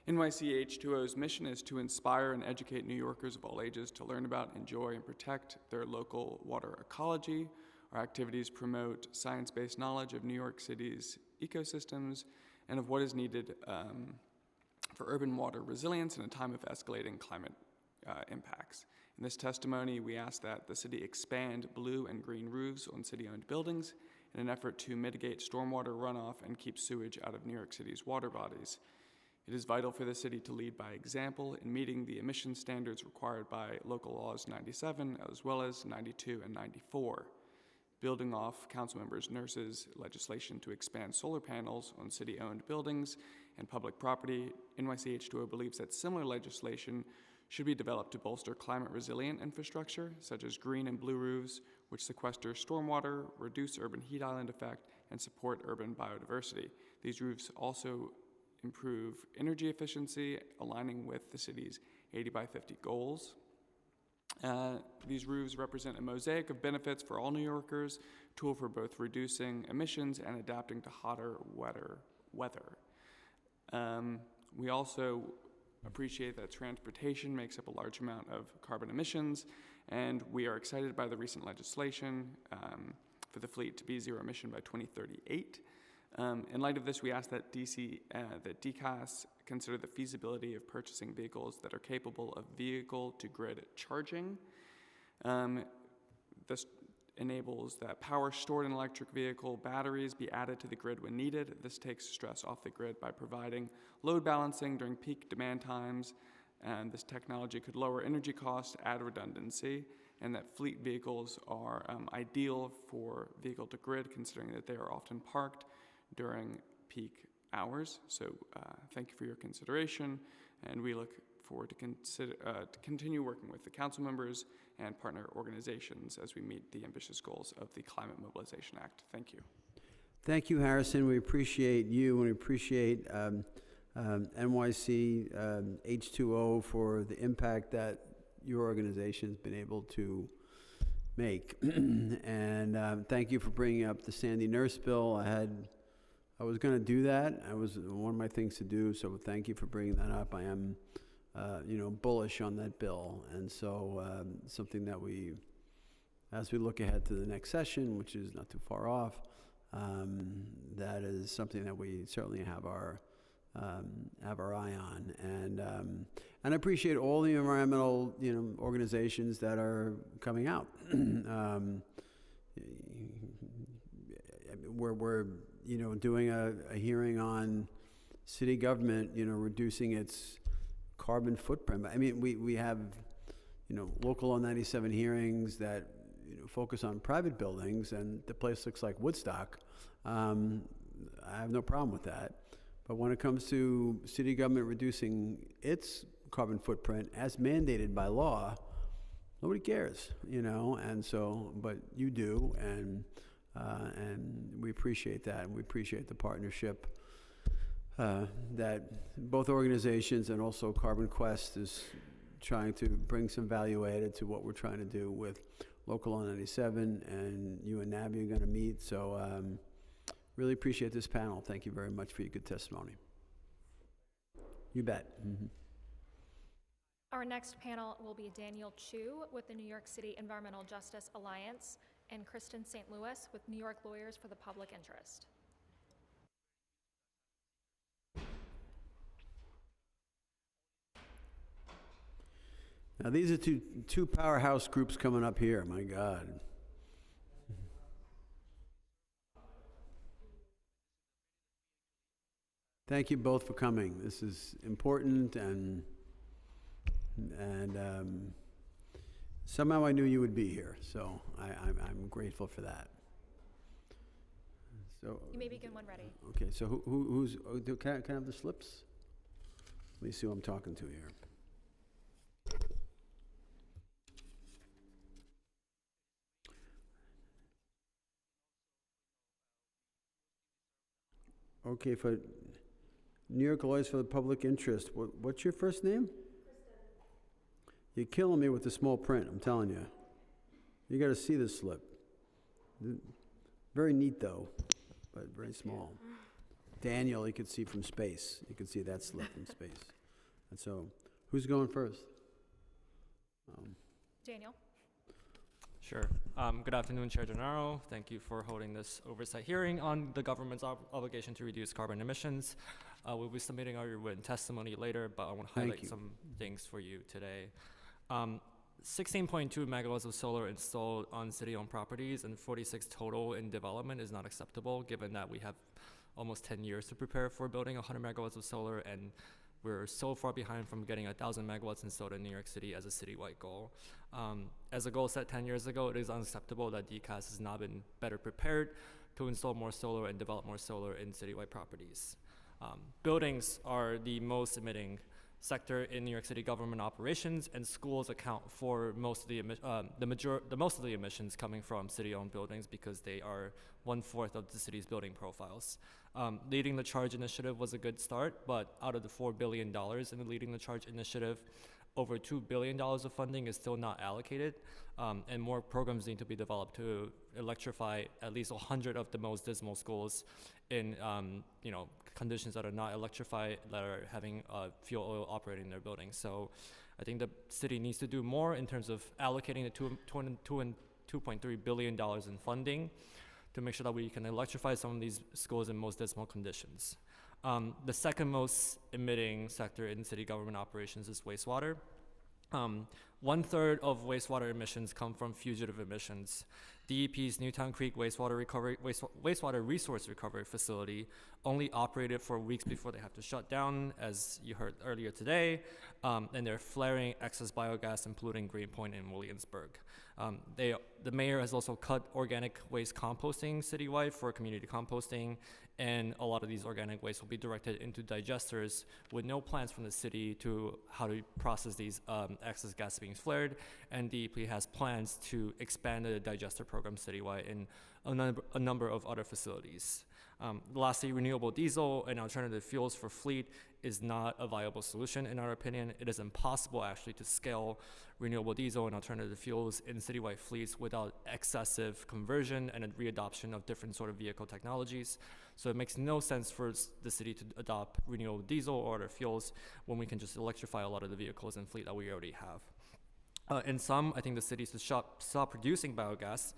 [SPEAKER 14] NYC H2O's mission is to inspire and educate New Yorkers of all ages to learn about, enjoy, and protect their local water ecology. Our activities promote science-based knowledge of New York City's ecosystems and of what is needed for urban water resilience in a time of escalating climate impacts. In this testimony, we ask that the city expand blue and green roofs on city-owned buildings in an effort to mitigate stormwater runoff and keep sewage out of New York City's water bodies. It is vital for the city to lead by example in meeting the emission standards required by local laws 97 as well as 92 and 94. Building off Councilmembers Nurse's legislation to expand solar panels on city-owned buildings and public property, NYC H2O believes that similar legislation should be developed to bolster climate-resilient infrastructure, such as green and blue roofs, which sequester stormwater, reduce urban heat island effect, and support urban biodiversity. These roofs also improve energy efficiency, aligning with the city's 80 by 50 goals. These roofs represent a mosaic of benefits for all New Yorkers, tool for both reducing emissions and adapting to hotter, wetter weather. We also appreciate that transportation makes up a large amount of carbon emissions, and we are excited by the recent legislation for the fleet to be zero emission by 2038. In light of this, we ask that DCAS consider the feasibility of purchasing vehicles that are capable of vehicle-to-grid charging. This enables that power stored in electric vehicle batteries be added to the grid when needed. This takes stress off the grid by providing load balancing during peak demand times, and this technology could lower energy costs, add redundancy, and that fleet vehicles are ideal for vehicle-to-grid, considering that they are often parked during peak hours. So thank you for your consideration, and we look forward to continue working with the council members and partner organizations as we meet the ambitious goals of the Climate Mobilization Act. Thank you.
[SPEAKER 1] Thank you, Harrison. We appreciate you, and we appreciate NYC H2O for the impact that your organization has been able to make. And thank you for bringing up the Sandy Nurse bill. I was going to do that. It was one of my things to do, so thank you for bringing that up. I am, bullish on that bill, and so something that as we look ahead to the next session, which is not too far off, that is something that we certainly have our eye on, and I appreciate all the environmental organizations that are coming out. We're doing a hearing on city government reducing its carbon footprint. I mean, we have local law 97 hearings that focus on private buildings, and the place looks like Woodstock. I have no problem with that. But when it comes to city government reducing its carbon footprint as mandated by law, nobody cares, and so, but you do, and we appreciate that, and we appreciate the partnership that both organizations and also Carbon Quest is trying to bring some value added to what we're trying to do with Local Law 97, and you and NABI are going to meet, so really appreciate this panel. Thank you very much for your good testimony. You bet. Mm-hmm.
[SPEAKER 3] Our next panel will be Daniel Chu with the New York City Environmental Justice Alliance and Kristen St. Louis with New York Lawyers for the Public Interest.
[SPEAKER 1] Now these are two powerhouse groups coming up here, my God. Thank you both for coming. This is important, and somehow I knew you would be here, so I'm grateful for that. So
[SPEAKER 3] you may begin when ready.
[SPEAKER 1] Okay, so who's can I have the slips? Let me see who I'm talking to here. Okay, for New York Lawyers for the Public Interest, what's your first name? Kristen. You're killing me with the small print, I'm telling you. You got to see this slip. Very neat, though, but very small. Daniel, you could see from space. You could see that slip from space. And so, who's going first?
[SPEAKER 3] Daniel.
[SPEAKER 15] Sure. Good afternoon, Chair Gennaro. Thank you for holding this oversight hearing on the government's obligation to reduce carbon emissions. We'll be submitting our written testimony later, but I want to highlight some things for you today. 16.2 megawatts of solar installed on city-owned properties and 46 total in development is not acceptable, given that we have almost 10 years to prepare for building 100 megawatts of solar, and we're so far behind from getting 1,000 megawatts installed in New York City as a citywide goal. As a goal set 10 years ago, it is unacceptable that DCAS has not been better prepared to install more solar and develop more solar in citywide properties. Buildings are the most emitting sector in New York City government operations, and schools account for most of the emissions coming from city-owned buildings because they are 1/4 of the city's building profiles. Leading the Charge initiative was a good start, but out of the $4 billion in the Leading the Charge initiative, over $2 billion of funding is still not allocated, and more programs need to be developed to electrify at least 100 of the most dismal schools in conditions that are not electrified, that are having fuel oil operating in their buildings. So I think the city needs to do more in terms of allocating the $2.3 billion in funding to make sure that we can electrify some of these schools in most dismal conditions. The second most emitting sector in city government operations is wastewater. 1/3 of wastewater emissions come from fugitive emissions. DEP's Newtown Creek wastewater resource recovery facility only operated for weeks before they have to shut down, as you heard earlier today, and they're flaring excess biogas and polluting Greenpoint and Williamsburg. The mayor has also cut organic waste composting citywide for community composting, and a lot of these organic waste will be directed into digesters with no plans from the city to how to process these excess gas being flared, and DEP has plans to expand the digester program citywide in a number of other facilities. Lastly, renewable diesel and alternative fuels for fleet is not a viable solution in our opinion. It is impossible actually to scale renewable diesel and alternative fuels in citywide fleets without excessive conversion and a readoption of different sort of vehicle technologies. So it makes no sense for the city to adopt renewable diesel or other fuels when we can just electrify a lot of the vehicles and fleet that we already have. In sum, I think the city should stop producing biogas,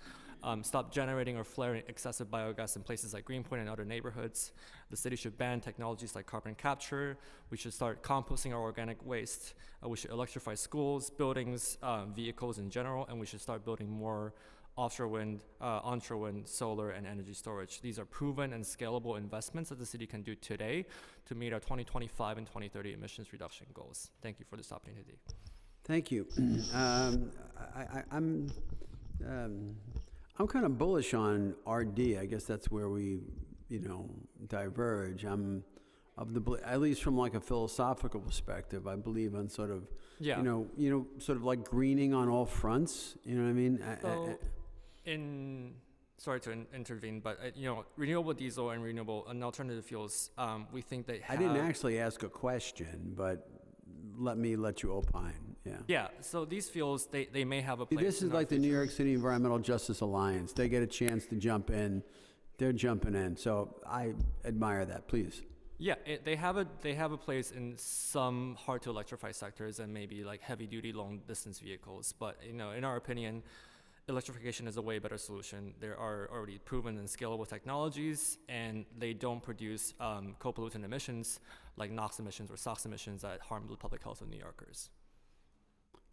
[SPEAKER 15] stop generating or flaring excessive biogas in places like Greenpoint and other neighborhoods. The city should ban technologies like carbon capture. We should start composting our organic waste. We should electrify schools, buildings, vehicles in general, and we should start building more offshore wind, onshore wind, solar, and energy storage. These are proven and scalable investments that the city can do today to meet our 2025 and 2030 emissions reduction goals. Thank you for this opportunity.
[SPEAKER 1] Thank you. I'm kind of bullish on RD. I guess that's where we, diverge. I'm of the, at least from like a philosophical perspective, I believe on sort of, sort of like greening on all fronts. You know what I mean?
[SPEAKER 15] Sorry to intervene, but renewable diesel and renewable and alternative fuels, we think they have.
[SPEAKER 1] I didn't actually ask a question, but let you opine. Yeah.
[SPEAKER 15] Yeah. So these fuels, they may have a place.
[SPEAKER 1] This is like the New York City Environmental Justice Alliance. They get a chance to jump in. They're jumping in. So I admire that. Please.
[SPEAKER 15] Yeah, they have a place in some hard to electrify sectors and maybe like heavy duty long distance vehicles. But in our opinion, electrification is a way better solution. There are already proven and scalable technologies, and they don't produce co-pollutant emissions like NOx emissions or SOx emissions that harm the public health of New Yorkers.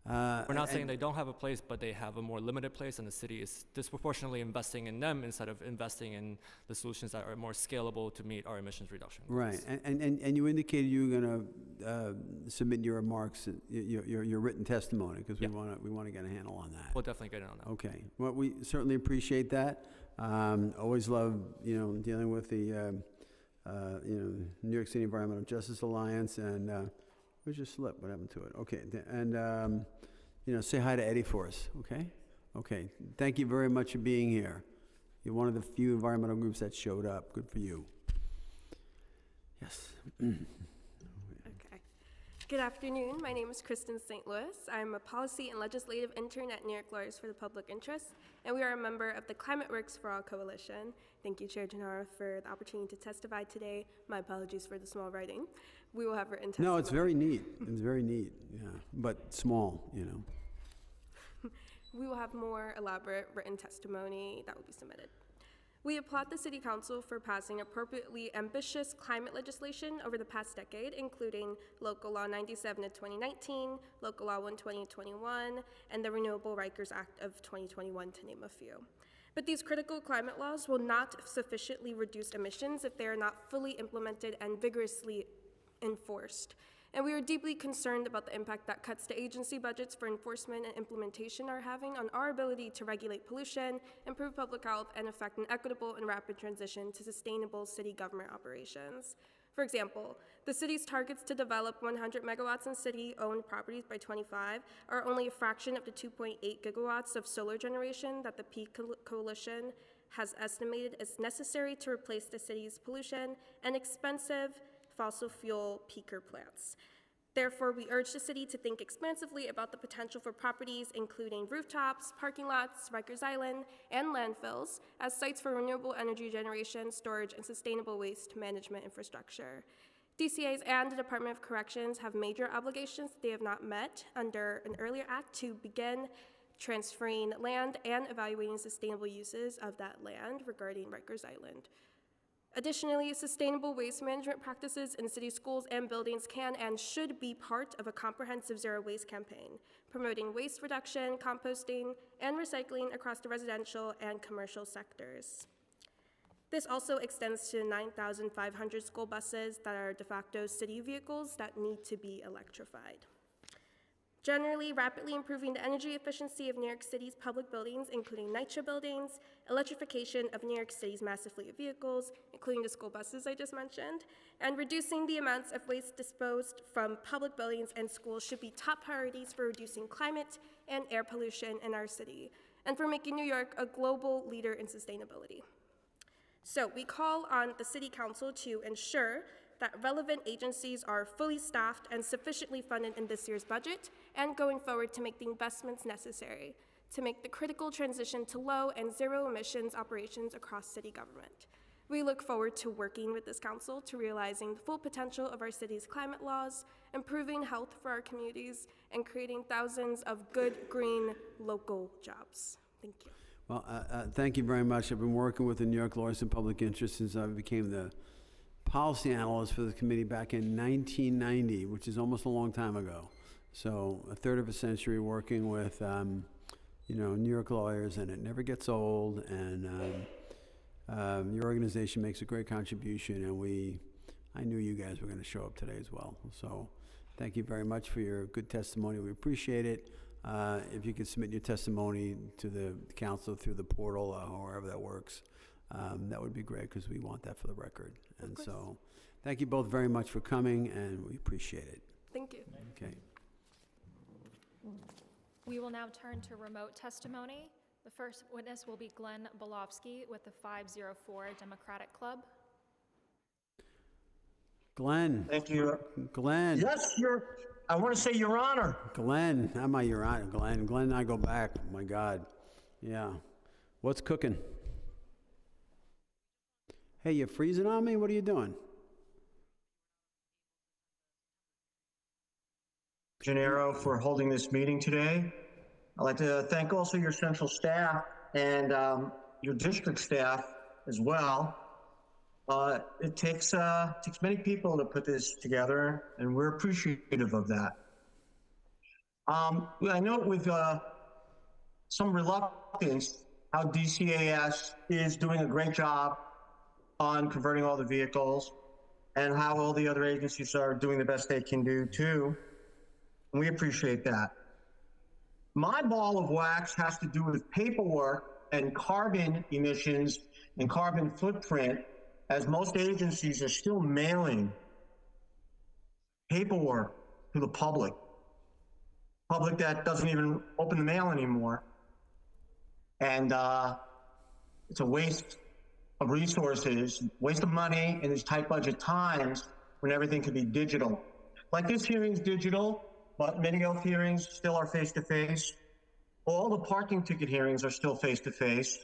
[SPEAKER 15] We're not saying they don't have a place, but they have a more limited place, and the city is disproportionately investing in them instead of investing in the solutions that are more scalable to meet our emissions reduction goals.
[SPEAKER 1] Right, and you indicated you were going to submit your remarks, your written testimony, because we want to get a handle on that.
[SPEAKER 15] We'll definitely get it on that.
[SPEAKER 1] Okay, well, we certainly appreciate that. Always love dealing with the New York City Environmental Justice Alliance, and where's your slip? What happened to it? Okay, and say hi to Eddie for us, okay? Okay, thank you very much for being here. You're one of the few environmental groups that showed up. Good for you. Yes.
[SPEAKER 16] Okay. Good afternoon. My name is Kristen St. Louis. I'm a policy and legislative intern at New York Lawyers for the Public Interest, and we are a member of the Climate Works for All Coalition. Thank you, Chair Gennaro, for the opportunity to testify today. My apologies for the small writing. We will have written testimony.
[SPEAKER 1] No, it's very neat. It's very neat, yeah, but small,
[SPEAKER 16] We will have more elaborate written testimony that will be submitted. We applaud the City Council for passing appropriately ambitious climate legislation over the past decade, including Local Law 97 of 2019, Local Law 120 of 2021, and the Renewable Rikers Act of 2021, to name a few. But these critical climate laws will not sufficiently reduce emissions if they are not fully implemented and vigorously enforced. And we are deeply concerned about the impact that cuts to agency budgets for enforcement and implementation are having on our ability to regulate pollution, improve public health, and effect an equitable and rapid transition to sustainable city government operations. For example, the city's targets to develop 100 megawatts in city-owned properties by 2025 are only a fraction of the 2.8 gigawatts of solar generation that the Peak Coalition has estimated is necessary to replace the city's pollution and expensive fossil fuel peaker plants. Therefore, we urge the city to think expansively about the potential for properties including rooftops, parking lots, Rikers Island, and landfills as sites for renewable energy generation, storage, and sustainable waste management infrastructure. DCAs and the Department of Corrections have major obligations that they have not met under an earlier act to begin transferring land and evaluating sustainable uses of that land regarding Rikers Island. Additionally, sustainable waste management practices in city schools and buildings can and should be part of a comprehensive zero waste campaign, promoting waste reduction, composting, and recycling across the residential and commercial sectors. This also extends to 9,500 school buses that are de facto city vehicles that need to be electrified. Generally, rapidly improving the energy efficiency of New York City's public buildings, including NYCHA buildings, electrification of New York City's massive fleet of vehicles, including the school buses I just mentioned, and reducing the amounts of waste disposed from public buildings and schools should be top priorities for reducing climate and air pollution in our city, and for making New York a global leader in sustainability. So we call on the City Council to ensure that relevant agencies are fully staffed and sufficiently funded in this year's budget, and going forward to make the investments necessary to make the critical transition to low and zero emissions operations across city government. We look forward to working with this council to realizing the full potential of our city's climate laws, improving health for our communities, and creating thousands of good, green, local jobs. Thank you.
[SPEAKER 1] Well, thank you very much. I've been working with the New York Lawyers in Public Interest since I became the policy analyst for the committee back in 1990, which is almost a long time ago. So a third of a century working with, New York lawyers, and it never gets old. And your organization makes a great contribution, and I knew you guys were going to show up today as well. So thank you very much for your good testimony. We appreciate it. If you could submit your testimony to the council through the portal, or however that works, that would be great, because we want that for the record. And so thank you both very much for coming, and we appreciate it.
[SPEAKER 16] Thank you.
[SPEAKER 1] Okay.
[SPEAKER 3] We will now turn to remote testimony. The first witness will be Glenn Bolofsky with the 504 Democratic Club.
[SPEAKER 1] Glenn.
[SPEAKER 17] Thank you.
[SPEAKER 1] Glenn.
[SPEAKER 17] Yes, I want to say Your Honor.
[SPEAKER 1] Glenn, am I Your Honor? Glenn and I go back. Oh my God. Yeah. What's cooking? Hey, you freezing on me? What are you doing?
[SPEAKER 17] Gennaro, for holding this meeting today. I'd like to thank also your central staff and your district staff as well. It takes many people to put this together, and we're appreciative of that. I note with some reluctance how DCAS is doing a great job on converting all the vehicles, and how all the other agencies are doing the best they can do too. And we appreciate that. My ball of wax has to do with paperwork and carbon emissions and carbon footprint, as most agencies are still mailing paperwork to the public that doesn't even open the mail anymore. And it's a waste of resources, waste of money in these tight budget times when everything could be digital. Like this hearing's digital, but many health hearings still are face-to-face. All the parking ticket hearings are still face-to-face.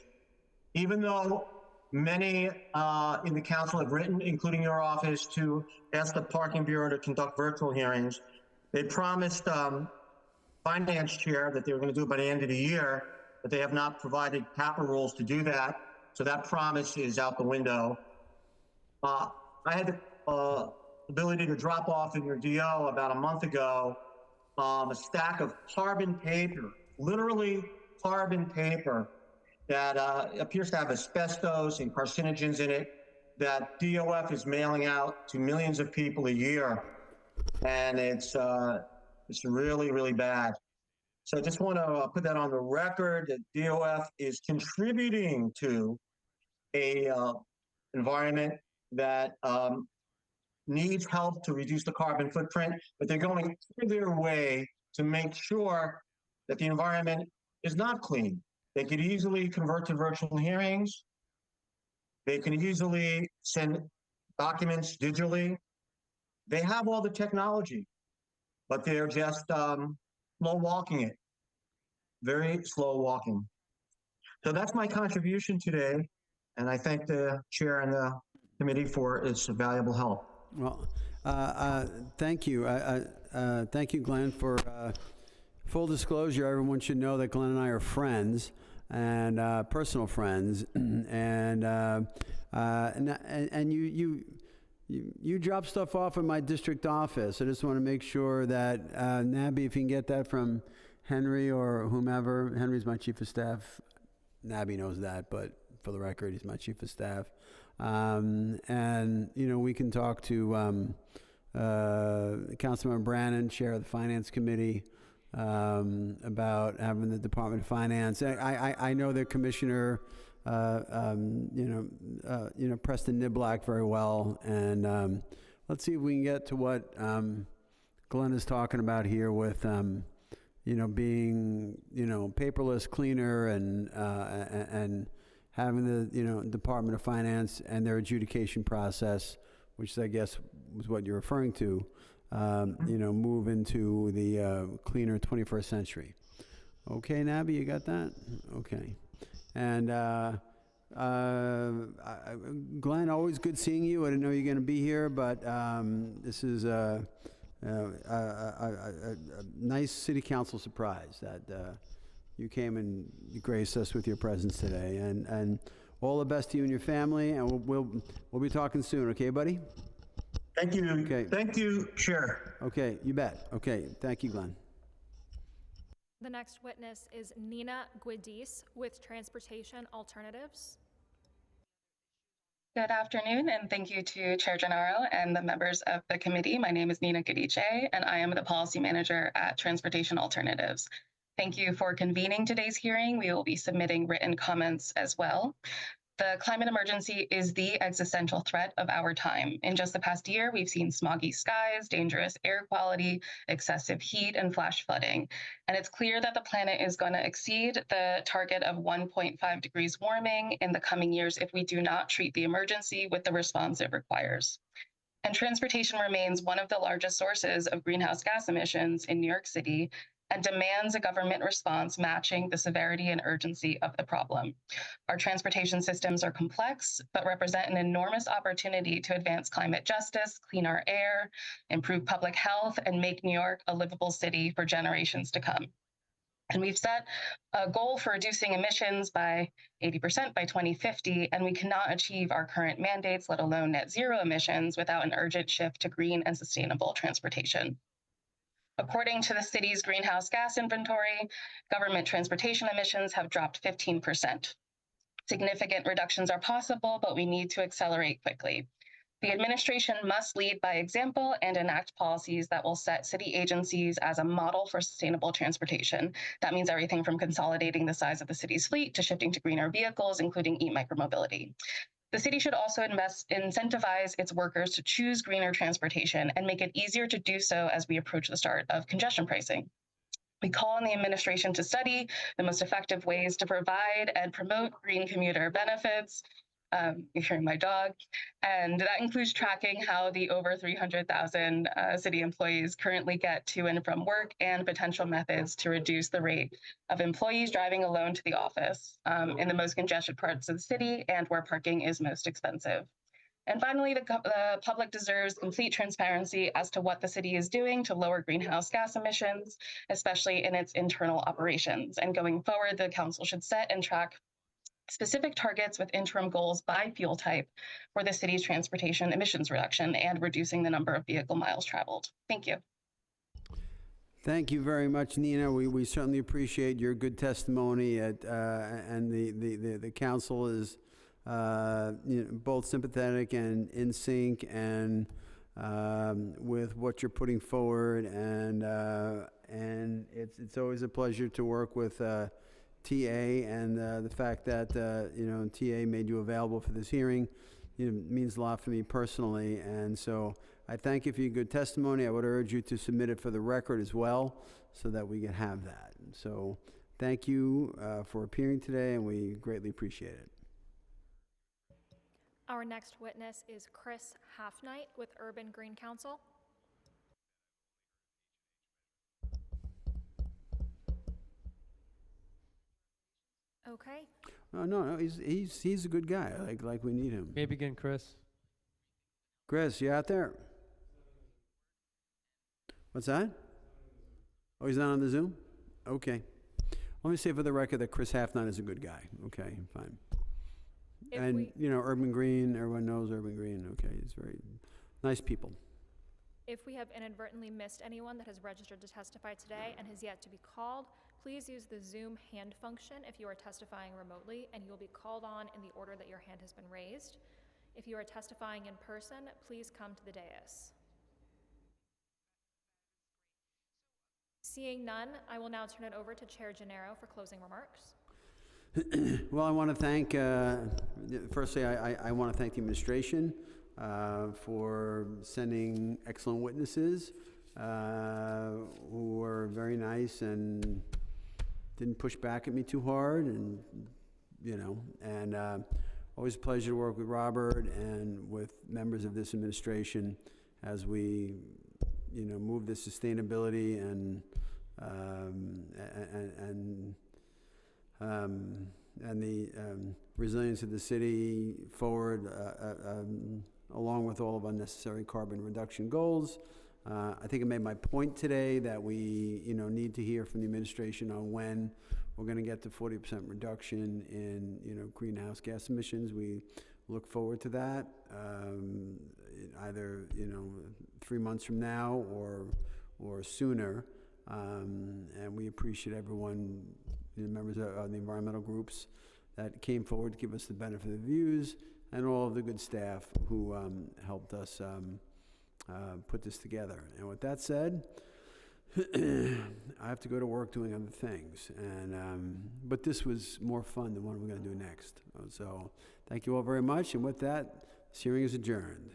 [SPEAKER 17] Even though many in the council have written, including your office, to ask the Parking Bureau to conduct virtual hearings. They promised finance chair that they were going to do it by the end of the year, but they have not provided capital rules to do that. So that promise is out the window. I had the ability to drop off in your DO about a month ago a stack of carbon paper, literally carbon paper, that appears to have asbestos and carcinogens in it, that DOF is mailing out to millions of people a year. And it's really, really bad. So I just want to put that on the record, that DOF is contributing to a environment that needs help to reduce the carbon footprint, but they're going out of their way to make sure that the environment is not clean. They could easily convert to virtual hearings. They can easily send documents digitally. They have all the technology, but they're just slow walking it, very slow walking. So that's my contribution today, and I thank the chair and the committee for its valuable help.
[SPEAKER 1] Well, thank you. Thank you, Glenn, for full disclosure. Everyone should know that Glenn and I are friends, and personal friends. And And you drop stuff off in my district office. I just want to make sure that, Nabby, if you can get that from Henry or whomever. Henry's my chief of staff. Nabby knows that, but for the record, he's my chief of staff. And, we can talk to Councilmember Brannan, chair of the Finance Committee, about having the Department of Finance. I know the Commissioner, Preston Niblack very well, and let's see if we can get to what Glenn is talking about here with, being, paperless, cleaner, and having the, Department of Finance and their adjudication process, which I guess was what you're referring to, move into the cleaner 21st century. Okay, Nabby, you got that? Okay. And Glenn, always good seeing you. I didn't know you were going to be here, but this is a nice city council surprise that you came and you graced us with your presence today. And all the best to you and your family, and we'll be talking soon, okay, buddy?
[SPEAKER 17] Thank you.
[SPEAKER 1] Okay.
[SPEAKER 17] Thank you, Chair.
[SPEAKER 1] Okay, you bet. Okay, thank you, Glenn.
[SPEAKER 3] The next witness is Nina Guidis with Transportation Alternatives.
[SPEAKER 18] Good afternoon, and thank you to Chair Gennaro and the members of the committee. My name is Nina Guidice, and I am the policy manager at Transportation Alternatives. Thank you for convening today's hearing. We will be submitting written comments as well. The climate emergency is the existential threat of our time. In just the past year, we've seen smoggy skies, dangerous air quality, excessive heat, and flash flooding. And it's clear that the planet is going to exceed the target of 1.5 degrees warming in the coming years if we do not treat the emergency with the response it requires. And transportation remains one of the largest sources of greenhouse gas emissions in New York City, and demands a government response matching the severity and urgency of the problem. Our transportation systems are complex, but represent an enormous opportunity to advance climate justice, clean our air, improve public health, and make New York a livable city for generations to come. And we've set a goal for reducing emissions by 80% by 2050, and we cannot achieve our current mandates, let alone net zero emissions, without an urgent shift to green and sustainable transportation. According to the city's greenhouse gas inventory, government transportation emissions have dropped 15%. Significant reductions are possible, but we need to accelerate quickly. The administration must lead by example and enact policies that will set city agencies as a model for sustainable transportation. That means everything from consolidating the size of the city's fleet to shifting to greener vehicles, including e-micromobility. The city should also incentivize its workers to choose greener transportation and make it easier to do so as we approach the start of congestion pricing. We call on the administration to study the most effective ways to provide and promote green commuter benefits. You're hearing my dog. And that includes tracking how the over 300,000 city employees currently get to and from work, and potential methods to reduce the rate of employees driving alone to the office in the most congested parts of the city and where parking is most expensive. And finally, the public deserves complete transparency as to what the city is doing to lower greenhouse gas emissions, especially in its internal operations. And going forward, the council should set and track specific targets with interim goals by fuel type for the city's transportation emissions reduction and reducing the number of vehicle miles traveled. Thank you.
[SPEAKER 1] Thank you very much, Nina. We certainly appreciate your good testimony, and the council is both sympathetic and in sync and with what you're putting forward, and it's always a pleasure to work with TA, and the fact that TA made you available for this hearing means a lot for me personally. And so I thank you for your good testimony. I would urge you to submit it for the record as well, so that we can have that. So thank you for appearing today, and we greatly appreciate it.
[SPEAKER 3] Our next witness is Chris Halfnight with Urban Green Council. Okay.
[SPEAKER 1] No, he's a good guy. Like we need him.
[SPEAKER 2] May begin, Chris.
[SPEAKER 1] Chris, you out there? What's that? Oh, he's not on the Zoom? Okay. Let me say for the record that Chris Halfnight is a good guy. Okay, fine.
[SPEAKER 3] If
[SPEAKER 1] And,
[SPEAKER 3] we-
[SPEAKER 1] you know, Urban Green, everyone knows Urban Green, okay, it's very nice people.
[SPEAKER 3] If we have inadvertently missed anyone that has registered to testify today and has yet to be called, please use the Zoom hand function if you are testifying remotely, and you will be called on in the order that your hand has been raised. If you are testifying in person, please come to the dais. Seeing none, I will now turn it over to Chair Gennaro for closing remarks.
[SPEAKER 1] Well, I want to thank, firstly, I want to thank the administration for sending excellent witnesses who were very nice and didn't push back at me too hard, and, you know, and always a pleasure to work with Robert and with members of this administration as we, you know, move the sustainability and the resilience of the city forward, along with all of our necessary carbon reduction goals. I think I made my point today that we, you know, need to hear from the administration on when we're going to get to 40% reduction in, you know, greenhouse gas emissions. We look forward to that, either, you know, 3 months from now or sooner. And we appreciate everyone, you know, members of the environmental groups that came forward to give us the benefit of the views, and all of the good staff who helped us put this together. And with that said, I have to go to work doing other things, and but this was more fun than what we're going to do next. So thank you all very much, and with that, this hearing is adjourned.